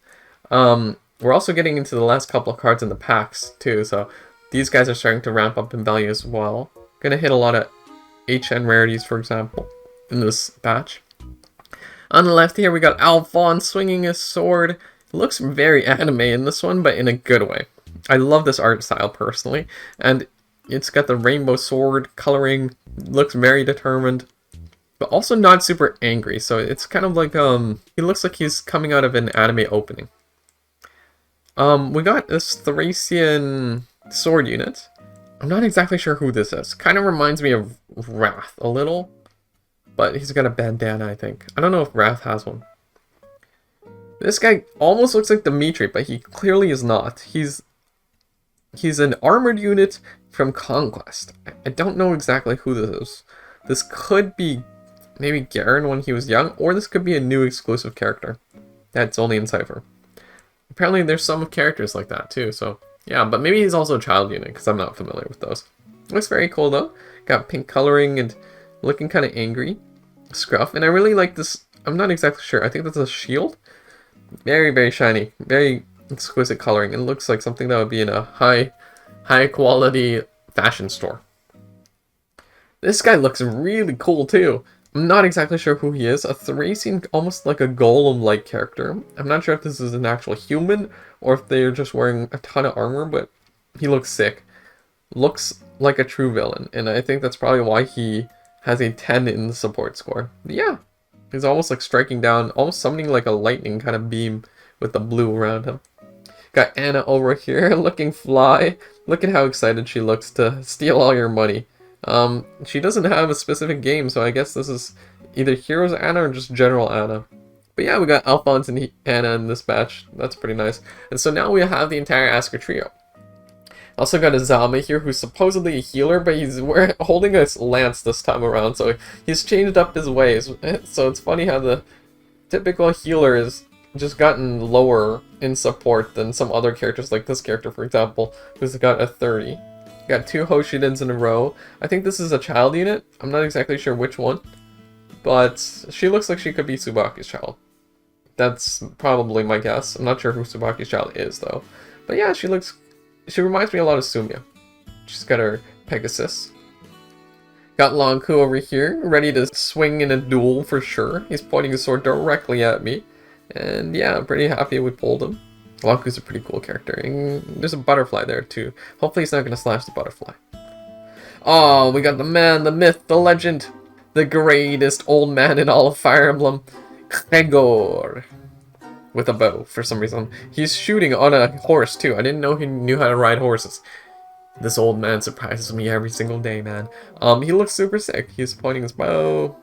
We're also getting into the last couple of cards in the packs, too, so these guys are starting to ramp up in value as well. Gonna hit a lot of HN rarities, for example, in this batch. On the left here, we got Alphonse swinging his sword. It looks very anime in this one, but in a good way. I love this art style, personally, and it's got the rainbow sword coloring, looks very determined, but also not super angry, so it's kind of like, he looks like he's coming out of an anime opening. We got this Thracian sword unit. I'm not exactly sure who this is. Kind of reminds me of Wrath a little, but he's got a bandana, I think. I don't know if Wrath has one. This guy almost looks like Dimitri, but he clearly is not. He's an armored unit from Conquest. I don't know exactly who this is. This could be maybe Garen when he was young, or this could be a new exclusive character that's only in Cipher. Apparently there's some characters like that too, so yeah, but maybe he's also a child unit, because I'm not familiar with those. Looks very cool though. Got pink coloring and looking kind of angry. Scruff, and I really like this. I'm not exactly sure. I think that's a shield. Very, very shiny. Very exquisite coloring. It looks like something that would be in a high quality fashion store. This guy looks really cool too. I'm not exactly sure who he is. A Thracian, almost like a golem-like character. I'm not sure if this is an actual human or if they're just wearing a ton of armor, but he looks sick. Looks like a true villain, and I think that's probably why he has a 10 in the support score. But yeah, he's almost like striking down, almost summoning like a lightning kind of beam with the blue around him. Got Anna over here looking fly. Look at how excited she looks to steal all your money. She doesn't have a specific game, so I guess this is either Heroes Anna or just General Anna. But yeah, we got Alphonse and Anna in this batch. That's pretty nice. And so now we have the entire Asuka trio. Also got Azama here, who's supposedly a healer, but he's holding a lance this time around, so he's changed up his ways. So it's funny how the typical healer is just gotten lower in support than some other characters, like this character, for example, who's got a 30. Got 2 Hoshidens in a row. I think this is a child unit. I'm not exactly sure which one, but she looks like she could be Tsubaki's child. That's probably my guess. I'm not sure who Tsubaki's child is, though. But yeah, she reminds me a lot of Sumia. She's got her Pegasus. Got Lonku over here, ready to swing in a duel for sure. He's pointing his sword directly at me. And yeah, I'm pretty happy we pulled him. Lonku's a pretty cool character, and there's a butterfly there too. Hopefully he's not going to slash the butterfly. Oh, we got the man, the myth, the legend, the greatest old man in all of Fire Emblem, Gregor, with a bow for some reason. He's shooting on a horse too. I didn't know he knew how to ride horses. This old man surprises me every single day, man. He looks super sick. He's pointing his bow.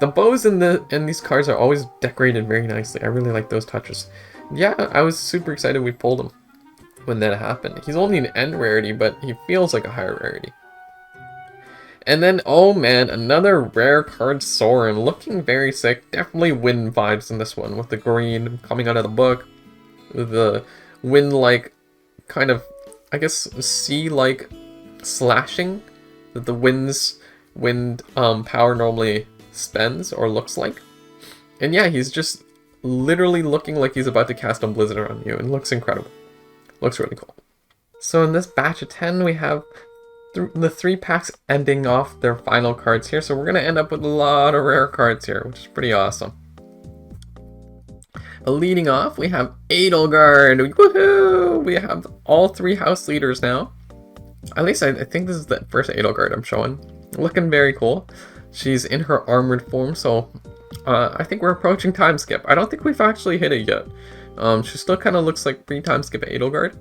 The bows in these cards are always decorated very nicely. I really like those touches. Yeah, I was super excited we pulled him when that happened. He's only an N rarity, but he feels like a higher rarity. And then, oh man, another rare card, Soren, looking very sick. Definitely wind vibes in this one with the green coming out of the book. The wind-like kind of, I guess, sea-like slashing that the wind power normally spends or looks like. And yeah, he's just literally looking like he's about to cast a blizzard on you, and looks incredible. Looks really cool. So in this batch of 10, we have the 3 packs ending off their final cards here, so we're going to end up with a lot of rare cards here, which is pretty awesome. But leading off, we have Edelgard. Woohoo! We have all 3 house leaders now. At least I think this is the first Edelgard I'm showing. Looking very cool. She's in her armored form, so I think we're approaching time skip. I don't think we've actually hit it yet. She still kind of looks like pre-time skip Edelgard.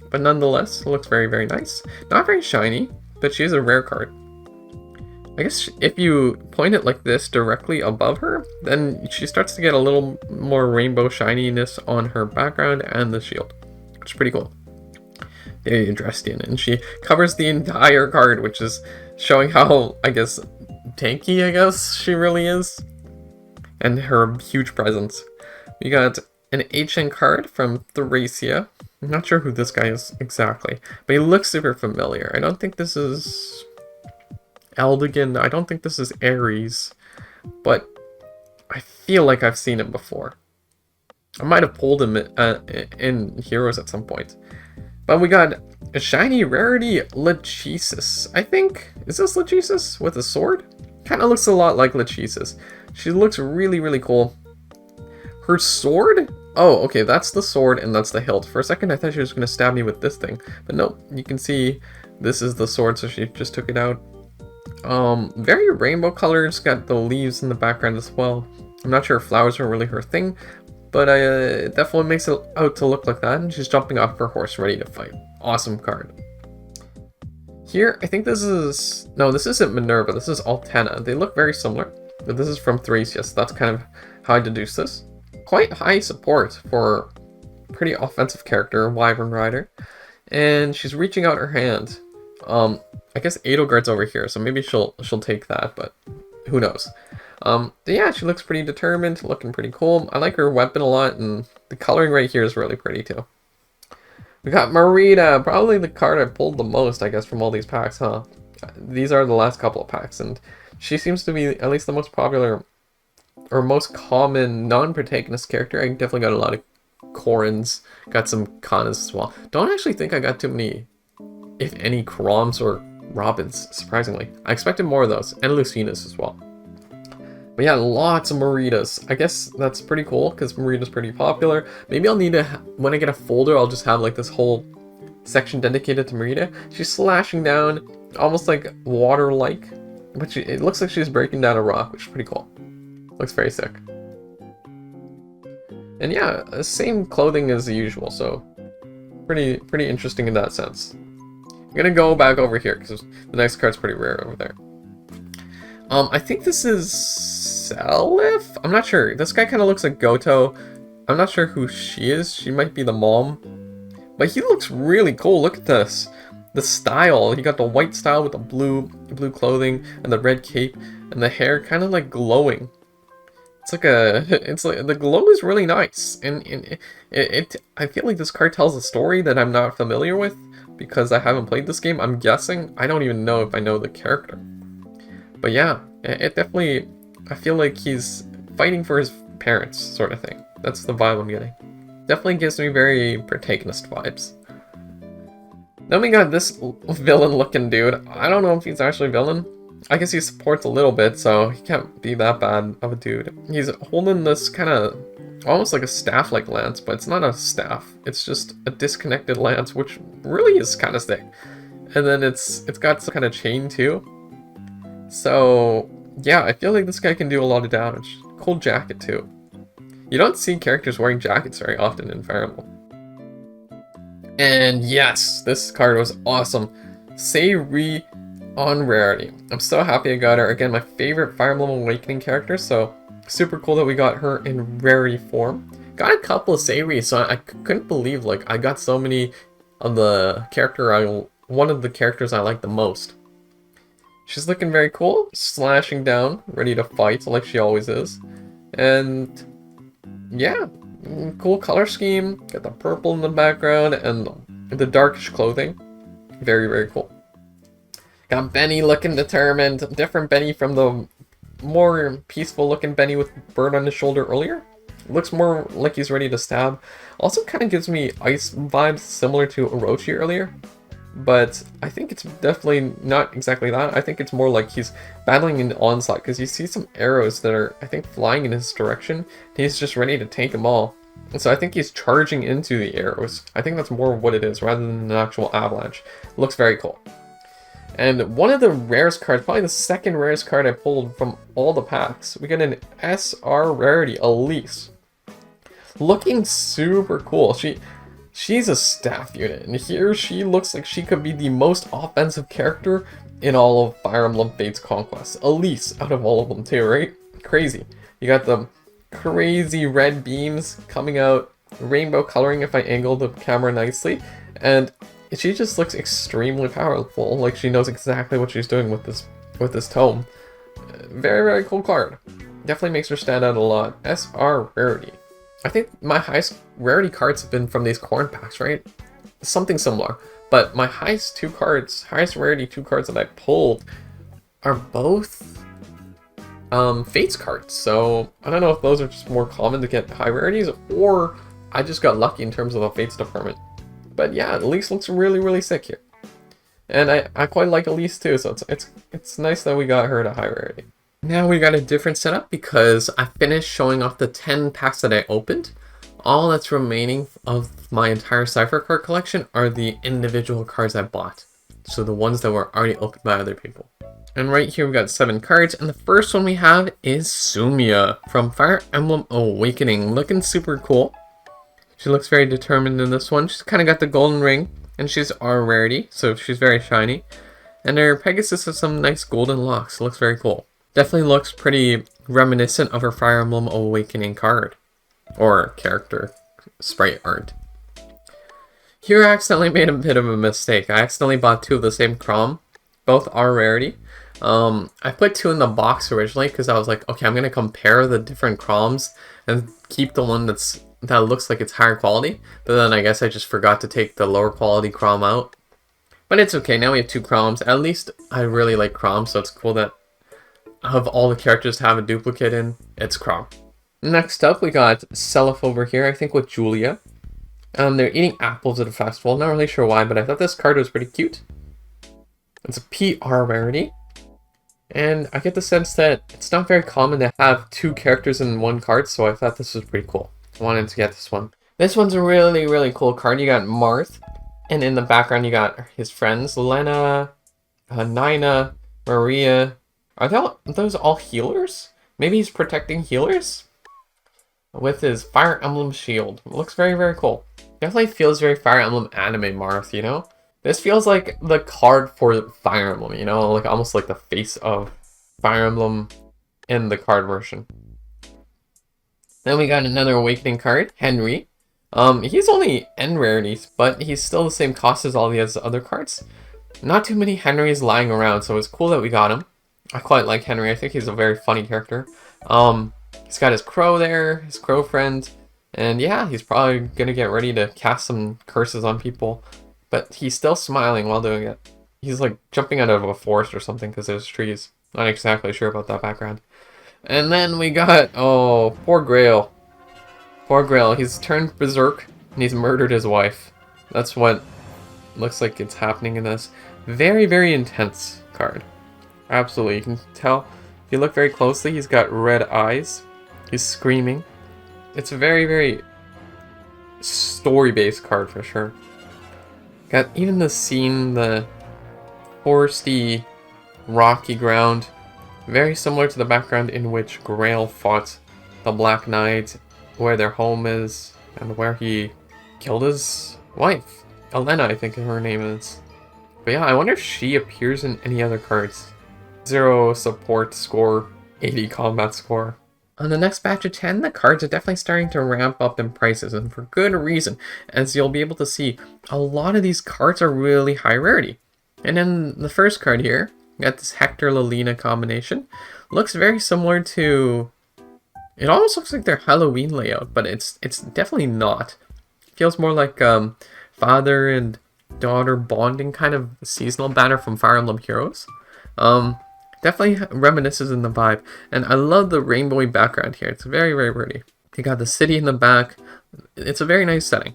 But nonetheless, it looks very, very nice. Not very shiny, but she is a rare card. I guess if you point it like this directly above her, then she starts to get a little more rainbow shininess on her background and the shield, which is pretty cool. Very dressed in, and she covers the entire card, which is showing how, I guess, tanky, I guess, she really is. And her huge presence. We got an HN card from Thracia. I'm not sure who this guy is exactly, but he looks super familiar. I don't think this is Eldigan. I don't think this is Ares, but I feel like I've seen him before. I might have pulled him in Heroes at some point. But we got a shiny rarity Lachesis. I think, is this Lachesis with a sword? Kind of looks a lot like Lachesis. She looks really, really cool. Her sword? Oh, okay, that's the sword and that's the hilt. For a second, I thought she was going to stab me with this thing. But nope, you can see this is the sword, so she just took it out. Very rainbow colors, got the leaves in the background as well. I'm not sure if flowers are really her thing, but it definitely makes it out to look like that. And she's jumping off her horse, ready to fight. Awesome card. Here, I think this is... No, this isn't Minerva, this is Altena. They look very similar, but this is from Thracia, so that's kind of how I deduce this. Quite high support for a pretty offensive character, Wyvern Rider. And she's reaching out her hand. I guess Edelgard's over here, so maybe she'll take that, but who knows. But yeah, she looks pretty determined, looking pretty cool. I like her weapon a lot, and the coloring right here is really pretty too. We got Marita, probably the card I pulled the most, I guess, from all these packs, huh? These are the last couple of packs, and she seems to be at least the most popular or most common non-protagonist character. I definitely got a lot of Corins, got some Kanas as well. Don't actually think I got too many, if any, Kroms or Robins, surprisingly. I expected more of those, and Lucinas as well. But yeah, lots of Maritas. I guess that's pretty cool, because Marita's pretty popular. Maybe I'll need to, when I get a folder, I'll just have like this whole section dedicated to Marita. She's slashing down, almost like water-like, but it looks like she's breaking down a rock, which is pretty cool. Looks very sick. And yeah, same clothing as the usual, so pretty interesting in that sense. I'm gonna go back over here, because the next card's pretty rare over there. I think this is Seliph? I'm not sure. This guy kind of looks like Goto. I'm not sure who she is. She might be the mom. But he looks really cool. Look at this. The style. He got the white style with the blue clothing and the red cape and the hair kind of like glowing. It's like the glow is really nice, and I feel like this card tells a story that I'm not familiar with because I haven't played this game. I'm guessing. I don't even know if I know the character. But yeah, it definitely, I feel like he's fighting for his parents, sort of thing. That's the vibe I'm getting. Definitely gives me very protagonist vibes. Then we got this villain-looking dude. I don't know if he's actually villain. I guess he supports a little bit, so he can't be that bad of a dude. He's holding this kind of, almost like a staff-like lance, but it's not a staff. It's just a disconnected lance, which really is kind of sick. And then it's got some kind of chain too. So yeah, I feel like this guy can do a lot of damage. Cool jacket too. You don't see characters wearing jackets very often in Fire Emblem. And yes, this card was awesome. Sayri on rarity. I'm so happy I got her. Again, my favorite Fire Emblem Awakening character, so super cool that we got her in rarity form. Got a couple of Sayri, so I couldn't believe like I got so many of the character one of the characters I like the most. She's looking very cool, slashing down, ready to fight like she always is. And yeah, cool color scheme. Got the purple in the background and the darkish clothing. Very, very cool. Got Benny looking determined. Different Benny from the more peaceful looking Benny with bird on his shoulder earlier. Looks more like he's ready to stab. Also kind of gives me ice vibes similar to Orochi earlier. But I think it's definitely not exactly that. I think it's more like he's battling an onslaught because you see some arrows that are, I think, flying in his direction. He's just ready to take them all. And so I think he's charging into the arrows. I think that's more what it is rather than an actual avalanche. Looks very cool. And one of the rarest cards, probably the second rarest card I pulled from all the packs, we get an SR rarity, Elise. Looking super cool. She's a staff unit, and here she looks like she could be the most offensive character in all of Fire Emblem Fates Conquest. Elise out of all of them too, right? Crazy. You got the crazy red beams coming out, rainbow coloring if I angle the camera nicely, and she just looks extremely powerful, like she knows exactly what she's doing with this tome. Very, very cool card. Definitely makes her stand out a lot. SR rarity. I think my highest rarity cards have been from these corn packs, right? Something similar. But my highest rarity two cards that I pulled are both Fates cards. So I don't know if those are just more common to get high rarities, or I just got lucky in terms of the Fates department. But yeah, Elise looks really, really sick here. And I quite like Elise too, so it's nice that we got her at a high rarity. Now we got a different setup because I finished showing off the 10 packs that I opened. All that's remaining of my entire Cipher card collection are the individual cards I bought. So the ones that were already opened by other people. And right here we got 7 cards, and the first one we have is Sumia from Fire Emblem Awakening. Looking super cool. She looks very determined in this one. She's kind of got the golden ring, and she's R rarity, so she's very shiny. And her Pegasus has some nice golden locks. It looks very cool. Definitely looks pretty reminiscent of her Fire Emblem Awakening card. Or character sprite art. Here I accidentally made a bit of a mistake. I accidentally bought 2 of the same Crom. Both are rarity. I put 2 in the box originally because I was like, okay, I'm going to compare the different Croms and keep the one that looks like it's higher quality. But then I guess I just forgot to take the lower quality Crom out. But it's okay, now we have 2 Croms. At least I really like Crom, so it's cool that of all the characters to have a duplicate in, it's Crom. Next up, we got Seliph over here, I think with Julia. They're eating apples at a festival. Not really sure why, but I thought this card was pretty cute. It's a PR rarity. And I get the sense that it's not very common to have 2 characters in one card, so I thought this was pretty cool. I wanted to get this one. This one's a really, really cool card. You got Marth, and in the background you got his friends, Lena, Nina, Maria. Are those all healers? Maybe he's protecting healers? With his Fire Emblem shield. It looks very, very cool. Definitely feels very Fire Emblem anime Marth, you know? This feels like the card for Fire Emblem, you know? Like almost like the face of Fire Emblem in the card version. Then we got another Awakening card, Henry. He's only N rarities, but he's still the same cost as all the other cards. Not too many Henrys lying around, so it's cool that we got him. I quite like Henry. I think he's a very funny character. He's got his crow there, his crow friend, and yeah, he's probably gonna get ready to cast some curses on people, but he's still smiling while doing it. He's like jumping out of a forest or something because there's trees. Not exactly sure about that background. And then we got, oh, poor Grail. Poor Grail, he's turned berserk and he's murdered his wife. That's what looks like it's happening in this. Very, very intense card. Absolutely, you can tell. If you look very closely, he's got red eyes. He's screaming. It's a very, very story-based card for sure. Got even the scene, the foresty, rocky ground. Very similar to the background in which Grail fought the Black Knight, where their home is, and where he killed his wife. Elena, I think her name is. But yeah, I wonder if she appears in any other cards. 0 support score, 80 combat score. On the next batch of 10, the cards are definitely starting to ramp up in prices, and for good reason, as you'll be able to see, a lot of these cards are really high rarity. And then the first card here We got this Hector-Lilina combination. Looks very similar to... It almost looks like their Halloween layout, but it's definitely not. Feels more like father and daughter bonding kind of seasonal banner from Fire Emblem Heroes. Definitely reminisces in the vibe. And I love the rainbowy background here. It's very, very pretty. You got the city in the back. It's a very nice setting.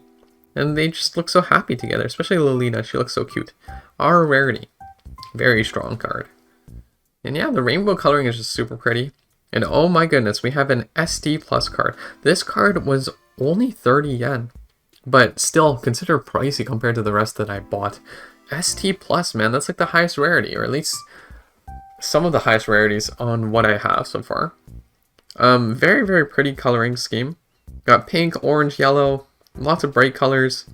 And they just look so happy together, especially Lilina. She looks so cute. Our rarity. Very strong card. And yeah, the rainbow coloring is just super pretty. And oh my goodness, we have an ST Plus card. This card was only 30 yen. But still, consider pricey compared to the rest that I bought. ST Plus, man, that's like the highest rarity. Or at least some of the highest rarities on what I have so far. Very, very pretty coloring scheme. Got pink, orange, yellow. Lots of bright colors.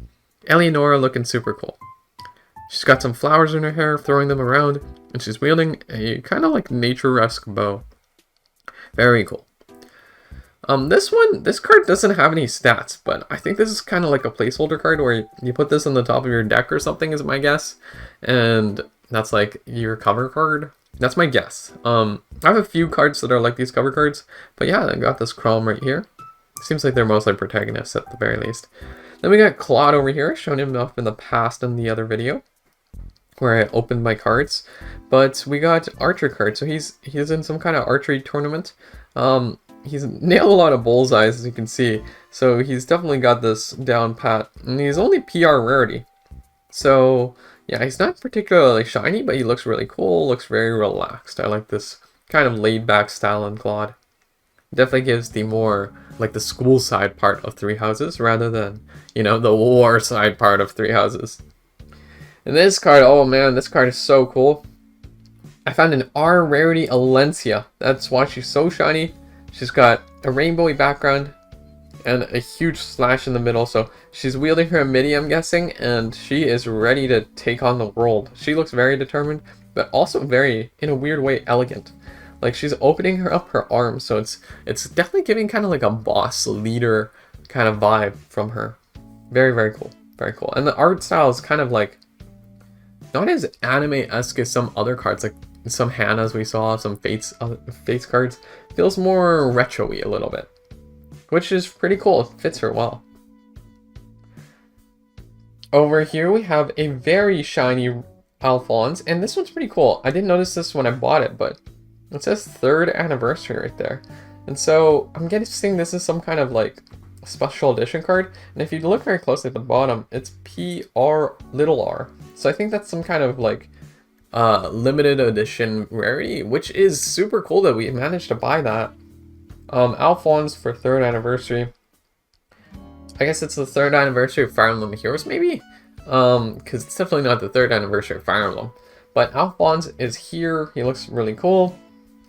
Eleonora looking super cool. She's got some flowers in her hair, throwing them around. And she's wielding a kind of like nature-esque bow. Very cool. This card doesn't have any stats, but I think this is kind of like a placeholder card where you put this on the top of your deck or something is my guess. And that's like your cover card. That's my guess. I have a few cards that are like these cover cards, but yeah, I got this Chrom right here. Seems like they're mostly protagonists at the very least. Then we got Claude over here, shown him off in the past in the other video, where I opened my cards. But we got Archer cards, so he's in some kind of archery tournament. He's nailed a lot of bullseyes, as you can see, so he's definitely got this down pat. And he's only PR rarity, so yeah, he's not particularly shiny, but he looks really cool, looks very relaxed. I like this kind of laid-back style in Claude. Definitely gives the more, like, the school side part of Three Houses, rather than, you know, the war side part of Three Houses. And this card, oh man, this card is so cool. I found an R rarity Alencia. That's why she's so shiny. She's got a rainbowy background and a huge slash in the middle. So she's wielding her midi, I'm guessing, and she is ready to take on the world. She looks very determined, but also very, in a weird way, elegant. Like, she's opening up her arms, so it's definitely giving kind of like a boss leader kind of vibe from her. Very, very cool. Very cool. And the art style is kind of like, not as anime-esque as some other cards, like some Hannahs we saw, some Fates cards. Feels more retro-y a little bit, which is pretty cool. It fits her well. Over here we have a very shiny Alphonse, and this one's pretty cool. I didn't notice this when I bought it, but it says 3rd anniversary right there. And so I'm guessing this is some kind of like special edition card. And if you look very closely at the bottom, it's PR. So I think that's some kind of like limited edition rarity, which is super cool that we managed to buy that. Alphonse for 3rd anniversary. I guess it's the 3rd anniversary of Fire Emblem Heroes, maybe? Because it's definitely not the 3rd anniversary of Fire Emblem. But Alphonse is here. He looks really cool.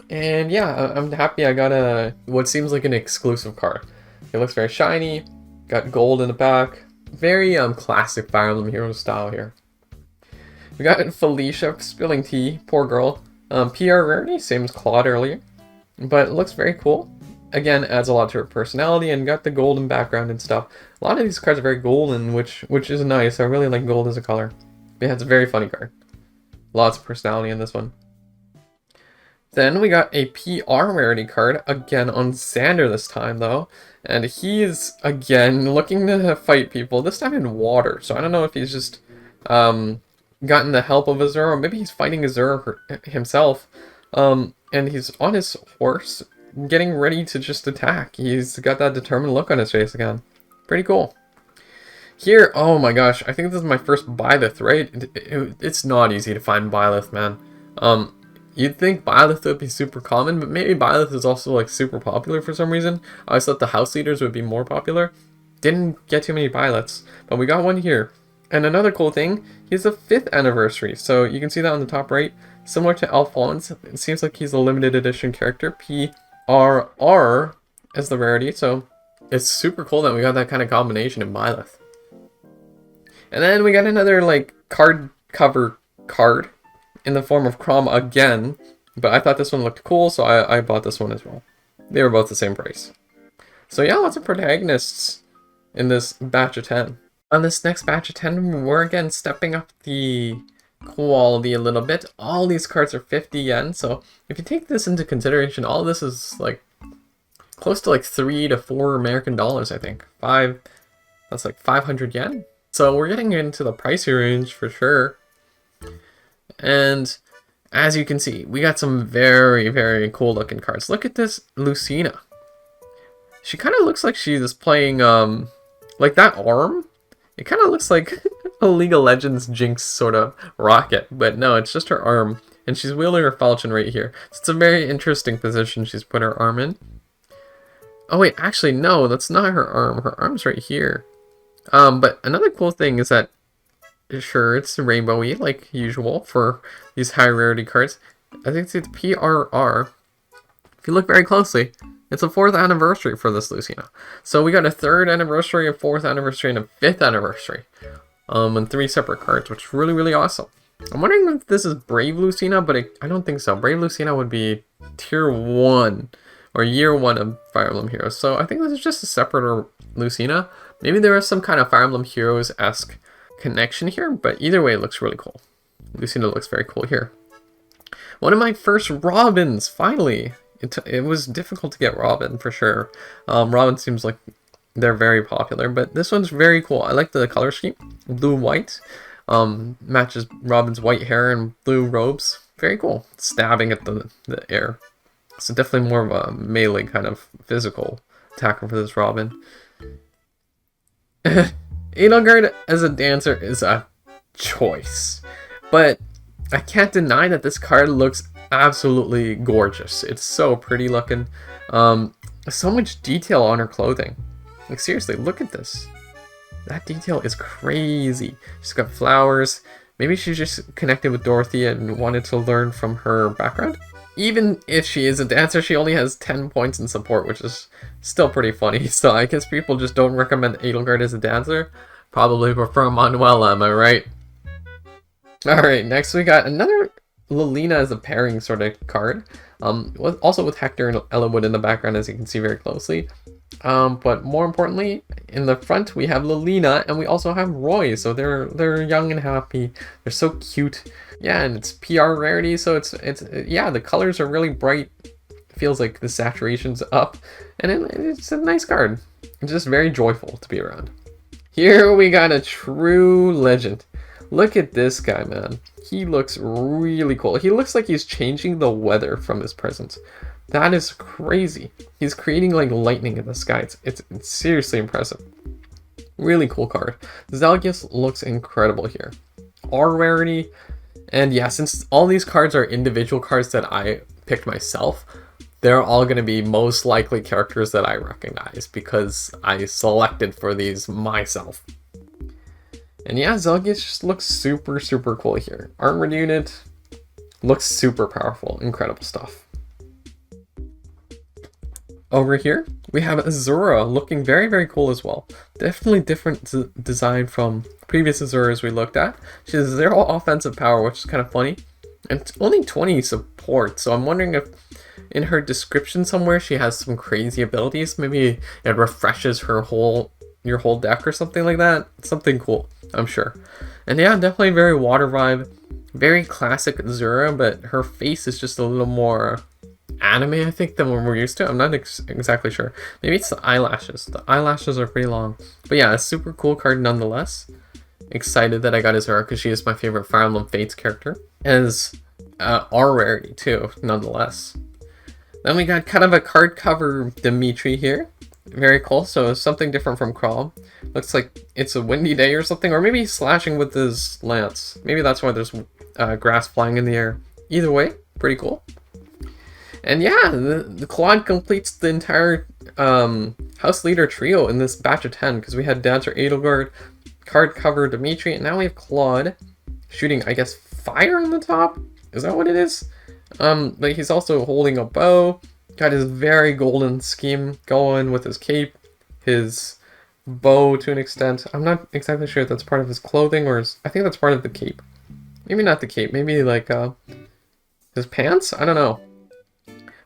And yeah, I'm happy I got what seems like an exclusive card. It looks very shiny. Got gold in the back. Very classic Fire Emblem Heroes style here. We got Felicia spilling tea. Poor girl. PR rarity, same as Claude earlier. But it looks very cool. Again, adds a lot to her personality and got the golden background and stuff. A lot of these cards are very golden, which is nice. I really like gold as a color. Yeah, it's a very funny card. Lots of personality in this one. Then we got a PR rarity card, again on Xander this time though. And he's, again, looking to fight people, this time in water. So I don't know if he's just gotten the help of Azura, or maybe he's fighting Azura himself. And he's on his horse, getting ready to just attack. He's got that determined look on his face again. Pretty cool. Here, oh my gosh, I think this is my first Byleth, right? It's not easy to find Byleth, man. You'd think Byleth would be super common, but maybe Byleth is also like super popular for some reason. I always thought the house leaders would be more popular. Didn't get too many Byleths, but we got one here. And another cool thing, he's the 5th anniversary, so you can see that on the top right. Similar to Alphonse, it seems like he's a limited edition character, PRR as the rarity, so it's super cool that we got that kind of combination in Byleth. And then we got another like card cover card in the form of Chrom again, but I thought this one looked cool, so I bought this one as well. They were both the same price. So yeah, lots of protagonists in this batch of 10. On this next batch of 10, we're again stepping up the quality a little bit. All these cards are 50 yen, so if you take this into consideration, all this is like close to like $3 to $4 American dollars, I think. That's like 500 yen. So we're getting into the pricey range for sure. And as you can see, we got some very, very cool looking cards. Look at this Lucina. She kind of looks like she's playing, like that arm. It kind of looks like a League of Legends Jinx sort of rocket, but no, it's just her arm. And she's wielding her falchion right here. So it's a very interesting position she's put her arm in. Oh wait, actually no, that's not her arm. Her arm's right here. But another cool thing is that, sure, it's rainbowy like usual for these high rarity cards. I think it's PRR. If you look very closely, it's a 4th anniversary for this Lucina. So we got a 3rd anniversary, a 4th anniversary, and a 5th anniversary. And 3 separate cards, which is really, really awesome. I'm wondering if this is Brave Lucina, but I don't think so. Brave Lucina would be tier 1 or year 1 of Fire Emblem Heroes. So I think this is just a separate Lucina. Maybe there is some kind of Fire Emblem Heroes-esque connection here, but either way, it looks really cool. Lucina looks very cool here. One of my first Robins, finally! It was difficult to get Robin, for sure. Robin seems like they're very popular, but this one's very cool. I like the color scheme. Blue-white. Matches Robin's white hair and blue robes. Very cool. Stabbing at the air. So definitely more of a melee kind of physical attacker for this Robin. Edelgard as a dancer is a choice, but I can't deny that this card looks absolutely gorgeous. It's so pretty looking. So much detail on her clothing. Like seriously, look at this. That detail is crazy. She's got flowers. Maybe she's just connected with Dorothy and wanted to learn from her background. Even if she is a dancer, she only has 10 points in support, which is still pretty funny. So I guess people just don't recommend Edelgard as a dancer. Probably prefer Manuela, am I right? Alright, next we got another Lilina as a pairing sort of card. Also with Hector and Ellawood in the background, as you can see very closely. But more importantly, in the front we have Lilina and we also have Roy. So they're young and happy. They're so cute. Yeah, and it's PR rarity, so it's yeah, the colors are really bright. It feels like the saturation's up, and it's a nice card. It's just very joyful to be around. Here we got a true legend. Look at this guy, man. He looks really cool. He looks like he's changing the weather from his presence. That is crazy. He's creating like lightning in the sky. It's seriously impressive. Really cool card. Zelgius looks incredible here. R rarity. And yeah, since all these cards are individual cards that I picked myself, they're all going to be most likely characters that I recognize because I selected for these myself. And yeah, Zelgius just looks super, super cool here. Armored unit looks super powerful. Incredible stuff. Over here, we have Azura looking very, very cool as well. Definitely different design from previous Azuras we looked at. She has 0 offensive power, which is kind of funny. And only 20 support, so I'm wondering if in her description somewhere she has some crazy abilities. Maybe it refreshes your whole deck or something like that. Something cool, I'm sure. And yeah, definitely very water vibe. Very classic Azura, but her face is just a little more anime, I think, than what we're used to. I'm not exactly sure. Maybe it's the eyelashes. The eyelashes are pretty long. But yeah, a super cool card nonetheless. Excited that I got Azura because she is my favorite Fire Emblem Fates character. As R rarity too, nonetheless. Then we got kind of a card cover Dimitri here. Very cool. So something different from Crawl. Looks like it's a windy day or something, or maybe he's slashing with his lance. Maybe that's why there's grass flying in the air. Either way, pretty cool. And yeah, the quad completes the entire House Leader trio in this batch of 10, because we had Dancer Edelgard, card cover Dimitri, and now we have Claude shooting, I guess, fire on the top? Is that what it is? But he's also holding a bow, got his very golden scheme going with his cape, his bow to an extent. I'm not exactly sure if that's part of his clothing or I think that's part of the cape. Maybe not the cape, maybe like his pants? I don't know.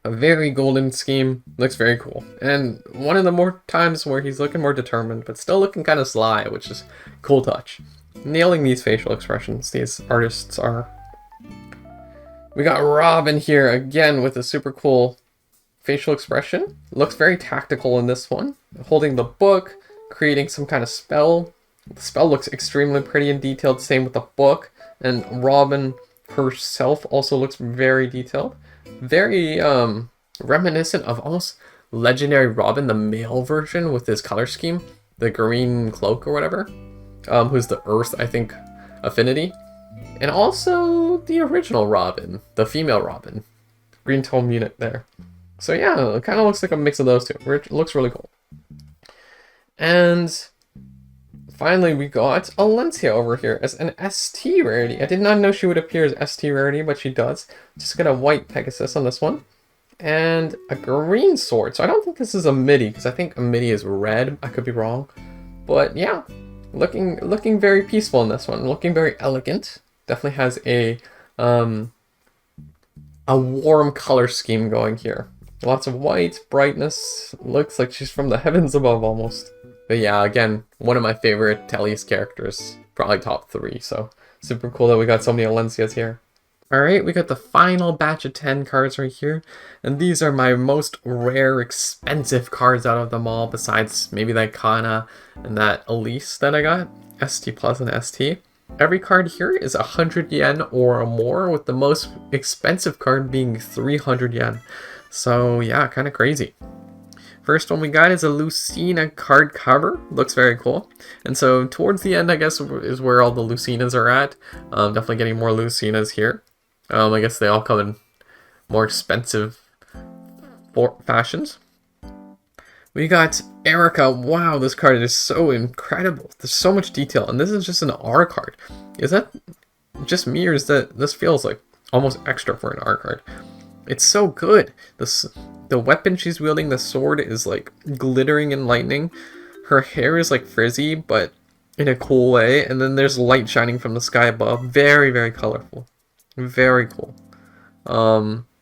A very golden scheme. Looks very cool. And one of the more times where he's looking more determined, but still looking kind of sly, which is cool touch. nailing these facial expressions, these artists are. We got Robin here again with a super cool facial expression. Looks very tactical in this one. Holding the book, creating some kind of spell. The spell looks extremely pretty and detailed, same with the book. And Robin herself also looks very detailed. Very reminiscent of almost Legendary Robin, the male version with his color scheme. The green cloak or whatever. Who's the Earth, I think, affinity. And also the original Robin, the female Robin. Green tone unit there. So yeah, it kind of looks like a mix of those two. It looks really cool. And finally we got Alencia over here as an ST rarity. I did not know she would appear as ST rarity, but she does. Just got a white Pegasus on this one. And a green sword. So I don't think this is a MIDI, because I think a MIDI is red. I could be wrong. But yeah, looking very peaceful in this one. Looking very elegant. Definitely has a warm color scheme going here. Lots of white, brightness. Looks like she's from the heavens above almost. But yeah, again, one of my favorite Telly's characters. Probably top 3, so super cool that we got so many Alencias here. Alright, we got the final batch of 10 cards right here. And these are my most rare, expensive cards out of them all, besides maybe that Kana and that Elise that I got. ST Plus and ST. Every card here is 100 yen or more, with the most expensive card being 300 yen. So yeah, kind of crazy. First one we got is a Lucina card cover. Looks very cool. And so towards the end, I guess, is where all the Lucinas are at. Definitely getting more Lucinas here. I guess they all come in more expensive fashions. We got Erica. Wow, this card is so incredible. There's so much detail, and this is just an R card. Is that just me, or is that this feels like almost extra for an R card? It's so good. The weapon she's wielding, the sword, is like glittering and lightning. Her hair is like frizzy, but in a cool way. And then there's light shining from the sky above. Very, very colorful. Very cool.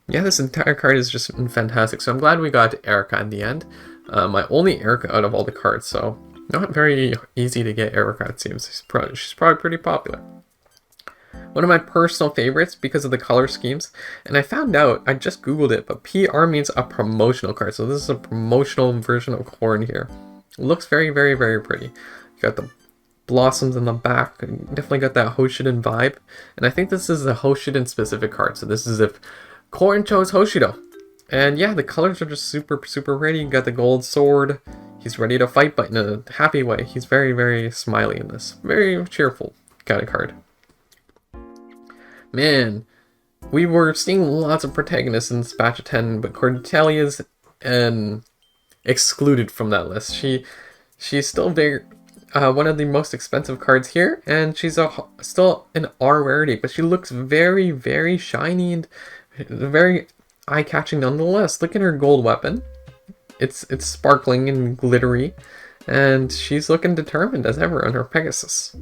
Yeah, this entire card is just fantastic. So I'm glad we got Erica in the end. My only Erica out of all the cards, so not very easy to get Erica, it seems. She's probably pretty popular. One of my personal favorites because of the color schemes. And I found out, I just googled it, but PR means a promotional card. So this is a promotional version of Corn here. It looks very, very, very pretty. You got the blossoms in the back. Definitely got that Hoshiden vibe. And I think this is a Hoshiden specific card. So this is if Corn chose Hoshido. And yeah, the colors are just super, super pretty. You got the gold sword. He's ready to fight, but in a happy way. He's very, very smiley in this. Very cheerful kind of card. Man, we were seeing lots of protagonists in this batch of 10, but Cordelia's excluded from that list. She's still very one of the most expensive cards here, and she's still an R rarity, but she looks very, very shiny and very eye-catching nonetheless. Look at her gold weapon. It's sparkling and glittery, and she's looking determined as ever on her Pegasus.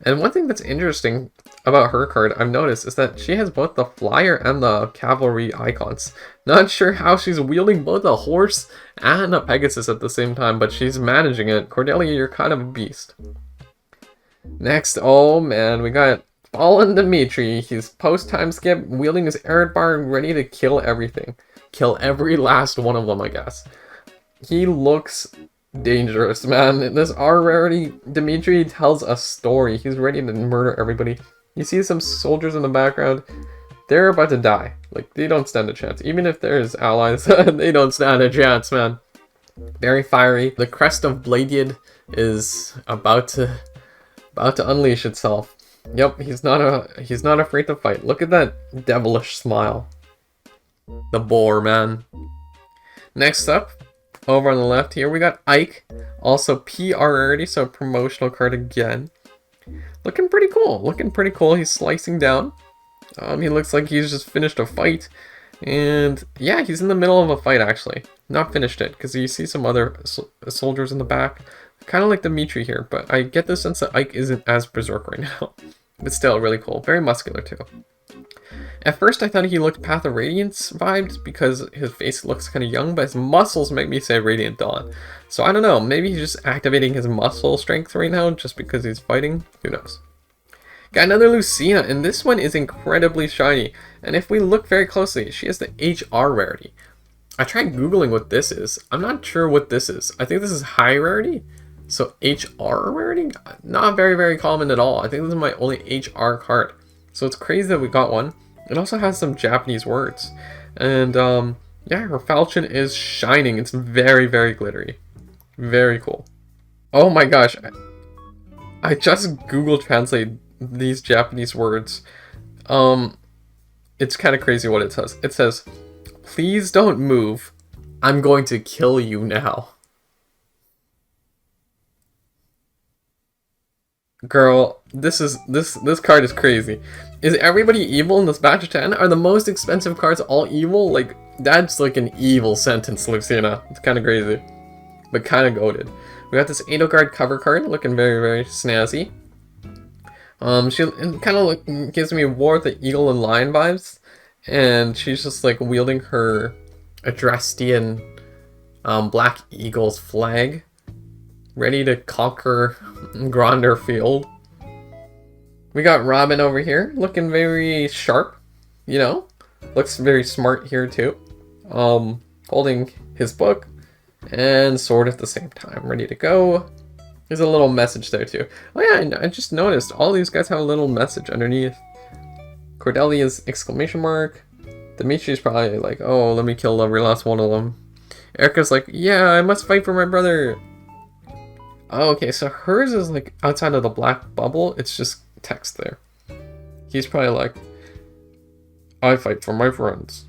And one thing that's interesting about her card, I've noticed, is that she has both the flyer and the cavalry icons. Not sure how she's wielding both a horse and a Pegasus at the same time, but she's managing it. Cordelia, you're kind of a beast. Next, oh man, we got Fallen Dimitri. He's post-time skip, wielding his Arid Bar, ready to kill everything. Kill every last one of them, I guess. He looks dangerous, man. This R rarity, Dimitri tells a story. He's ready to murder everybody. You see some soldiers in the background. They're about to die. Like, they don't stand a chance. Even if there's allies, they don't stand a chance, man. Very fiery. The crest of Bladiad is about to unleash itself. Yep, he's not afraid to fight. Look at that devilish smile. The boar, man. Next up, over on the left here, we got Ike. Also PR rarity, so promotional card again. Looking pretty cool. Looking pretty cool. He's slicing down. He looks like he's just finished a fight. And yeah, he's in the middle of a fight actually. Not finished it, because you see some other soldiers in the back. Kind of like Dimitri here, but I get the sense that Ike isn't as berserk right now. But still, really cool. Very muscular too. At first I thought he looked Path of Radiance vibes because his face looks kind of young, but his muscles make me say Radiant Dawn. So I don't know, maybe he's just activating his muscle strength right now just because he's fighting? Who knows? Got another Lucina, and this one is incredibly shiny. And if we look very closely, she has the HR rarity. I tried googling what this is. I'm not sure what this is. I think this is high rarity. So HR rarity? Not very, very common at all. I think this is my only HR card. So it's crazy that we got one. It also has some Japanese words. And yeah, her falchion is shining. It's very, very glittery. Very cool. Oh my gosh. I just Google translate these Japanese words. It's kind of crazy what it says. It says, "Please don't move. I'm going to kill you now." Girl, this card is crazy. Is everybody evil in this batch of 10? Are the most expensive cards all evil? Like, that's like an evil sentence, Lucina. It's kind of crazy. But kind of goated. We got this Edelgard cover card, looking very, very snazzy. She kind of gives me War of the Eagle and Lion vibes. And she's just like wielding her Adrastian Black Eagle's flag. Ready to conquer Gronder Field. We got Robin over here, looking very sharp, you know? Looks very smart here too. Holding his book and sword at the same time, ready to go. There's a little message there too. Oh yeah, I just noticed all these guys have a little message underneath. Cordelia's exclamation mark. Dimitri's probably like, oh, let me kill every last one of them. Erica's like, yeah, I must fight for my brother. Oh, okay, so hers is like outside of the black bubble. It's just text there. He's probably like, I fight for my friends.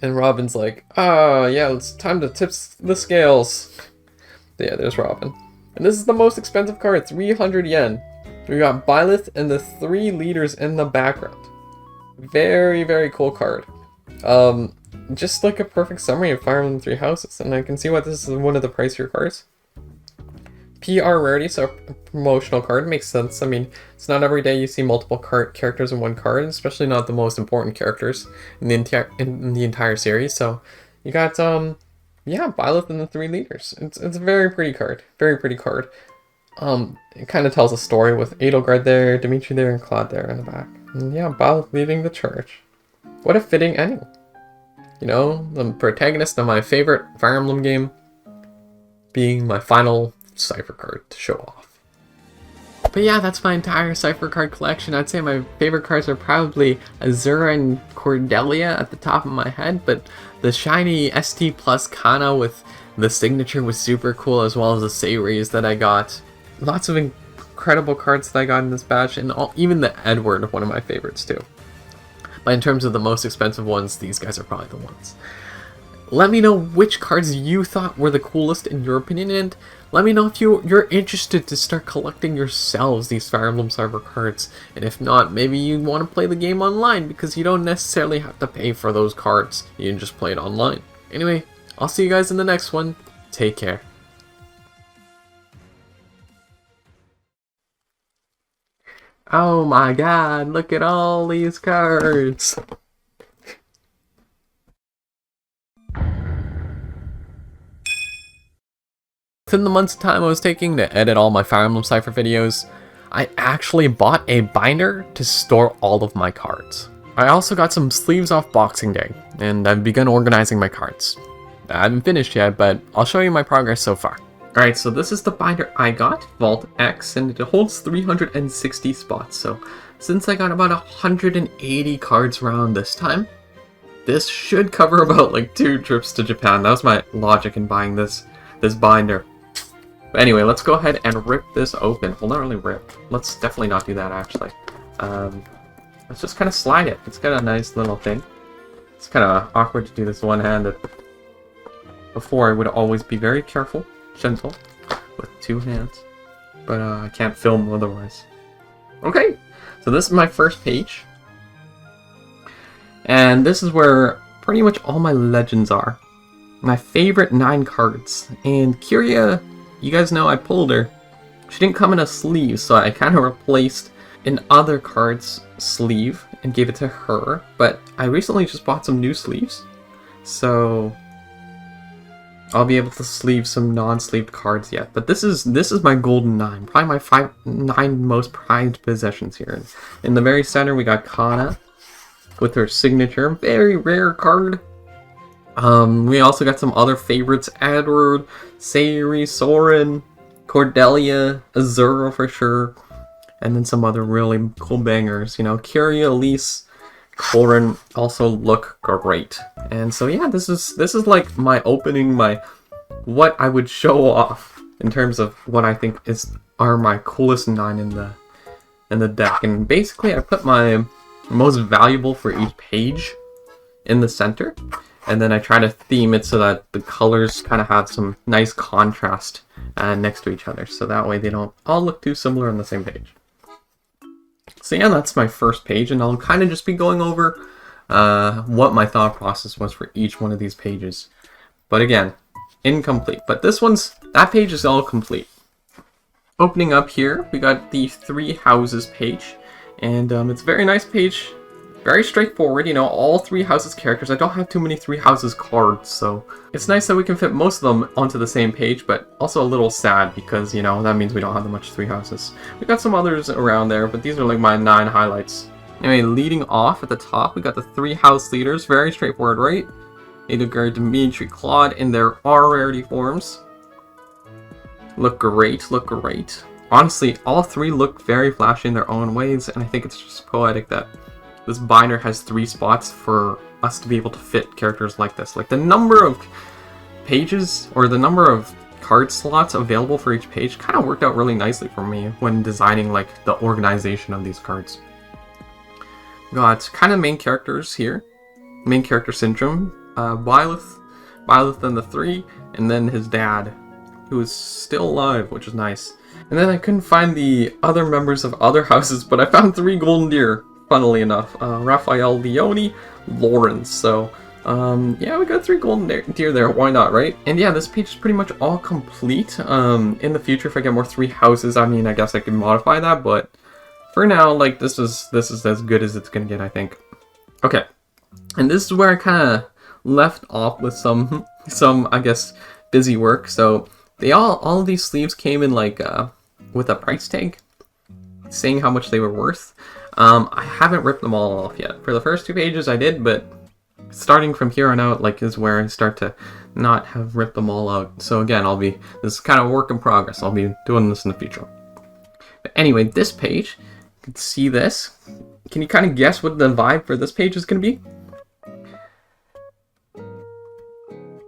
And Robin's like, yeah, it's time to tip the scales. Yeah, there's Robin. And this is the most expensive card, 300 yen. We got Byleth and the 3 leaders in the background. Very, very cool card. Just like a perfect summary of Fire Emblem 3 Houses. And I can see why this is one of the pricier cards. PR rarity, so a promotional card, makes sense. I mean, it's not every day you see multiple characters in one card, especially not the most important characters in the entire series. So you got yeah, Byleth and the 3 leaders. It's a very pretty card. Very pretty card. It kind of tells a story with Edelgard there, Dimitri there, and Claude there in the back. And yeah, Byleth leading the charge. What a fitting ending. You know, the protagonist of my favorite Fire Emblem game being my final Cipher card to show off. But yeah, that's my entire Cipher card collection. I'd say my favorite cards are probably Azura and Cordelia at the top of my head, but the shiny ST Plus Kana with the signature was super cool, as well as the Sayris that I got. Lots of incredible cards that I got in this batch, and even the Edward, one of my favorites too. But in terms of the most expensive ones, these guys are probably the ones. Let me know which cards you thought were the coolest in your opinion, and let me know if you're interested to start collecting yourselves these Fire Emblem Cipher cards. And if not, maybe you want to play the game online because you don't necessarily have to pay for those cards. You can just play it online. Anyway, I'll see you guys in the next one. Take care. Oh my god, look at all these cards! Within the months of time I was taking to edit all my Fire Emblem Cipher videos, I actually bought a binder to store all of my cards. I also got some sleeves off Boxing Day, and I've begun organizing my cards. I haven't finished yet, but I'll show you my progress so far. Alright, so this is the binder I got, Vault X, and it holds 360 spots, so since I got about 180 cards around this time, this should cover about like 2 trips to Japan. That was my logic in buying this binder. But anyway, let's go ahead and rip this open. Well, not really rip. Let's definitely not do that, actually. Let's just kind of slide it. It's got a nice little thing. It's kind of awkward to do this one-handed. Before, I would always be very careful, gentle, with 2 hands. But I can't film otherwise. Okay, so this is my first page. And this is where pretty much all my legends are. My favorite 9 cards. And Kyria, you guys know I pulled her. She didn't come in a sleeve, so I kind of replaced an other card's sleeve and gave it to her, but I recently just bought some new sleeves, so I'll be able to sleeve some non-sleeved cards yet. But this is my golden 9, probably my 9 most prized possessions here. In the very center, we got Kana with her signature, very rare card. We also got some other favorites: Edward, Sayuri, Soren, Cordelia, Azura for sure, and then some other really cool bangers. You know, Kyria, Elise, Corin also look great. And so yeah, this is like my opening, what I would show off in terms of what I think are my coolest 9 in the deck. And basically, I put my most valuable for each page in the center, and then I try to theme it so that the colors kind of have some nice contrast next to each other, so that way they don't all look too similar on the same page. So yeah, that's my first page, and I'll kind of just be going over what my thought process was for each one of these pages. But again, incomplete. But that page is all complete. Opening up here, we got the 3 houses page, and it's a very nice page. Very straightforward, you know, all 3 houses characters. I don't have too many 3 houses cards, so it's nice that we can fit most of them onto the same page, but also a little sad because, you know, that means we don't have that much 3 houses. We got some others around there, but these are like my 9 highlights. Anyway, leading off at the top, we got the 3 house leaders. Very straightforward, right? Edelgard, Dimitri, Claude in their R rarity forms. Look great, look great. Honestly, all 3 look very flashy in their own ways, and I think it's just poetic that this binder has 3 spots for us to be able to fit characters like this. Like, the number of pages, or the number of card slots available for each page kind of worked out really nicely for me when designing, like, the organization of these cards. Got kind of main characters here. Main character syndrome. Byleth and the 3, and then his dad, who is still alive, which is nice. And then I couldn't find the other members of other houses, but I found 3 golden deer. Funnily enough, Raphael, Leone, Lawrence. So, yeah, we got 3 golden deer there. Why not, right? And yeah, this page is pretty much all complete. In the future, if I get more 3 houses, I mean, I guess I can modify that. But for now, like, this is as good as it's gonna get, I think. Okay, and this is where I kind of left off with some I guess busy work. So all of these sleeves came in like with a price tag saying how much they were worth. I haven't ripped them all off yet. For the first 2 pages I did, but starting from here on out, like, is where I start to not have ripped them all out. So again, this is kind of a work in progress. I'll be doing this in the future. But anyway, this page, you can see this. Can you kind of guess what the vibe for this page is going to be?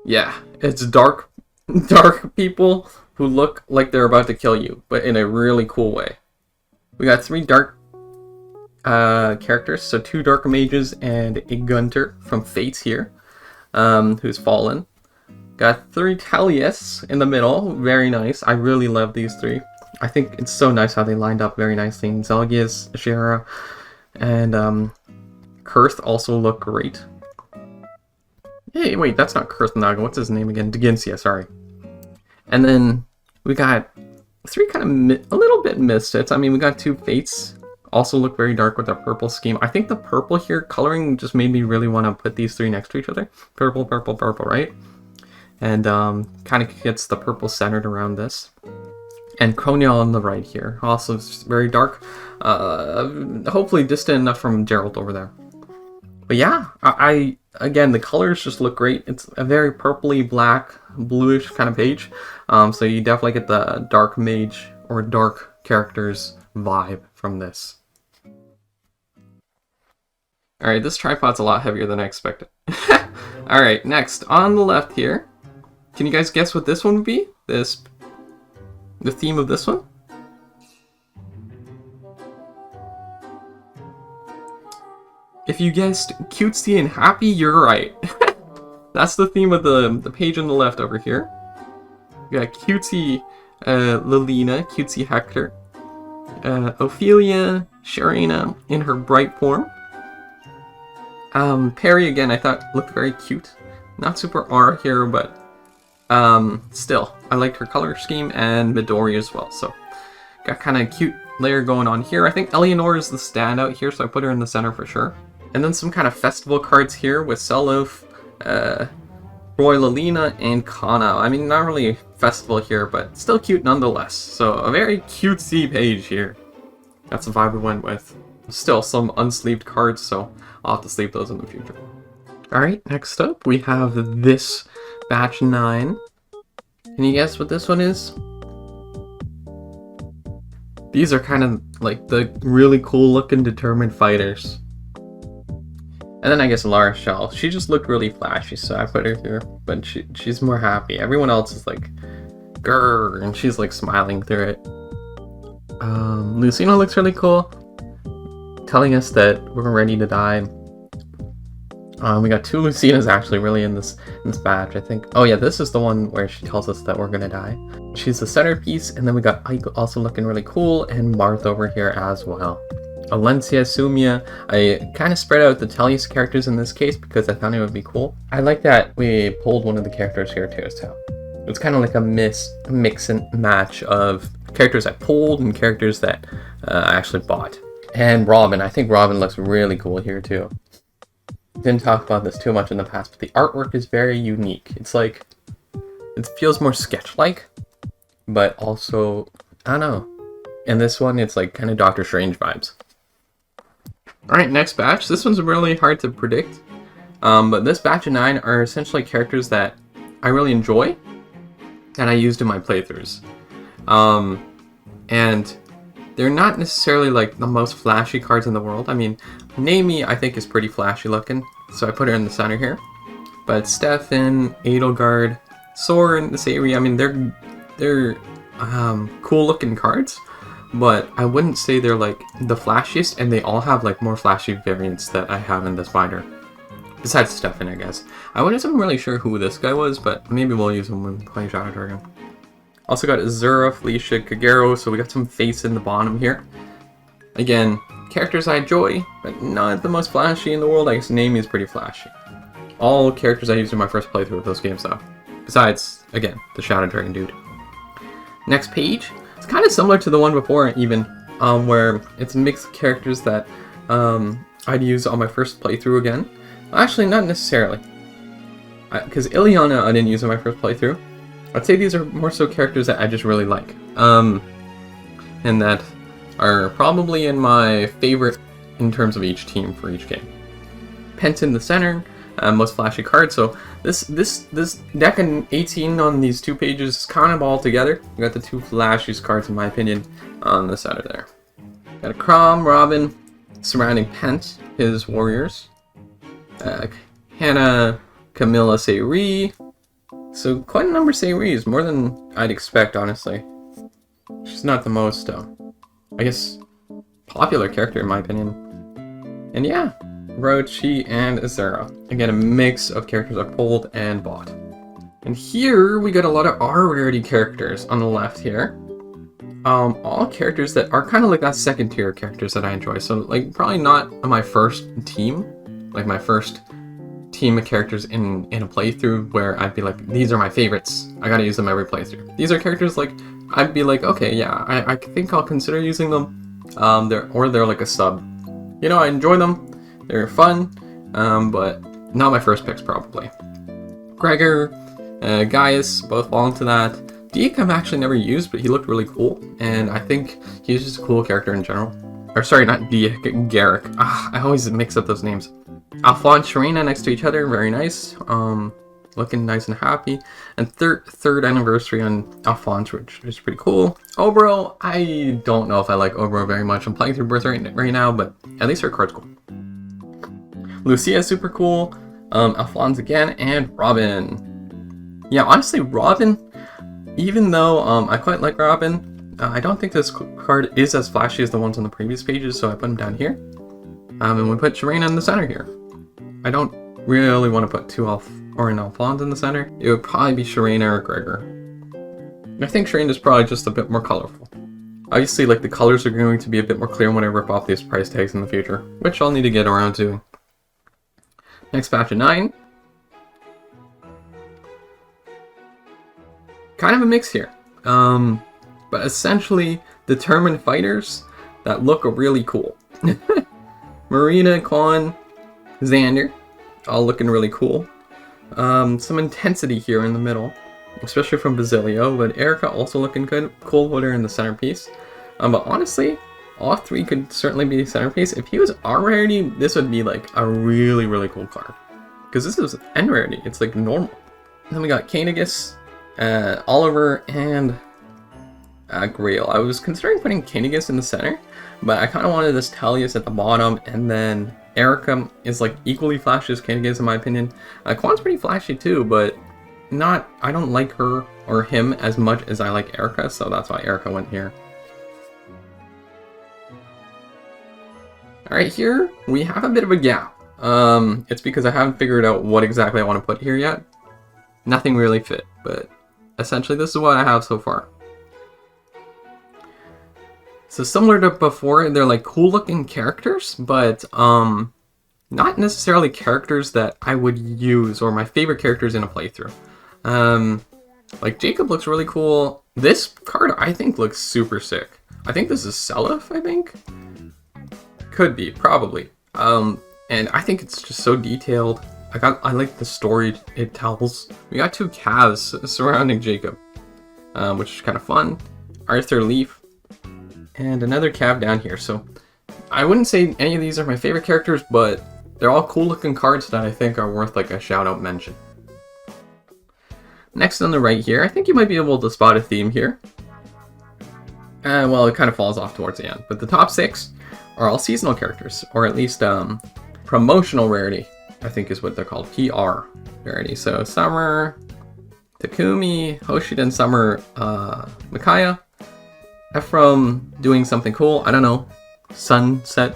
Yeah, it's dark people who look like they're about to kill you, but in a really cool way. We got 3 dark characters, so 2 dark mages and a Gunter from Fates here, who's fallen. Got 3 Talius in the middle, very nice. I really love these 3. I think it's so nice how they lined up very nicely. And Zelgius, Ashera, and Kurth also look great. Hey, wait, that's not Kurth Naga. What's his name again? Deginsia, sorry. And then we got 3 kind of a little bit misfits. I mean, we got 2 Fates. Also look very dark with a purple scheme. I think the purple here coloring just made me really want to put these 3 next to each other. Purple, purple, purple, right? And kind of gets the purple centered around this. And Konya on the right here. Also very dark. Hopefully distant enough from Geralt over there. But yeah, again, the colors just look great. It's a very purpley, black, bluish kind of page. So you definitely get the dark mage or dark characters vibe from this. Alright, this tripod's a lot heavier than I expected. Alright, next, on the left here. Can you guys guess what this one would be? The theme of this one? If you guessed cutesy and happy, you're right. That's the theme of the page on the left over here. We got cutesy Lilina, cutesy Hector, Ophelia, Sharena in her bright form. Perry again, I thought looked very cute. Not super R here, but still, I liked her color scheme, and Midori as well. So got kind of cute layer going on here. I think Eleanor is the standout here, so I put her in the center for sure. And then some kind of festival cards here with Sellof, Royalina, and Kana. I mean, not really festival here, but still cute nonetheless. So a very cutesy page here. That's the vibe we went with. Still some unsleeved cards, so I'll have to sleeve those in the future. Alright, next up we have this batch 9. Can you guess what this one is? These are kind of like the really cool looking determined fighters. And then I guess Lara Shell. She just looked really flashy, so I put her here. But she's more happy. Everyone else is like, grrr, and she's like smiling through it. Lucina looks really cool, telling us that we're ready to die. We got 2 Lucinas actually really in this batch, I think. Oh yeah, this is the one where she tells us that we're gonna die. She's the centerpiece, and then we got Ike also looking really cool, and Marth over here as well. Alencia, Sumia. I kind of spread out the Tellius characters in this case because I thought it would be cool. I like that we pulled one of the characters here too, so it's kind of like a mix and match of characters I pulled and characters that I actually bought. And Robin. I think Robin looks really cool here too. Didn't talk about this too much in the past, but the artwork is very unique. It's like, it feels more sketch-like, but also, I don't know. In this one, it's like kind of Doctor Strange vibes. Alright, next batch. This one's really hard to predict, but this batch of 9 are essentially characters that I really enjoy, and I used in my playthroughs. And they're not necessarily like the most flashy cards in the world. I mean, Naomi I think is pretty flashy looking, so I put her in the center here. But Stefan, Edelgard, Soren, Sayri, I mean they're cool looking cards, but I wouldn't say they're like the flashiest, and they all have like more flashy variants that I have in this binder. Besides Stefan, I guess. I wasn't really sure who this guy was, but maybe we'll use him when playing Shadow Dragon. Also got Azura, Felicia, Kagero, so we got some face in the bottom here. Again, characters I enjoy, but not the most flashy in the world. I guess Naomi is pretty flashy. All characters I used in my first playthrough of those games though. Besides, again, the Shadow Dragon dude. Next page. It's kind of similar to the one before even, where it's a mix of characters that I'd use on my first playthrough again. Actually, not necessarily. Because Ileana I didn't use on my first playthrough. I'd say these are more so characters that I just really like. And that are probably in my favorite in terms of each team for each game. Pent in the center, most flashy card. So this deck in 18 on these 2 pages is kind of all together. You got the 2 flashiest cards in my opinion on the center there. Got a Crom, Robin, surrounding Pent, his warriors. Hannah, Camilla, Sayri. So quite a number of Sayris, more than I'd expect, honestly. She's not the most, I guess, popular character in my opinion. And yeah, Rochi and Azura. Again, a mix of characters I pulled and bought. And here we got a lot of R rarity characters on the left here. All characters that are kind of like that second tier characters that I enjoy. So like probably not my first team, like my first team of characters in a playthrough where I'd be like, these are my favorites, I gotta use them every playthrough. These are characters like I'd be like, okay, yeah, I think I'll consider using them. They're like a sub. You know, I enjoy them, they're fun, but not my first picks probably. Gregor, Gaius, both fall into that. Deke I've actually never used, but he looked really cool, and I think he's just a cool character in general. Or sorry, not Deke, Garrick. I always mix up those names. Alphonse, Sharena next to each other, very nice. Looking nice and happy. And third anniversary on Alphonse, which is pretty cool. Obro, I don't know if I like Obro very much. I'm playing through Birthright right now, but at least her card's cool. Lucia is super cool. Alphonse again, and Robin. Yeah, honestly, Robin, even though I quite like Robin, I don't think this card is as flashy as the ones on the previous pages, so I put him down here. And we put Sharena in the center here. I don't really want to put an Alphonse in the center. It would probably be Sharena or Gregor. I think Sharena is probably just a bit more colorful. Obviously, like, the colors are going to be a bit more clear when I rip off these price tags in the future, which I'll need to get around to. Next batch of 9. Kind of a mix here. But essentially, determined fighters. that look really cool. Marina, Quan, Xander, all looking really cool. Some intensity here in the middle, especially from Basilio, but Erica also looking good. Cool with her in the centerpiece. But honestly, all three could certainly be centerpiece. If he was R rarity, this would be like a really, really cool card. Because this is N rarity, it's like normal. Then we got Kanegus, Oliver, and Grail. I was considering putting Kanegus in the center, but I kind of wanted this Talius at the bottom, and then Erica is like equally flashy as Kanegus in my opinion. Quan's pretty flashy too, but I don't like her or him as much as I like Erica, so that's why Erica went here. Alright, here we have a bit of a gap. It's because I haven't figured out what exactly I want to put here yet. Nothing really fit, but essentially this is what I have so far. So similar to before, they're like cool looking characters, but not necessarily characters that I would use or my favorite characters in a playthrough. Like Jacob looks really cool. This card I think looks super sick. I think this is Seliph, I think? Could be, probably. And I think it's just so detailed. I like the story it tells. We got two calves surrounding Jacob, which is kind of fun. Arthur Leaf. And another calf down here, so I wouldn't say any of these are my favorite characters, but they're all cool looking cards that I think are worth like a shout out mention. Next on the right here, I think you might be able to spot a theme here. Well, it kind of falls off towards the end, but the top 6 are all seasonal characters, or at least promotional rarity, I think is what they're called, PR rarity. So Summer, Takumi, Hoshiden, Summer, Mikaya, Ephraim doing something cool. I don't know. Sunset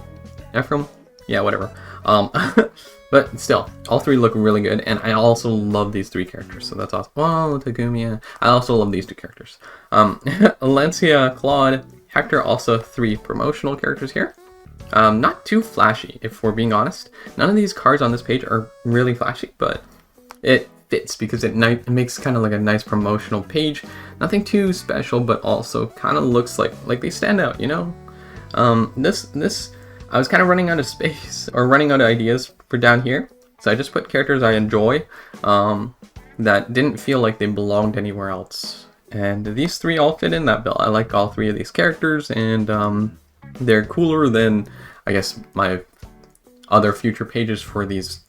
Ephraim? Yeah, whatever. But still, all three look really good, and I also love these 3 characters, so that's awesome. Oh, Takumi. I also love these 2 characters. Alencia, Claude, Hector, also 3 promotional characters here. Not too flashy, if we're being honest. None of these cards on this page are really flashy, but it fits because it makes kind of like a nice promotional page. Nothing too special, but also kind of looks like they stand out, you know? This I was kind of running out of space or running out of ideas for down here, so I just put characters I enjoy that didn't feel like they belonged anywhere else. And these 3 all fit in that bill. I like all 3 of these characters, and they're cooler than I guess my other future pages for these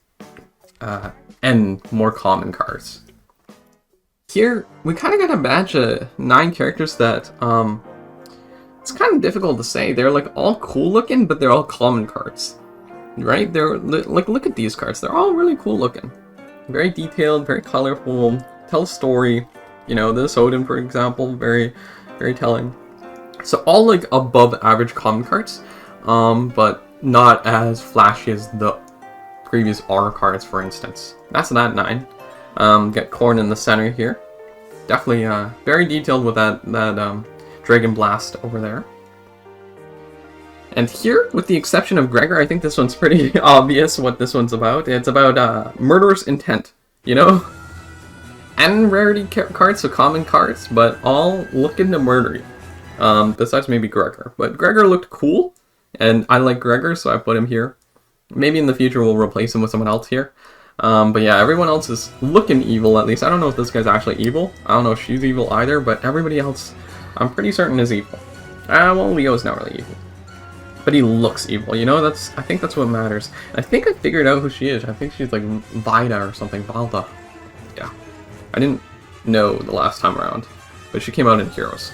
and more common cards. Here, we kind of got a batch of 9 characters that, it's kind of difficult to say. They're like all cool looking, but they're all common cards, right? They're like, look at these cards. They're all really cool looking. Very detailed, very colorful, tell a story. You know, this Odin, for example, very, very telling. So all like above average common cards, but not as flashy as the previous R cards, for instance. That's that 9. Get Corn in the center here. Definitely very detailed with that Dragon Blast over there. And here, with the exception of Gregor, I think this one's pretty obvious what this one's about. It's about murderous intent, you know? And rarity cards, so common cards, but all looking to murder you. Besides maybe Gregor. But Gregor looked cool, and I like Gregor, so I put him here. Maybe in the future we'll replace him with someone else here. But yeah, everyone else is looking evil, at least. I don't know if this guy's actually evil. I don't know if she's evil either, but everybody else, I'm pretty certain is evil. Well, Leo's not really evil. But he looks evil, you know? I think that's what matters. I think I figured out who she is. I think she's like Vida or something. Valda. Yeah. I didn't know the last time around, but she came out in Heroes.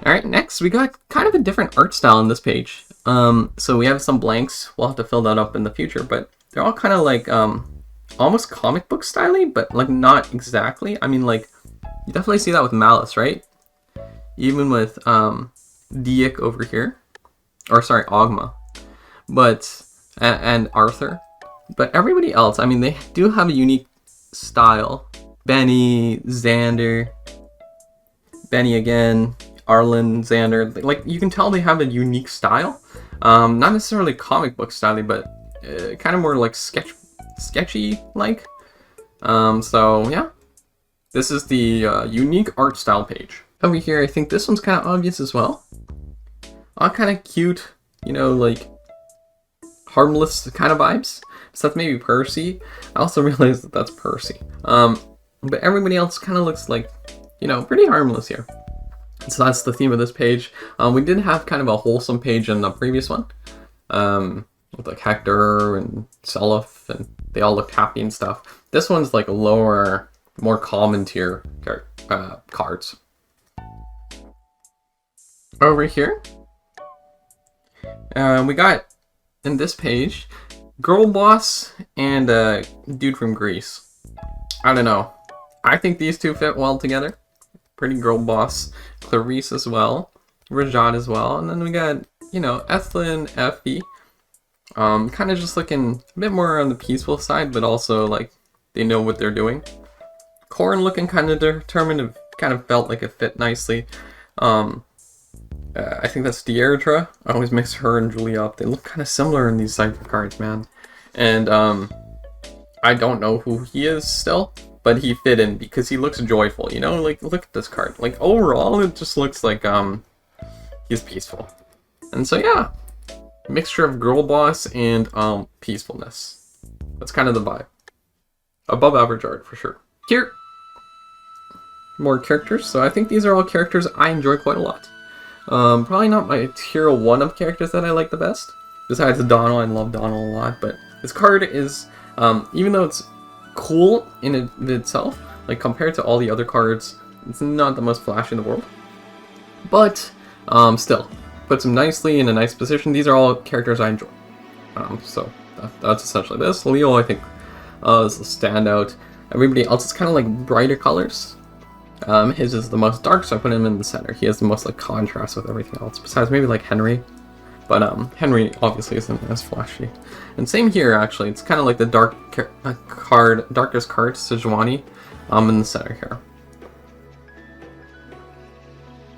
Alright, next we got kind of a different art style on this page. So we have some blanks. We'll have to fill that up in the future, but they're all kind of like almost comic book style-y, but like not exactly. I mean, like, you definitely see that with Malice, right? Even with Diak over here, or sorry, Ogma, but and Arthur, but everybody else, I mean, they do have a unique style. Benny, Xander, Benny again, Arlen, Xander, like you can tell they have a unique style. Not necessarily comic book style, but kind of more like sketchy like. So yeah, this is the unique art style page. Over here, I think this one's kind of obvious as well. all kind of cute, you know, like harmless kind of vibes. So that's maybe Percy. I also realized that that's Percy. But everybody else kind of looks like, you know, pretty harmless here. So that's the theme of this page. We did have kind of a wholesome page in the previous one. With like Hector and Seliph, and they all looked happy and stuff. This one's like lower, more common tier cards. Over here, we got, in this page, Girl Boss and dude from Greece. I don't know. I think these two fit well together. Pretty Girl Boss. Clarice as well. Rajat as well. And then we got, you know, Ethlyn, Effie. Kind of just looking a bit more on the peaceful side, but also like they know what they're doing. Corrin looking kind of determined. It kind of felt like it fit nicely. I think that's Deirdre. I always mix her and Julia up. They look kind of similar in these Cipher cards, man. And I don't know who he is still, but he fit in because he looks joyful, you know? Like, look at this card. Like, overall, it just looks like he's peaceful. And so, yeah. Mixture of Girl Boss and peacefulness. That's kind of the vibe. Above average art, for sure. Here, more characters. So I think these are all characters I enjoy quite a lot. Probably not my tier 1 of characters that I like the best. Besides Donald, I love Donald a lot. But this card is, even though it's cool in itself, like compared to all the other cards, it's not the most flashy in the world. But, still, puts him nicely in a nice position. These are all characters I enjoy. So that's essentially this. Leo, I think, is the standout. Everybody else is kind of like brighter colors. His is the most dark, so I put him in the center. He has the most like contrast with everything else, besides maybe like Henry. But Henry obviously isn't as flashy. And same here, actually. It's kind of like the darkest card, Sejuani, in the center here.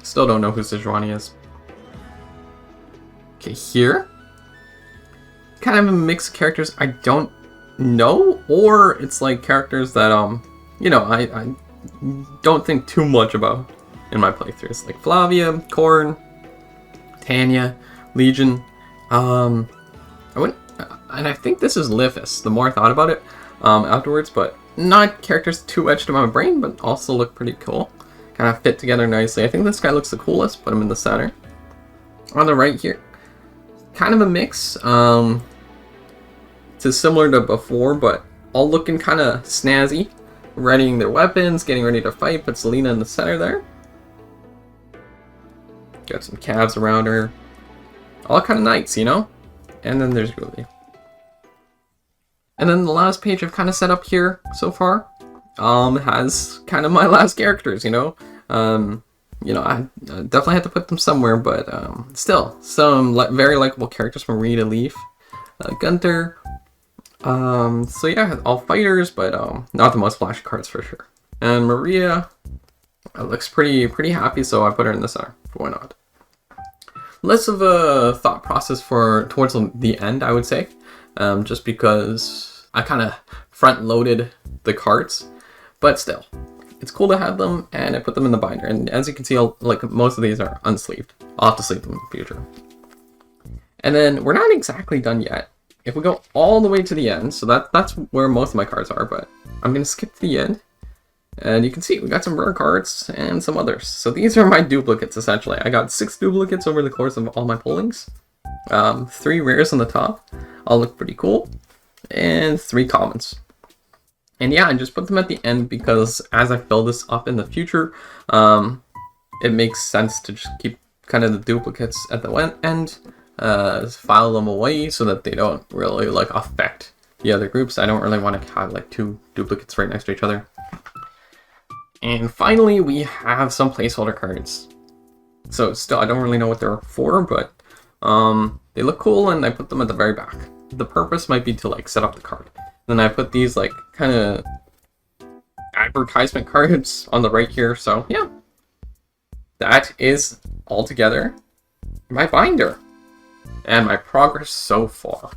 Still don't know who Sejuani is. Okay, here. Kind of a mix of characters I don't know, or it's like characters that, you know, I don't think too much about in my playthroughs. Like Flavia, Corrin, Tanya, Legion. And I think this is Lithus, the more I thought about it afterwards, but not characters too etched in my brain, but also look pretty cool. Kind of fit together nicely. I think this guy looks the coolest, put him in the center. On the right here, kind of a mix. It's similar to before, but all looking kind of snazzy. Readying their weapons, getting ready to fight. Put Selena in the center there. Got some calves around her. All kind of nice, you know? And then there's Julie. And then the last page I've kind of set up here so far has kind of my last characters, you know? You know, I definitely had to put them somewhere, but still, some very likable characters from Rita Leaf, Gunther. So yeah, all fighters, but not the most flashy cards for sure. And Maria looks pretty happy, so I put her in the center. Why not? Less of a thought process towards the end, I would say, just because I kind of front-loaded the cards, but still, it's cool to have them, and I put them in the binder. And as you can see, like most of these are unsleeved. I'll have to sleeve them in the future. And then we're not exactly done yet. If we go all the way to the end, so that's where most of my cards are, but I'm going to skip to the end. And you can see we got some rare cards and some others. So these are my duplicates, essentially. I got 6 duplicates over the course of all my pullings. 3 rares on the top. All look pretty cool. And 3 commons. And yeah, I just put them at the end because as I fill this up in the future, it makes sense to just keep kind of the duplicates at the end. File them away so that they don't really like affect the other groups. I don't really want to have like 2 duplicates right next to each other. And finally, we have some placeholder cards. So still, I don't really know what they're for, but they look cool, and I put them at the very back. The purpose might be to like set up the card. Then I put these like kind of advertisement cards on the right here. So yeah, that is altogether my binder and my progress so far.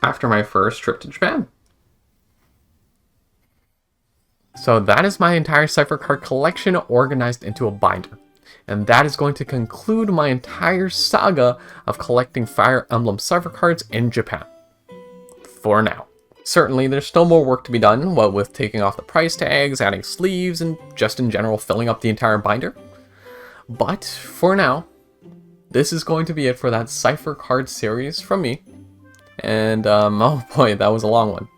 After my first trip to Japan. So that is my entire Cipher card collection organized into a binder. And that is going to conclude my entire saga of collecting Fire Emblem Cipher cards in Japan. For now. Certainly, there's still more work to be done, what with taking off the price tags, adding sleeves, and just in general filling up the entire binder. But, for now, this is going to be it for that Cipher card series from me. And, oh boy, that was a long one.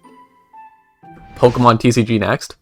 Pokemon TCG next.